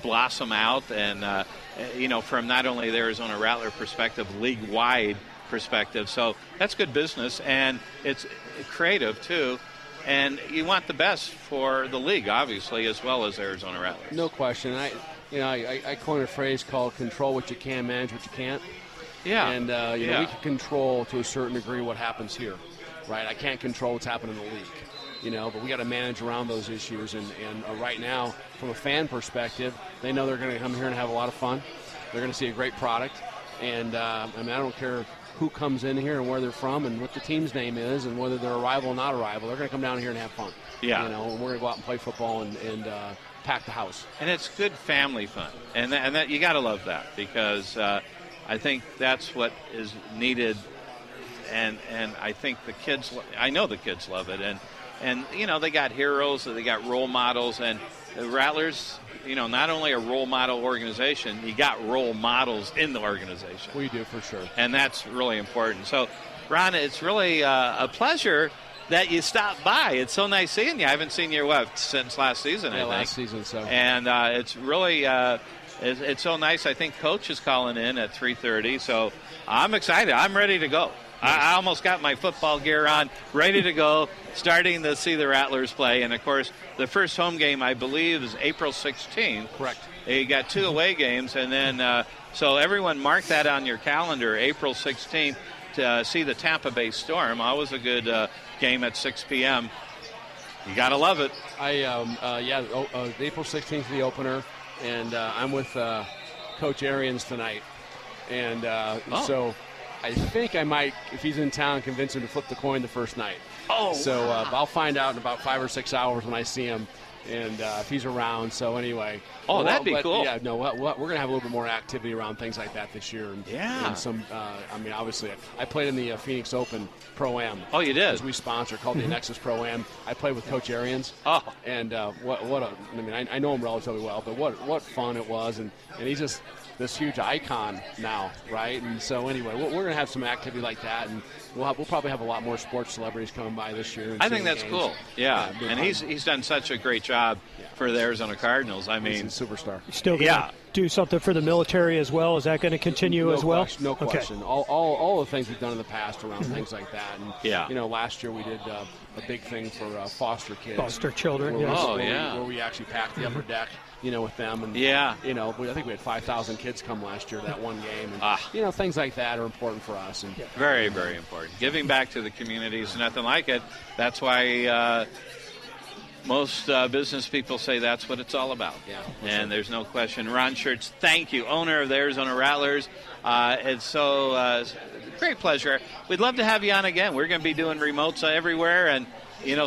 blossom out and, from not only the Arizona Rattler perspective, league-wide perspective. So that's good business, and it's creative, too. And you want the best for the league, obviously, as well as Arizona Rattlers. No question. I coined a phrase called control what you can, manage what you can't. Yeah. And, we can control to a certain degree what happens here, right? I can't control what's happening in the league, but we got to manage around those issues. And right now, from a fan perspective, they know they're going to come here and have a lot of fun. They're going to see a great product. And, I don't care who comes in here and where they're from and what the team's name is and whether they're a rival or not a rival. They're going to come down here and have fun. Yeah. And we're going to go out and play football and pack the house. And it's good family fun. And that you got to love that because I think that's what is needed, and I think I know the kids love it, and they got heroes, they got role models, and the Rattlers, not only a role model organization, you got role models in the organization. We do, for sure. And that's really important. So, Ron, it's really a pleasure that you stopped by. It's so nice seeing you. I haven't seen you since last season, I think. Last season, so. And it's really... It's so nice. I think Coach is calling in at 3:30, so I'm excited. I'm ready to go. I almost got my football gear on, ready to go, starting to see the Rattlers play. And, of course, the first home game, I believe, is April 16th. Correct. You got 2 away games, and then so everyone mark that on your calendar, April 16th, to see the Tampa Bay Storm. Always a good game at 6 p.m. You got to love it. April 16th is the opener. And I'm with Coach Arians tonight. And so I think I might, if he's in town, convince him to flip the coin the first night. Oh, so wow. I'll find out in about 5 or 6 hours when I see him. and if he's around. So anyway. Oh, that'd be cool. Yeah, no, we're going to have a little bit more activity around things like that this year. And, yeah. And some, I mean, obviously, I played in the Phoenix Open Pro-Am. Oh, you did? As we sponsor, called the Nexus Pro-Am. I played with Coach Arians. Oh. And I know him relatively well, but what fun it was. And he's just this huge icon now, right? And so anyway, we're going to have some activity like that, and we'll probably have a lot more sports celebrities coming by this year. I think that's cool. Yeah, and he's done such a great job for the Arizona Cardinals. I mean, he's a superstar. Still going to do something for the military as well. Is that going to continue as well? No question. All the things we've done in the past around things like that. And last year we did a big thing for foster kids, foster children. Where we actually packed the upper deck. With them. And, I think we had 5,000 kids come last year to that one game. And, things like that are important for us. And very, very important. Giving back to the community is nothing like it. That's why most business people say that's what it's all about. Yeah. And there's no question. Ron Schertz, thank you, owner of the Arizona Rattlers. It's so great pleasure. We'd love to have you on again. We're going to be doing remotes everywhere. And,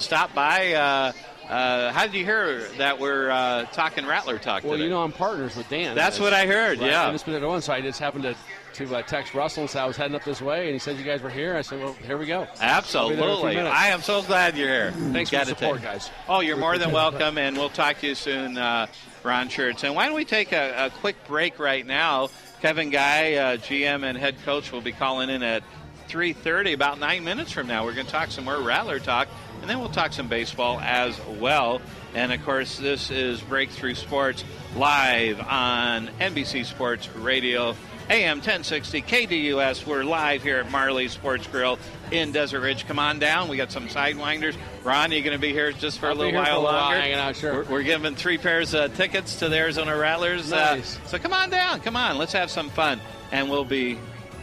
stop by. How did you hear that we're talking Rattler Talk today? Well, I'm partners with Dan. That's what I heard, yeah. In this particular one, so I just happened to text Russell and say I was heading up this way, and he said you guys were here. I said, well, here we go. Absolutely. I am so glad you're here. Thanks for the support, guys. Oh, you're more than welcome, and we'll talk to you soon, Ron Schertz. And why don't we take a quick break right now? Kevin Guy, GM and head coach, will be calling in at 3:30, about 9 minutes from now. We're going to talk some more Rattler Talk. And then we'll talk some baseball as well. And, of course, this is Breakthrough Sports live on NBC Sports Radio, AM 1060, KDUS. We're live here at Marley's Sports Grill in Desert Ridge. Come on down. We got some Sidewinders. Ron, are you going to be here just for a little while longer? Hanging out, sure. We're giving 3 pairs of tickets to the Arizona Rattlers. Nice. So come on down. Come on. Let's have some fun. And we'll be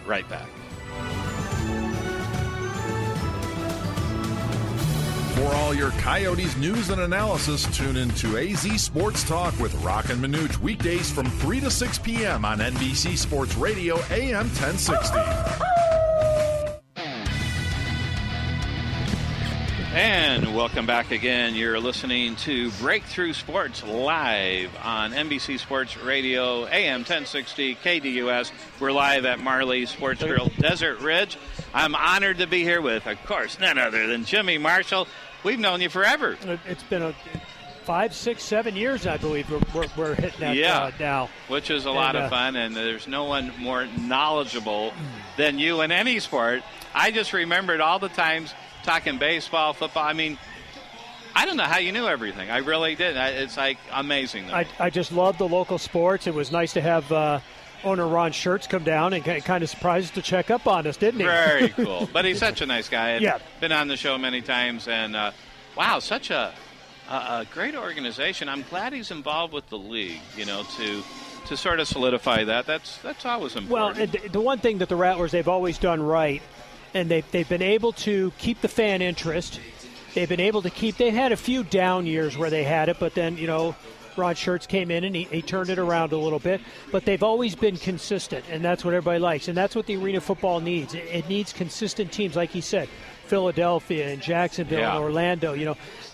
right back. For all your Coyotes news and analysis, tune in to AZ Sports Talk with Rock and Minuch weekdays from 3 to 6 p.m. on NBC Sports Radio, AM 1060. And welcome back again. You're listening to Breakthrough Sports live on NBC Sports Radio, AM 1060, KDUS. We're live at Marley's Sports Grill, Desert Ridge. I'm honored to be here with, of course, none other than Jimmy Marshall. We've known you forever. It's been 5, 6, 7 years, I believe, we're hitting that now. Which is a lot of fun, and there's no one more knowledgeable than you in any sport. I just remembered all the times talking baseball, football. I mean, I don't know how you knew everything. I really did. It's like amazing. I just love the local sports. It was nice to have owner Ron Schertz come down and kind of surprised to check up on us, didn't he? Very cool. But he's such a nice guy. Yeah. Been on the show many times. And, wow, such a great organization. I'm glad he's involved with the league, to sort of solidify that. That's always important. Well, the one thing that the Rattlers, they've always done right, and they've been able to keep the fan interest. They've been able to they've had a few down years where they had it, but then, Ron Schertz came in and he turned it around a little bit. But they've always been consistent, and that's what everybody likes. And that's what the arena football needs. It needs consistent teams, like he said. Philadelphia and Jacksonville and Orlando.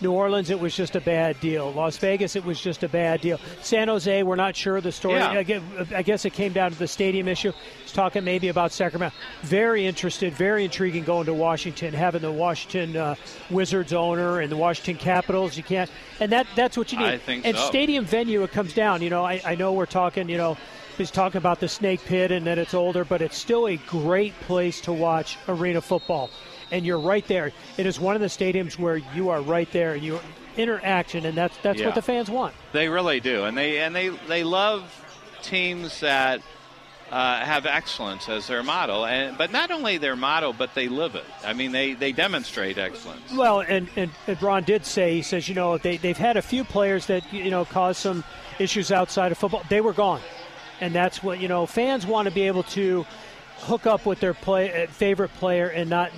New Orleans, it was just a bad deal. Las Vegas, it was just a bad deal. San Jose, we're not sure of the story. Yeah. I guess it came down to the stadium issue. He's talking maybe about Sacramento. Very interested, very intriguing going to Washington, having the Washington Wizards owner and the Washington Capitals. You can't, and that's what you need. I think and so. Stadium venue, it comes down. I know we're talking, he's talking about the Snake Pit and that it's older, but it's still a great place to watch arena football. And you're right there. It is one of the stadiums where you are right there and you interaction, and that's what the fans want. They really do, and they love teams that have excellence as their motto, but not only their motto, but they live it. I mean, they demonstrate excellence. Well, and Ron did say, he says, they've had a few players that caused some issues outside of football. They were gone, and that's what fans want to be able to hook up with their favorite player and not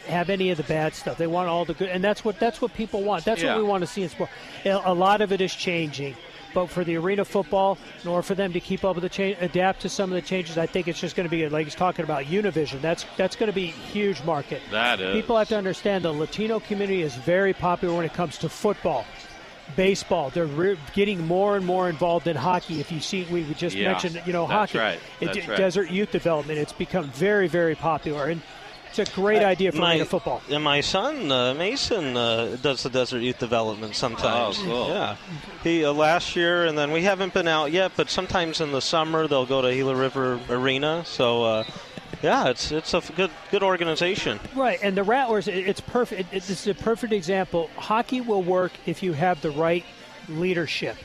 have any of the bad stuff. They want all the good, and that's what people want. That's what we want to see in sport. A lot of it is changing, but for the arena football, in order for them to keep up with the change, adapt to some of the changes, I think it's just going to be, like he's talking about, Univision. That's going to be a huge market. That is. People have to understand the Latino community is very popular when it comes to football. baseball. They're getting more and more involved in hockey. If you see, we just mentioned, hockey. Right. That's right. Desert Youth Development. It's become very, very popular. And it's a great idea for arena football. And my son, Mason, does the Desert Youth Development sometimes. Oh, cool. Yeah. He last year, and then we haven't been out yet, but sometimes in the summer they'll go to Gila River Arena. So, it's a good organization. Right, and the Rattlers, it's perfect. This is a perfect example. Hockey will work if you have the right leadership.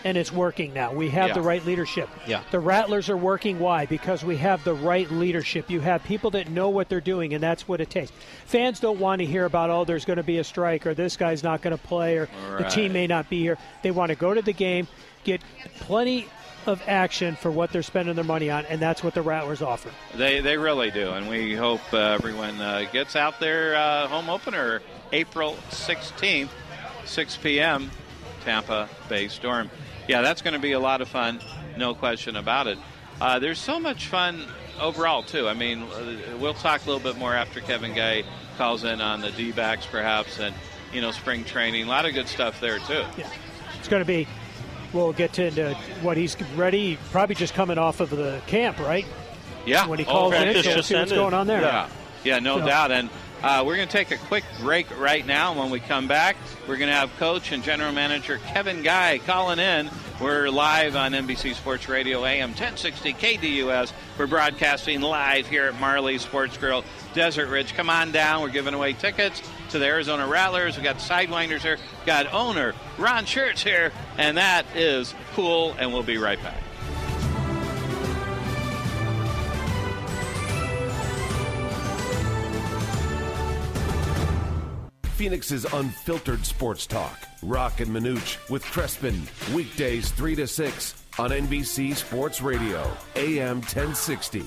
And it's working now. We have the right leadership. Yeah. The Rattlers are working. Why? Because we have the right leadership. You have people that know what they're doing, and that's what it takes. Fans don't want to hear about, there's going to be a strike, or this guy's not going to play, or the team may not be here. They want to go to the game, get plenty of action for what they're spending their money on, and that's what the Rattlers offer. They really do, and we hope everyone gets out there. Home opener April 16th, 6 p.m., Tampa Bay Storm. Yeah, that's going to be a lot of fun, no question about it. There's so much fun overall, too. I mean, we'll talk a little bit more after Kevin Guy calls in on the D-backs, perhaps, and, spring training. A lot of good stuff there, too. Yeah, it's going to be, we'll get into what he's ready, probably just coming off of the camp, right? Yeah. When he calls in, so we'll see what's going on there. Yeah, no doubt. And we're going to take a quick break right now. When we come back, we're going to have Coach and General Manager Kevin Guy calling in. We're live on NBC Sports Radio, AM 1060 KDUS. We're broadcasting live here at Marley Sports Grill, Desert Ridge. Come on down. We're giving away tickets to the Arizona Rattlers. We got Sidewinders here. Got owner Ron Schertz here, and that is cool. And we'll be right back. Phoenix's unfiltered sports talk. Rock and Minuch with Crespin. Weekdays 3 to 6 on NBC Sports Radio, AM 1060.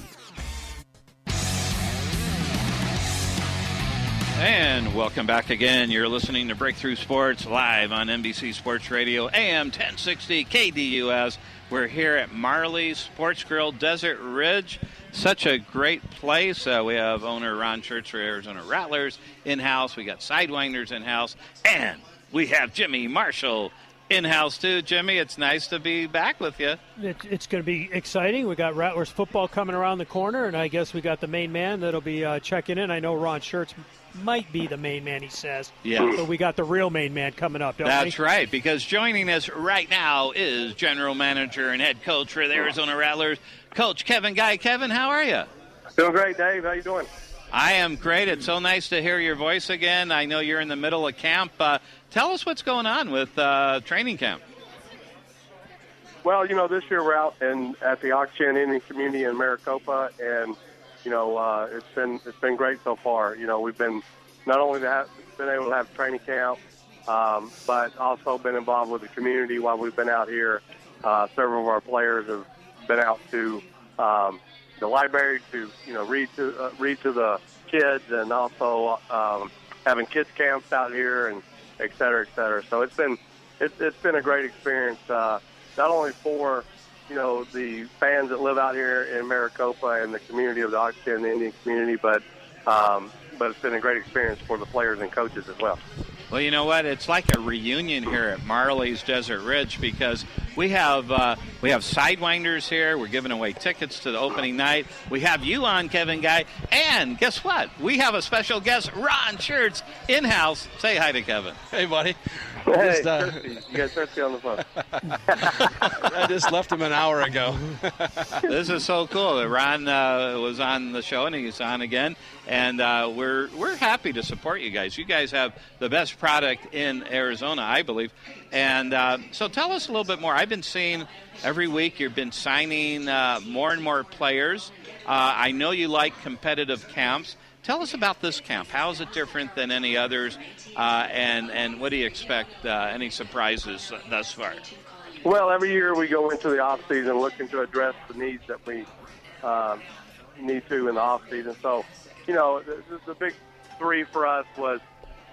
And welcome back again. You're listening to Breakthrough Sports live on NBC Sports Radio, AM 1060 KDUS. We're here at Marley Sports Grill, Desert Ridge. Such a great place. We have owner Ron Schertz for Arizona Rattlers in-house. We got Sidewinders in-house. And we have Jimmy Marshall in-house, too. Jimmy, it's nice to be back with you. It's going to be exciting. We got Rattlers football coming around the corner, and I guess we got the main man that'll be checking in. I know Ron Schertz might be the main man, he says. Yeah. But we got the real main man coming up, don't we? That's right, because joining us right now is General Manager and Head Coach for the Arizona Rattlers, Coach Kevin Guy. Kevin, how are you? Doing great, Dave. How you doing? I am great. It's so nice to hear your voice again. I know you're in the middle of camp. Tell us what's going on with training camp. Well, this year we're out at the Oxygen Indian community in Maricopa, and it's been great so far. We've been not only been able to have training camp, but also been involved with the community while we've been out here. Several of our players have been out to the library to read to the kids, and also having kids camps out here, and et cetera, et cetera. So it's been a great experience, not only for the fans that live out here in Maricopa and the community of the Oxygen Indian community, but it's been a great experience for the players and coaches as well. Well, you know what? It's like a reunion here at Marley's Desert Ridge, because we have Sidewinders here. We're giving away tickets to the opening night. We have you on, Kevin Guy. And guess what? We have a special guest, Ron Schertz, in-house. Say hi to Kevin. Hey, buddy. Hey, you got Thirsty on the phone. I just left him an hour ago. This is so cool. Ron was on the show, and he's on again. And we're happy to support you guys. You guys have the best product in Arizona, I believe. And so tell us a little bit more. I've been seeing every week you've been signing more and more players. I know you like competitive camps. Tell us about this camp. How is it different than any others? And what do you expect? Any surprises thus far? Well, every year we go into the off season looking to address the needs that we need to in the off season. So, the big three for us was,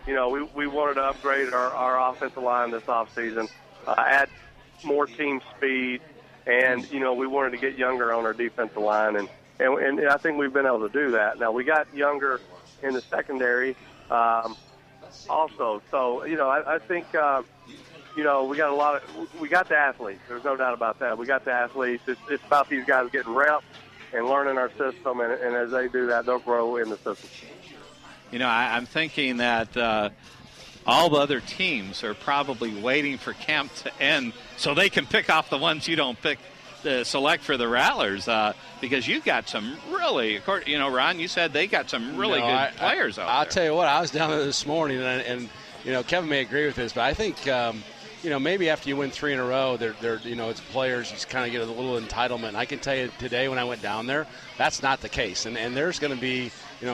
we wanted to upgrade our offensive line this off season, add more team speed, and we wanted to get younger on our defensive line, and I think we've been able to do that. Now we got younger in the secondary also, so I think we got the athletes. There's no doubt about that. We got the athletes. It's about these guys getting reps and learning our system, and as they do that, they'll grow in the system. I'm thinking that all the other teams are probably waiting for camp to end so they can pick off the ones you don't select for the Rattlers, because you got some really, Ron, you said they got some really good players out there. I'll tell you what, I was down there this morning, and Kevin may agree with this, but I think, maybe after you win 3 in a row, it's players, you kind of get a little entitlement. I can tell you today when I went down there, that's not the case. And there's going to be,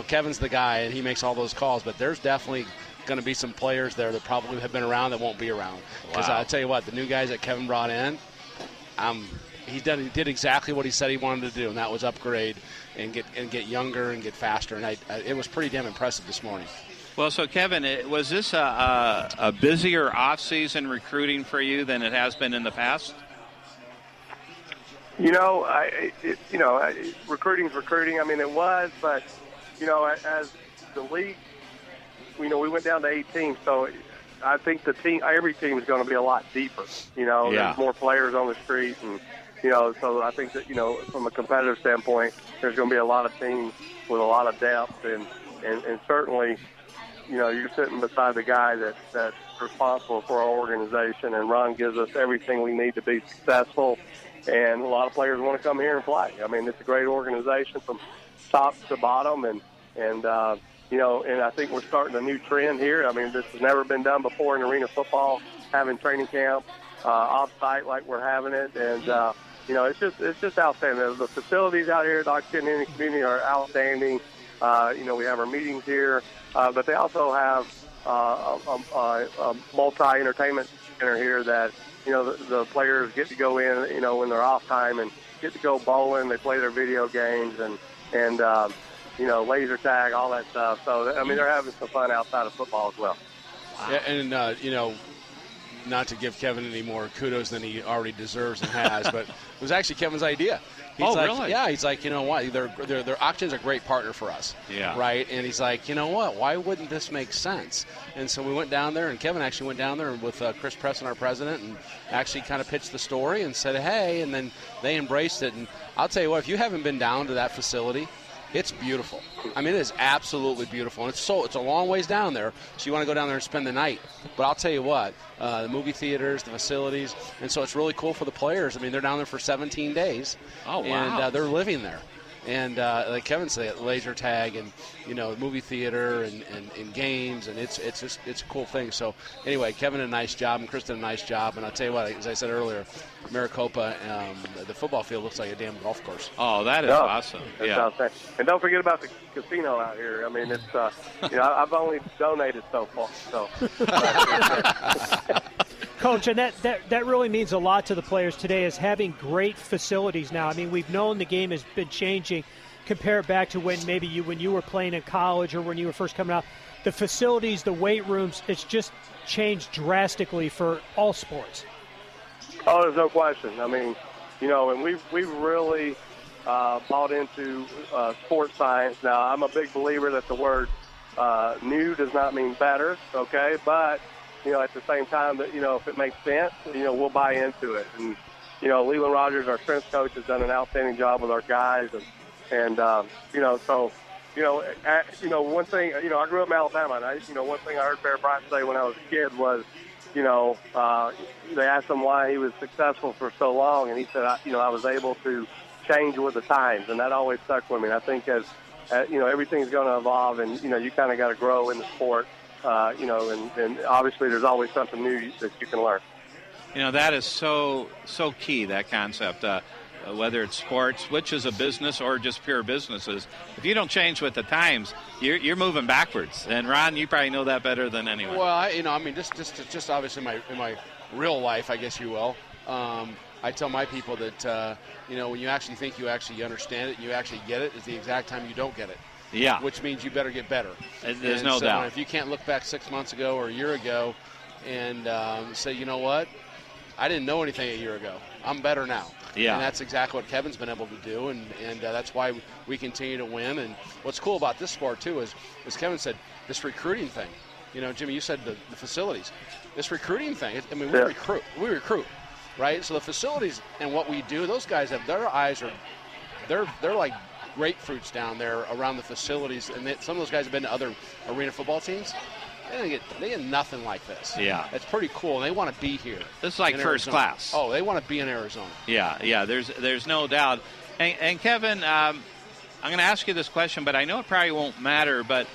Kevin's the guy, and he makes all those calls, but there's definitely going to be some players there that probably have been around that won't be around. Because I'll tell you what, the new guys that Kevin brought in, he did exactly what he said he wanted to do, and that was upgrade and get younger and get faster. And it was pretty damn impressive this morning. Well, so Kevin, was this a busier off-season recruiting for you than it has been in the past? Recruiting's recruiting. I mean, it was, but as the league, we went down to 8 teams, so I think every team is going to be a lot deeper. There's more players on the street, and so I think that from a competitive standpoint, there's going to be a lot of teams with a lot of depth, and certainly, you're sitting beside the guy that's responsible for our organization, and Ron gives us everything we need to be successful. And a lot of players want to come here and play. I mean, it's a great organization from top to bottom, and I think we're starting a new trend here. I mean, this has never been done before in arena football, having training camp off-site like we're having it, and it's just outstanding. The facilities out here at the Oxford Indian community are outstanding. We have our meetings here, but they also have a multi-entertainment center here that the players get to go in, when they're off time, and get to go bowling. They play their video games and laser tag, all that stuff. So, I mean, they're having some fun outside of football as well. Wow. Yeah, and, not to give Kevin any more kudos than he already deserves and has, but it was actually Kevin's idea. Really? Yeah, he's like, what? Their auction's a great partner for us. Yeah. Right? And he's like, what? Why wouldn't this make sense? And so we went down there, and Kevin actually went down there with Chris Preston, our president, and actually kind of pitched the story and said, hey, and then they embraced it. And I'll tell you what, if you haven't been down to that facility, it's beautiful. I mean, it is absolutely beautiful. And it's a long ways down there, so you want to go down there and spend the night. But I'll tell you what, the movie theaters, the facilities, and so it's really cool for the players. I mean, they're down there for 17 days. Oh, wow. And they're living there. And like Kevin said, laser tag and, movie theater and games, and it's a cool thing. So anyway, Kevin did a nice job, and Chris did a nice job. And I'll tell you what, as I said earlier, Maricopa, the football field looks like a damn golf course. Oh, that is awesome. Yeah. And don't forget about the casino out here. I mean, it's I've only donated so far. So. Coach, and that really means a lot to the players today, is having great facilities now. I mean, we've known the game has been changing. Compare it back to when you were playing in college or when you were first coming out. The facilities, the weight rooms, it's just changed drastically for all sports. Oh, there's no question. I mean, and we've really bought into sports science. Now, I'm a big believer that the word new does not mean better, okay? But at the same time, that if it makes sense, we'll buy into it. And Leland Rogers, our strength coach, has done an outstanding job with our guys, and one thing, I grew up in Alabama, and one thing I heard Bear Bryant say when I was a kid was, they asked him why he was successful for so long, and he said, I was able to change with the times, and that always stuck with me. And I think as everything's going to evolve, and you kind of got to grow in the sport. And obviously there's always something new that you can learn. That is so key, that concept, whether it's sports, which is a business, or just pure businesses. If you don't change with the times, you're moving backwards. And, Ron, you probably know that better than anyone. Well, just obviously in my real life, I guess you will, I tell my people that, when you actually think you actually understand it and you actually get it is the exact time you don't get it. Yeah. Which means you better get better. There's no doubt. If you can't look back 6 months ago or a year ago and say, you know what, I didn't know anything a year ago. I'm better now. Yeah. And that's exactly what Kevin's been able to do, and that's why we continue to win. And what's cool about this sport, too, is, as Kevin said, this recruiting thing. You know, Jimmy, you said the facilities. This recruiting thing, I mean, we recruit, right? So the facilities and what we do, those guys have their eyes they're like grapefruits down there around the facilities. And some of those guys have been to other arena football teams. They get nothing like this. Yeah. It's pretty cool. They want to be here. This is like first class. Oh, they want to be in Arizona. Yeah, there's no doubt. And Kevin, I'm going to ask you this question, but I know it probably won't matter, but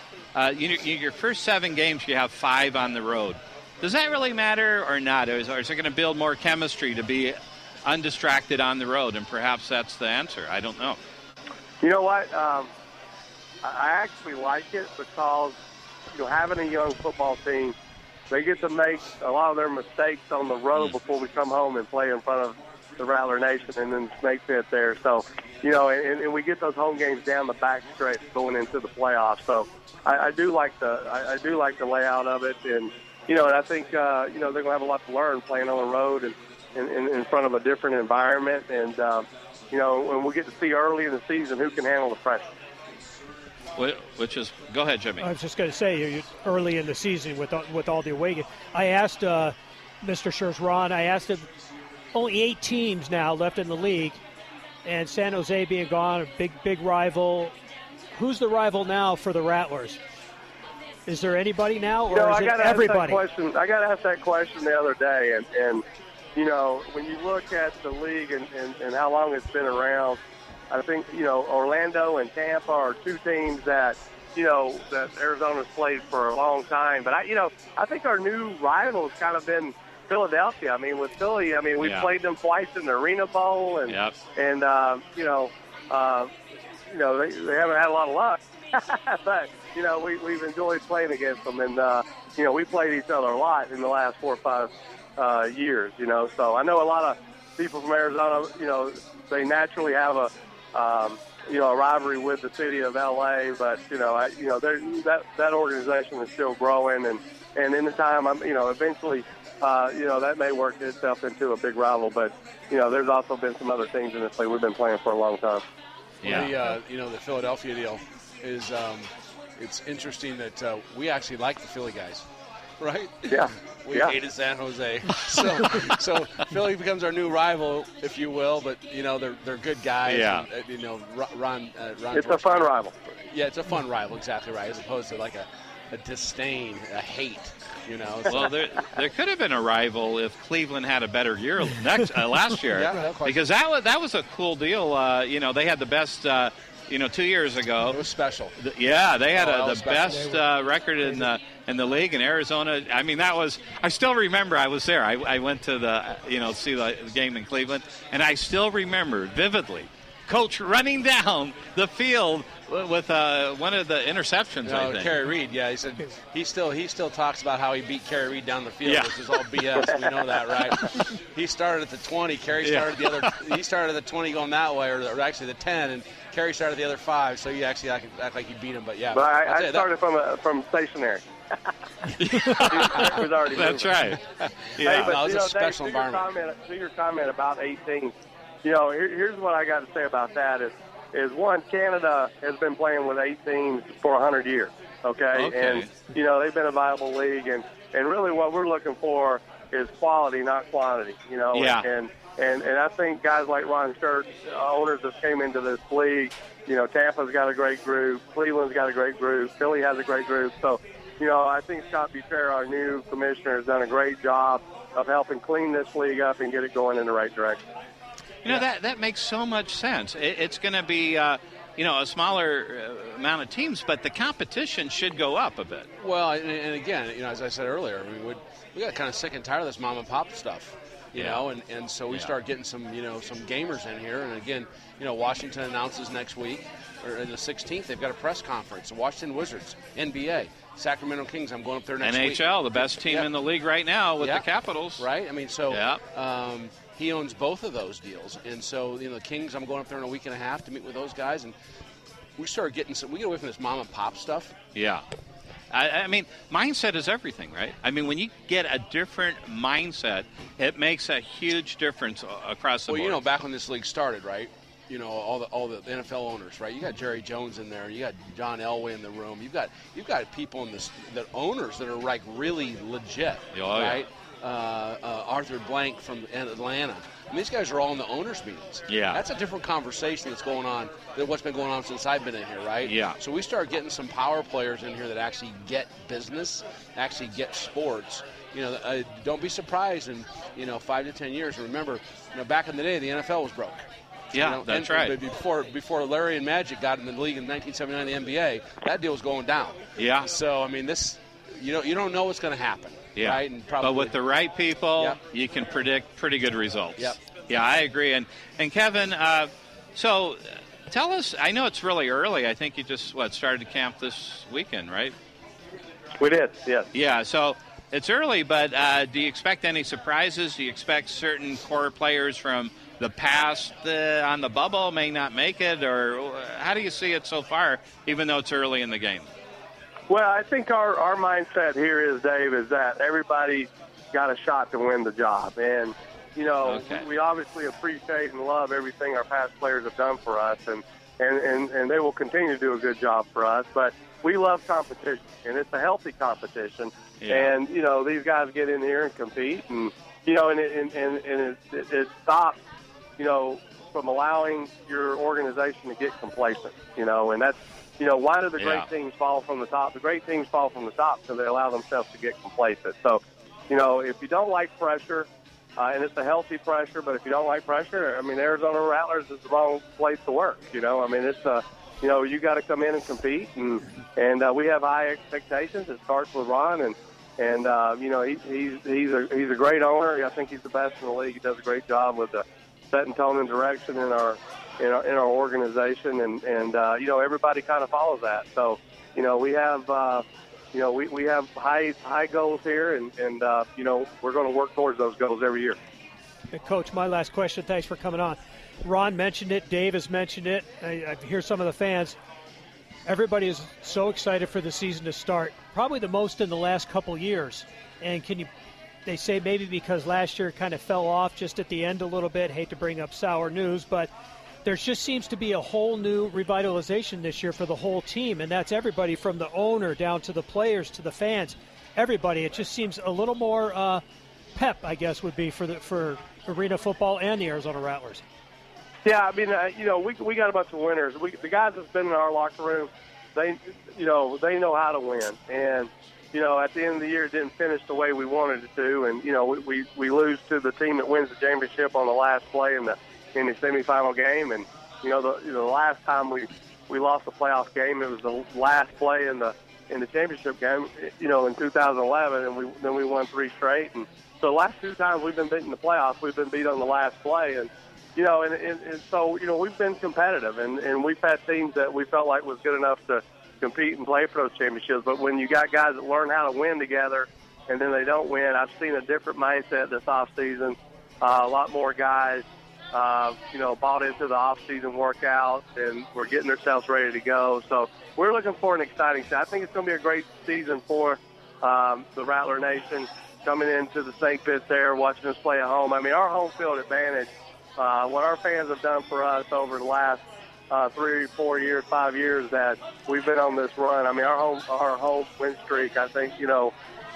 your first 7 games, you have 5 on the road. Does that really matter or not? Or is it going to build more chemistry to be undistracted on the road? And perhaps that's the answer. I don't know. You know what? I actually like it because, having a young football team, they get to make a lot of their mistakes on the road before we come home and play in front of the Rattler Nation and then Snake Pit there. So, and we get those home games down the back stretch going into the playoffs. So I do like the layout of it. And, and I think, they're going to have a lot to learn playing on the road and in front of a different environment. And, when we get to see early in the season who can handle the pressure. Which is, go ahead, Jimmy. I was just going to say, you're early in the season with all the away games. I asked Mr. Scherzron, I asked him, only 8 teams now left in the league, and San Jose being gone, a big rival. Who's the rival now for the Rattlers? Is there anybody now, or is it everybody? I got asked that question the other day, and when you look at the league and how long it's been around, I think, Orlando and Tampa are 2 teams that, that Arizona's played for a long time. But, I think our new rival's kind of been Philadelphia. I mean, with Philly, we've played them twice in the Arena Bowl. And, they haven't had a lot of luck. But, we've enjoyed playing against them. And, we played each other a lot in the last 4 or 5 years, So I know a lot of people from Arizona, they naturally have a rivalry with the city of LA, but that organization is still growing, and in the time, eventually, that may work itself into a big rival. But there's also been some other things in this league we've been playing for a long time. Yeah, the Philadelphia deal is it's interesting that we actually like the Philly guys. Right? Yeah. We hated San Jose. So Philly becomes our new rival, if you will, but, they're good guys. Yeah. And, Ron it's a fun rival. Yeah, it's a fun rival, exactly right, as opposed to like a disdain, a hate, Well, there could have been a rival if Cleveland had a better year last year. Yeah, because that was a cool deal. They had the best 2 years ago. It was special. They had the best record in the league in Arizona. I mean, I still remember I was there. I went to see the game in Cleveland, and I still remember vividly Coach running down the field with one of the interceptions, I think. Kerry Reed, he said he still talks about how he beat Kerry Reed down the field, which is all BS. We know that, right? He started at the 20. Kerry started the other. He started at the 20 going that way, or actually the 10, and Kerry started the other 5. So you actually act like he beat him, but yeah. But I started from stationary. Was already That's moving. right. Yeah, hey, but, it's a special environment. To your comment about 18, here's what I got to say about that is one, Canada has been playing with 18s for 100 years, okay? And, they've been a viable league, and really what we're looking for is quality, not quantity, And I think guys like Ron Schertz, owners that came into this league, Tampa's got a great group, Cleveland's got a great group, Philly has a great group. So, I think Scott Butera, our new commissioner, has done a great job of helping clean this league up and get it going in the right direction. That makes so much sense. It's going to be, a smaller amount of teams, but the competition should go up a bit. Well, and again, as I said earlier, we got kind of sick and tired of this mom and pop stuff. And so we start getting some gamers in here. And again, Washington announces next week, or the 16th, they've got a press conference. Washington Wizards, NBA, Sacramento Kings. I'm going up there next week. NHL, the best team in the league right now with the Capitals. Right. He owns both of those deals. And so, the Kings, I'm going up there in a week and a half to meet with those guys. And we start getting we get away from this mom and pop stuff. Yeah. I mean, mindset is everything, right? I mean, when you get a different mindset, it makes a huge difference across the board. Well, back when this league started, right? all the NFL owners, right? You got Jerry Jones in there. You got John Elway in the room. You've got people in this, that owners that are like really legit, right? Arthur Blank from Atlanta. I mean, these guys are all in the owners' meetings. Yeah. That's a different conversation that's going on than what's been going on since I've been in here, right? Yeah. So we start getting some power players in here that actually get business, actually get sports. Don't be surprised in 5 to 10 years. Remember, back in the day, the NFL was broke. Yeah, that's right. Before Larry and Magic got in the league in 1979, the NBA, that deal was going down. Yeah. So I mean, this you don't know what's going to happen. Yeah. Right? And probably, but with the right people, yep, you can predict pretty good results. Yep. Yeah, I agree. And Kevin, so tell us. I know it's really early. I think you just started camp this weekend, right? We did. Yes. Yeah. So it's early, but do you expect any surprises? Do you expect certain core players from the past on the bubble may not make it, or how do you see it so far, even though it's early in the game? Well, I think our mindset here is, Dave, is that everybody got a shot to win the job. And, we obviously appreciate and love everything our past players have done for us, and they will continue to do a good job for us. But we love competition, and it's a healthy competition. Yeah. And, these guys get in here and compete, and, it stops, from allowing your organization to get complacent, and that's, why do the great teams fall from the top? The great teams fall from the top so they allow themselves to get complacent. So, if you don't like pressure, and it's a healthy pressure, but if you don't like pressure, I mean, Arizona Rattlers is the wrong place to work. I mean, it's you got to come in and compete, and we have high expectations. It starts with Ron, and he's a great owner. I think he's the best in the league. He does a great job with the setting tone and direction in our organization, and everybody kind of follows that. So we have we have high goals here, and we're going to work towards those goals every year. Hey, Coach, my last question. Thanks for coming on. Ron mentioned it. Dave has mentioned it. I hear some of the fans. Everybody is so excited for the season to start, probably the most in the last couple years. And they say maybe because last year kind of fell off just at the end a little bit. Hate to bring up sour news, but there just seems to be a whole new revitalization this year for the whole team, and that's everybody from the owner down to the players to the fans. Everybody. It just seems a little more pep, I guess, would be for arena football and the Arizona Rattlers. Yeah, I mean, we got a bunch of winners. The guys that's been in our locker room, they know how to win. And, at the end of the year, it didn't finish the way we wanted it to. And, we lose to the team that wins the championship on the last play in the semifinal game. And, the last time we lost the playoff game, it was the last play in the championship game, in 2011, and then we won 3 straight. And so the last 2 times we've been beaten in the playoffs, we've been beat on the last play. And, so, we've been competitive, and we've had teams that we felt like was good enough to compete and play for those championships. But when you got guys that learn how to win together and then they don't win, I've seen a different mindset this offseason. A lot more guys, bought into the off-season workouts, and we're getting ourselves ready to go. So we're looking for an exciting season. I think it's going to be a great season for the Rattler Nation coming into the St. Pete there, watching us play at home. I mean, our home field advantage, what our fans have done for us over the last 3, 4 years, 5 years that we've been on this run. I mean, our home win streak, I think,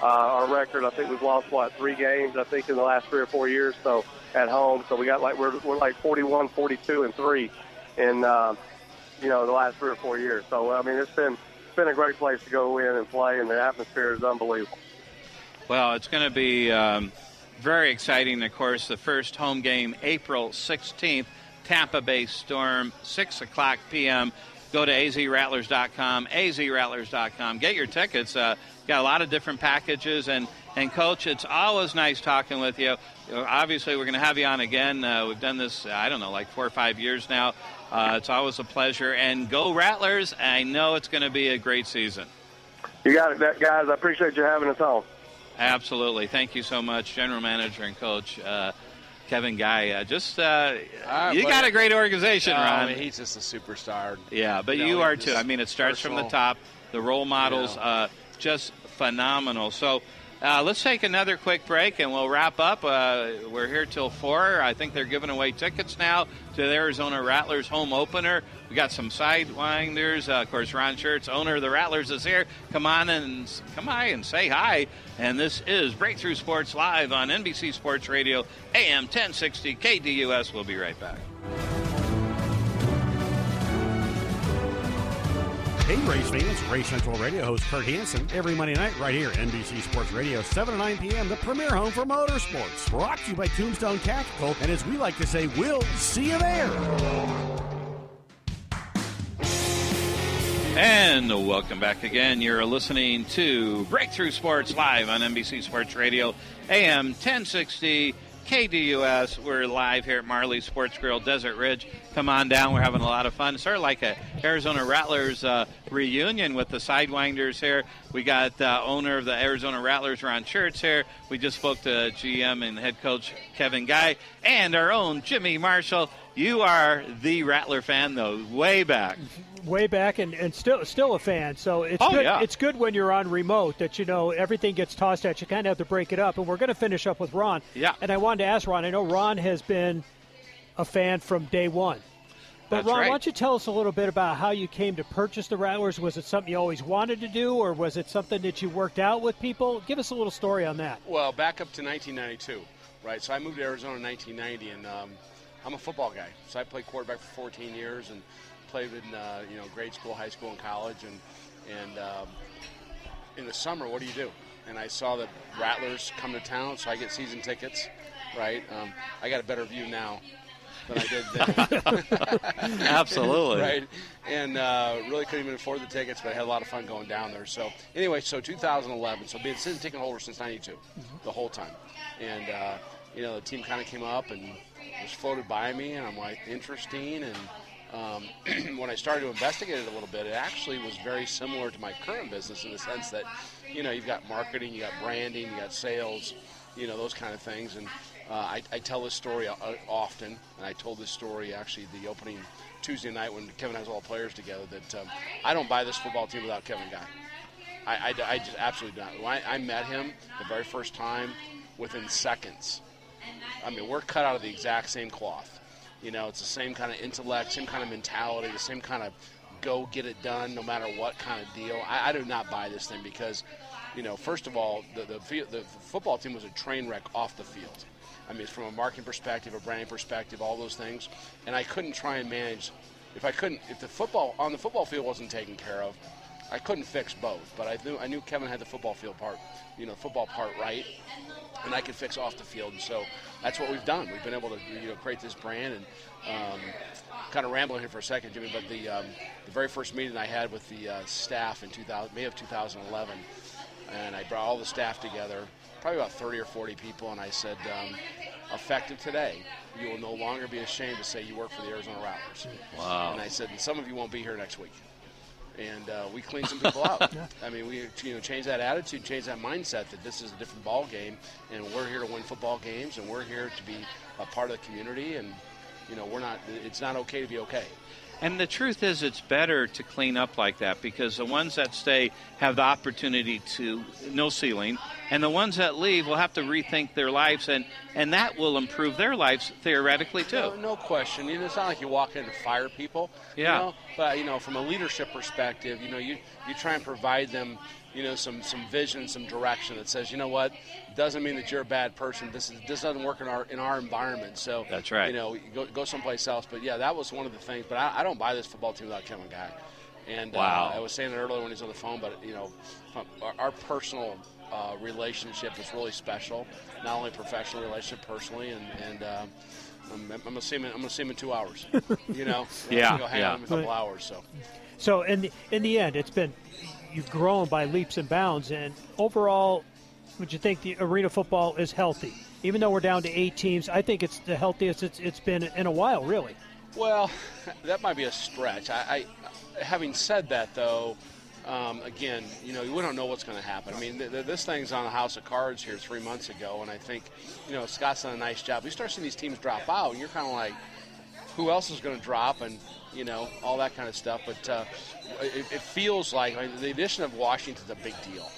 our record, I think we've lost, 3 games, I think, in the last 3 or 4 years, so at home. So we got we're like 41, 42, and 3 in, the last 3 or 4 years. So, I mean, it's been a great place to go in and play, and the atmosphere is unbelievable. Well, it's going to be very exciting. Of course, the first home game, April 16th, Tampa Bay Storm, 6 o'clock p.m. Go to azrattlers.com, azrattlers.com. Get your tickets. Got a lot of different packages. And Coach, it's always nice talking with you. Obviously, we're going to have you on again. We've done this, 4 or 5 years now. It's always a pleasure. And go Rattlers. I know it's going to be a great season. You got it, guys. I appreciate you having us on. Absolutely. Thank you so much, General Manager and Coach Kevin Guy. You got a great organization, Ron. I mean, he's just a superstar. Yeah, but you are too. I mean, it starts from the top. The role models, just phenomenal. So Let's take another quick break, and we'll wrap up. We're here till 4. I think they're giving away tickets now to the Arizona Rattlers home opener. We got some sidewinders. Of course, Ron Schertz, owner of the Rattlers, is here. Come by and say hi. And this is Breakthrough Sports Live on NBC Sports Radio, AM 1060 KDUS. We'll be right back. Hey, race fans, Race Central Radio host Kurt Hansen every Monday night right here, NBC Sports Radio, 7 to 9 p.m., the premier home for motorsports. Brought to you by Tombstone Tactical, and as we like to say, we'll see you there. And welcome back again. You're listening to Breakthrough Sports Live on NBC Sports Radio, AM 1060 KDUS. We're live here at Marley's Sports Grill, Desert Ridge. Come on down. We're having a lot of fun. Sort of like a Arizona Rattlers reunion with the Sidewinders here. We got owner of the Arizona Rattlers, Ron Schertz, here. We just spoke to GM and head coach Kevin Guy, and our own Jimmy Marshall. You are the Rattler fan, though, way back. Way back, and still a fan. So it's good. Yeah. It's good when you're on remote that everything gets tossed at you. Kind of have to break it up. And we're going to finish up with Ron. Yeah. And I wanted to ask Ron. I know Ron has been a fan from day one. But That's Ron, right. why don't you tell us a little bit about how you came to purchase the Rattlers? Was it something you always wanted to do, or was it something that you worked out with people? Give us a little story on that. Well, back up to 1992, right? So I moved to Arizona in 1990, and I'm a football guy. So I played quarterback for 14 years and played in grade school, high school, and college. And in the summer, what do? And I saw the Rattlers come to town, so I get season tickets, right? I got a better view now than I did then. Absolutely. Right. And really couldn't even afford the tickets, but I had a lot of fun going down there. So anyway, 2011. So been a season ticket holder since 92, the whole time. And, the team kind of came up and was floated by me, and I'm like, interesting. And when I started to investigate it a little bit, it actually was very similar to my current business in the sense that, you've got marketing, you got branding, you got sales, those kind of things. And I tell this story often, and I told this story actually the opening Tuesday night when Kevin has all the players together, that I don't buy this football team without Kevin Guy. I just absolutely don't. When I met him the very first time, within seconds, I mean, we're cut out of the exact same cloth. It's the same kind of intellect, same kind of mentality, the same kind of go get it done no matter what kind of deal. I do not buy this thing because, first of all, the football team was a train wreck off the field. I mean, it's from a marketing perspective, a branding perspective, all those things. And I couldn't try and manage. If the football on the football field wasn't taken care of, I couldn't fix both. But I knew Kevin had the football field part, football part right, and I could fix off the field. And so that's what we've done. We've been able to create this brand. And kind of rambling here for a second, Jimmy, but the very first meeting I had with the staff in May of 2011, and I brought all the staff together, probably about 30 or 40 people, and I said, effective today, you will no longer be ashamed to say you work for the Arizona Rattlers. Wow. And I said, and some of you won't be here next week. And we cleaned some people out. Yeah. I mean, we changed that attitude, changed that mindset that this is a different ball game, and we're here to win football games, and we're here to be a part of the community, and it's not okay to be okay. And the truth is, it's better to clean up like that because the ones that stay have the opportunity to no ceiling, and the ones that leave will have to rethink their lives, and that will improve their lives theoretically too. No question. It's not like you walk in to fire people. Yeah. But from a leadership perspective, you try and provide them, some vision, some direction that says, doesn't mean that you're a bad person. This doesn't work in our environment. So that's right. Go someplace else. But yeah, that was one of the things. But I don't buy this football team without Kevin Guy. And wow. I was saying it earlier when he was on the phone, but our personal relationship is really special. Not only professional relationship, personally, and I'm gonna see him in 2 hours. Yeah. Go hang out in a couple hours. So in the end, you've grown by leaps and bounds, and overall, would you think the arena football is healthy? Even though we're down to 8 teams, I think it's the healthiest it's been in a while, really. Well, that might be a stretch. I having said that, though, again, we don't know what's going to happen. I mean, this thing's on a house of cards here 3 months ago, and I think, Scott's done a nice job. We start seeing these teams drop out, and you're kind of like, who else is going to drop, and, all that kind of stuff. But it feels like the addition of Washington's a big deal.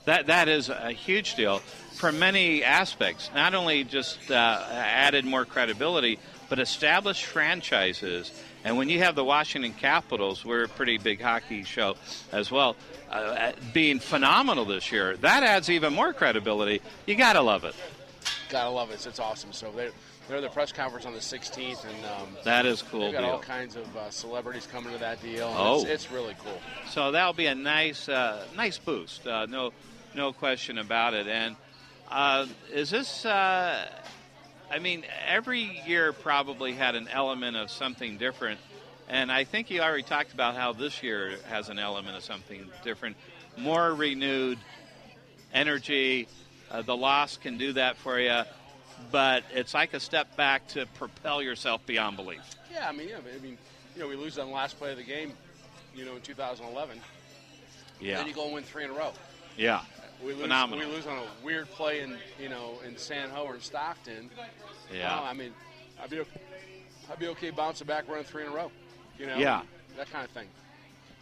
That is a huge deal for many aspects. Not only just added more credibility, but established franchises. And when you have the Washington Capitals, we're a pretty big hockey show as well, being phenomenal this year, that adds even more credibility. You got to love it. Got to love it. It's awesome. So they're at the press conference on the 16th. And that is cool. They've got deal. all kinds of celebrities coming to that deal. Oh. It's really cool. So that'll be a nice boost. No question about it. And is this... I mean, every year probably had an element of something different. And I think you already talked about how this year has an element of something different. More renewed energy. The loss can do that for you. But it's like a step back to propel yourself beyond belief. Yeah, I mean, we lose on the last play of the game, in 2011. Yeah. Then you go and win 3 in a row. Yeah. Phenomenal. We lose on a weird play in San Ho or in Stockton. Yeah. I mean, I'd be okay bouncing back, running 3 in a row. Yeah. That kind of thing.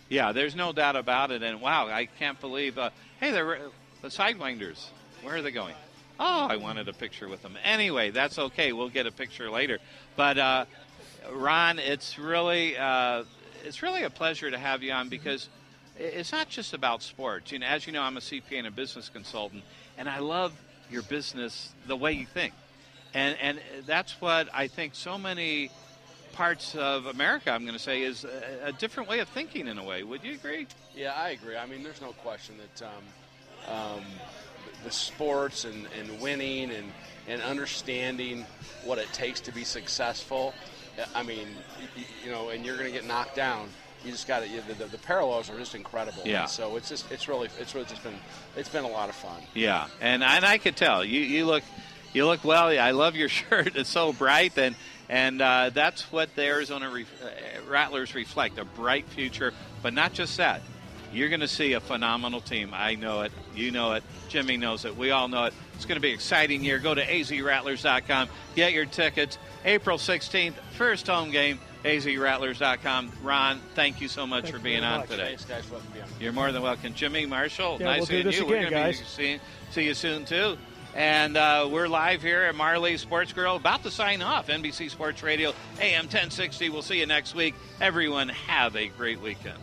Yeah, there's no doubt about it. And wow, I can't believe. Hey, the Sidewinders. Where are they going? Oh, I wanted a picture with them. Anyway, that's okay. We'll get a picture later. But Ron, it's really a pleasure to have you on because it's not just about sports. As you know, I'm a CPA and a business consultant, and I love your business, the way you think. And that's what I think so many parts of America, I'm going to say, is a different way of thinking in a way. Would you agree? Yeah, I agree. I mean, there's no question that the sports and winning and understanding what it takes to be successful, I mean, and you're going to get knocked down. You just got to. The parallels are just incredible. Yeah. And so it's really been a lot of fun. Yeah, and I could tell you look well. I love your shirt. It's so bright, and that's what the Arizona Rattlers reflect, a bright future. But not just that. You're going to see a phenomenal team. I know it. You know it. Jimmy knows it. We all know it. It's going to be an exciting year. Go to azrattlers.com. Get your tickets. April 16th, first home game. azrattlers.com. Ron, thank you so much for being on today. Thanks, guys, for being on. You're more than welcome. Jimmy, Marshall, yeah, nice we'll seeing do this you. Again, We're going to be see you soon, too. And we're live here at Marley's Sports Grill, about to sign off. NBC Sports Radio, AM 1060. We'll see you next week. Everyone, have a great weekend.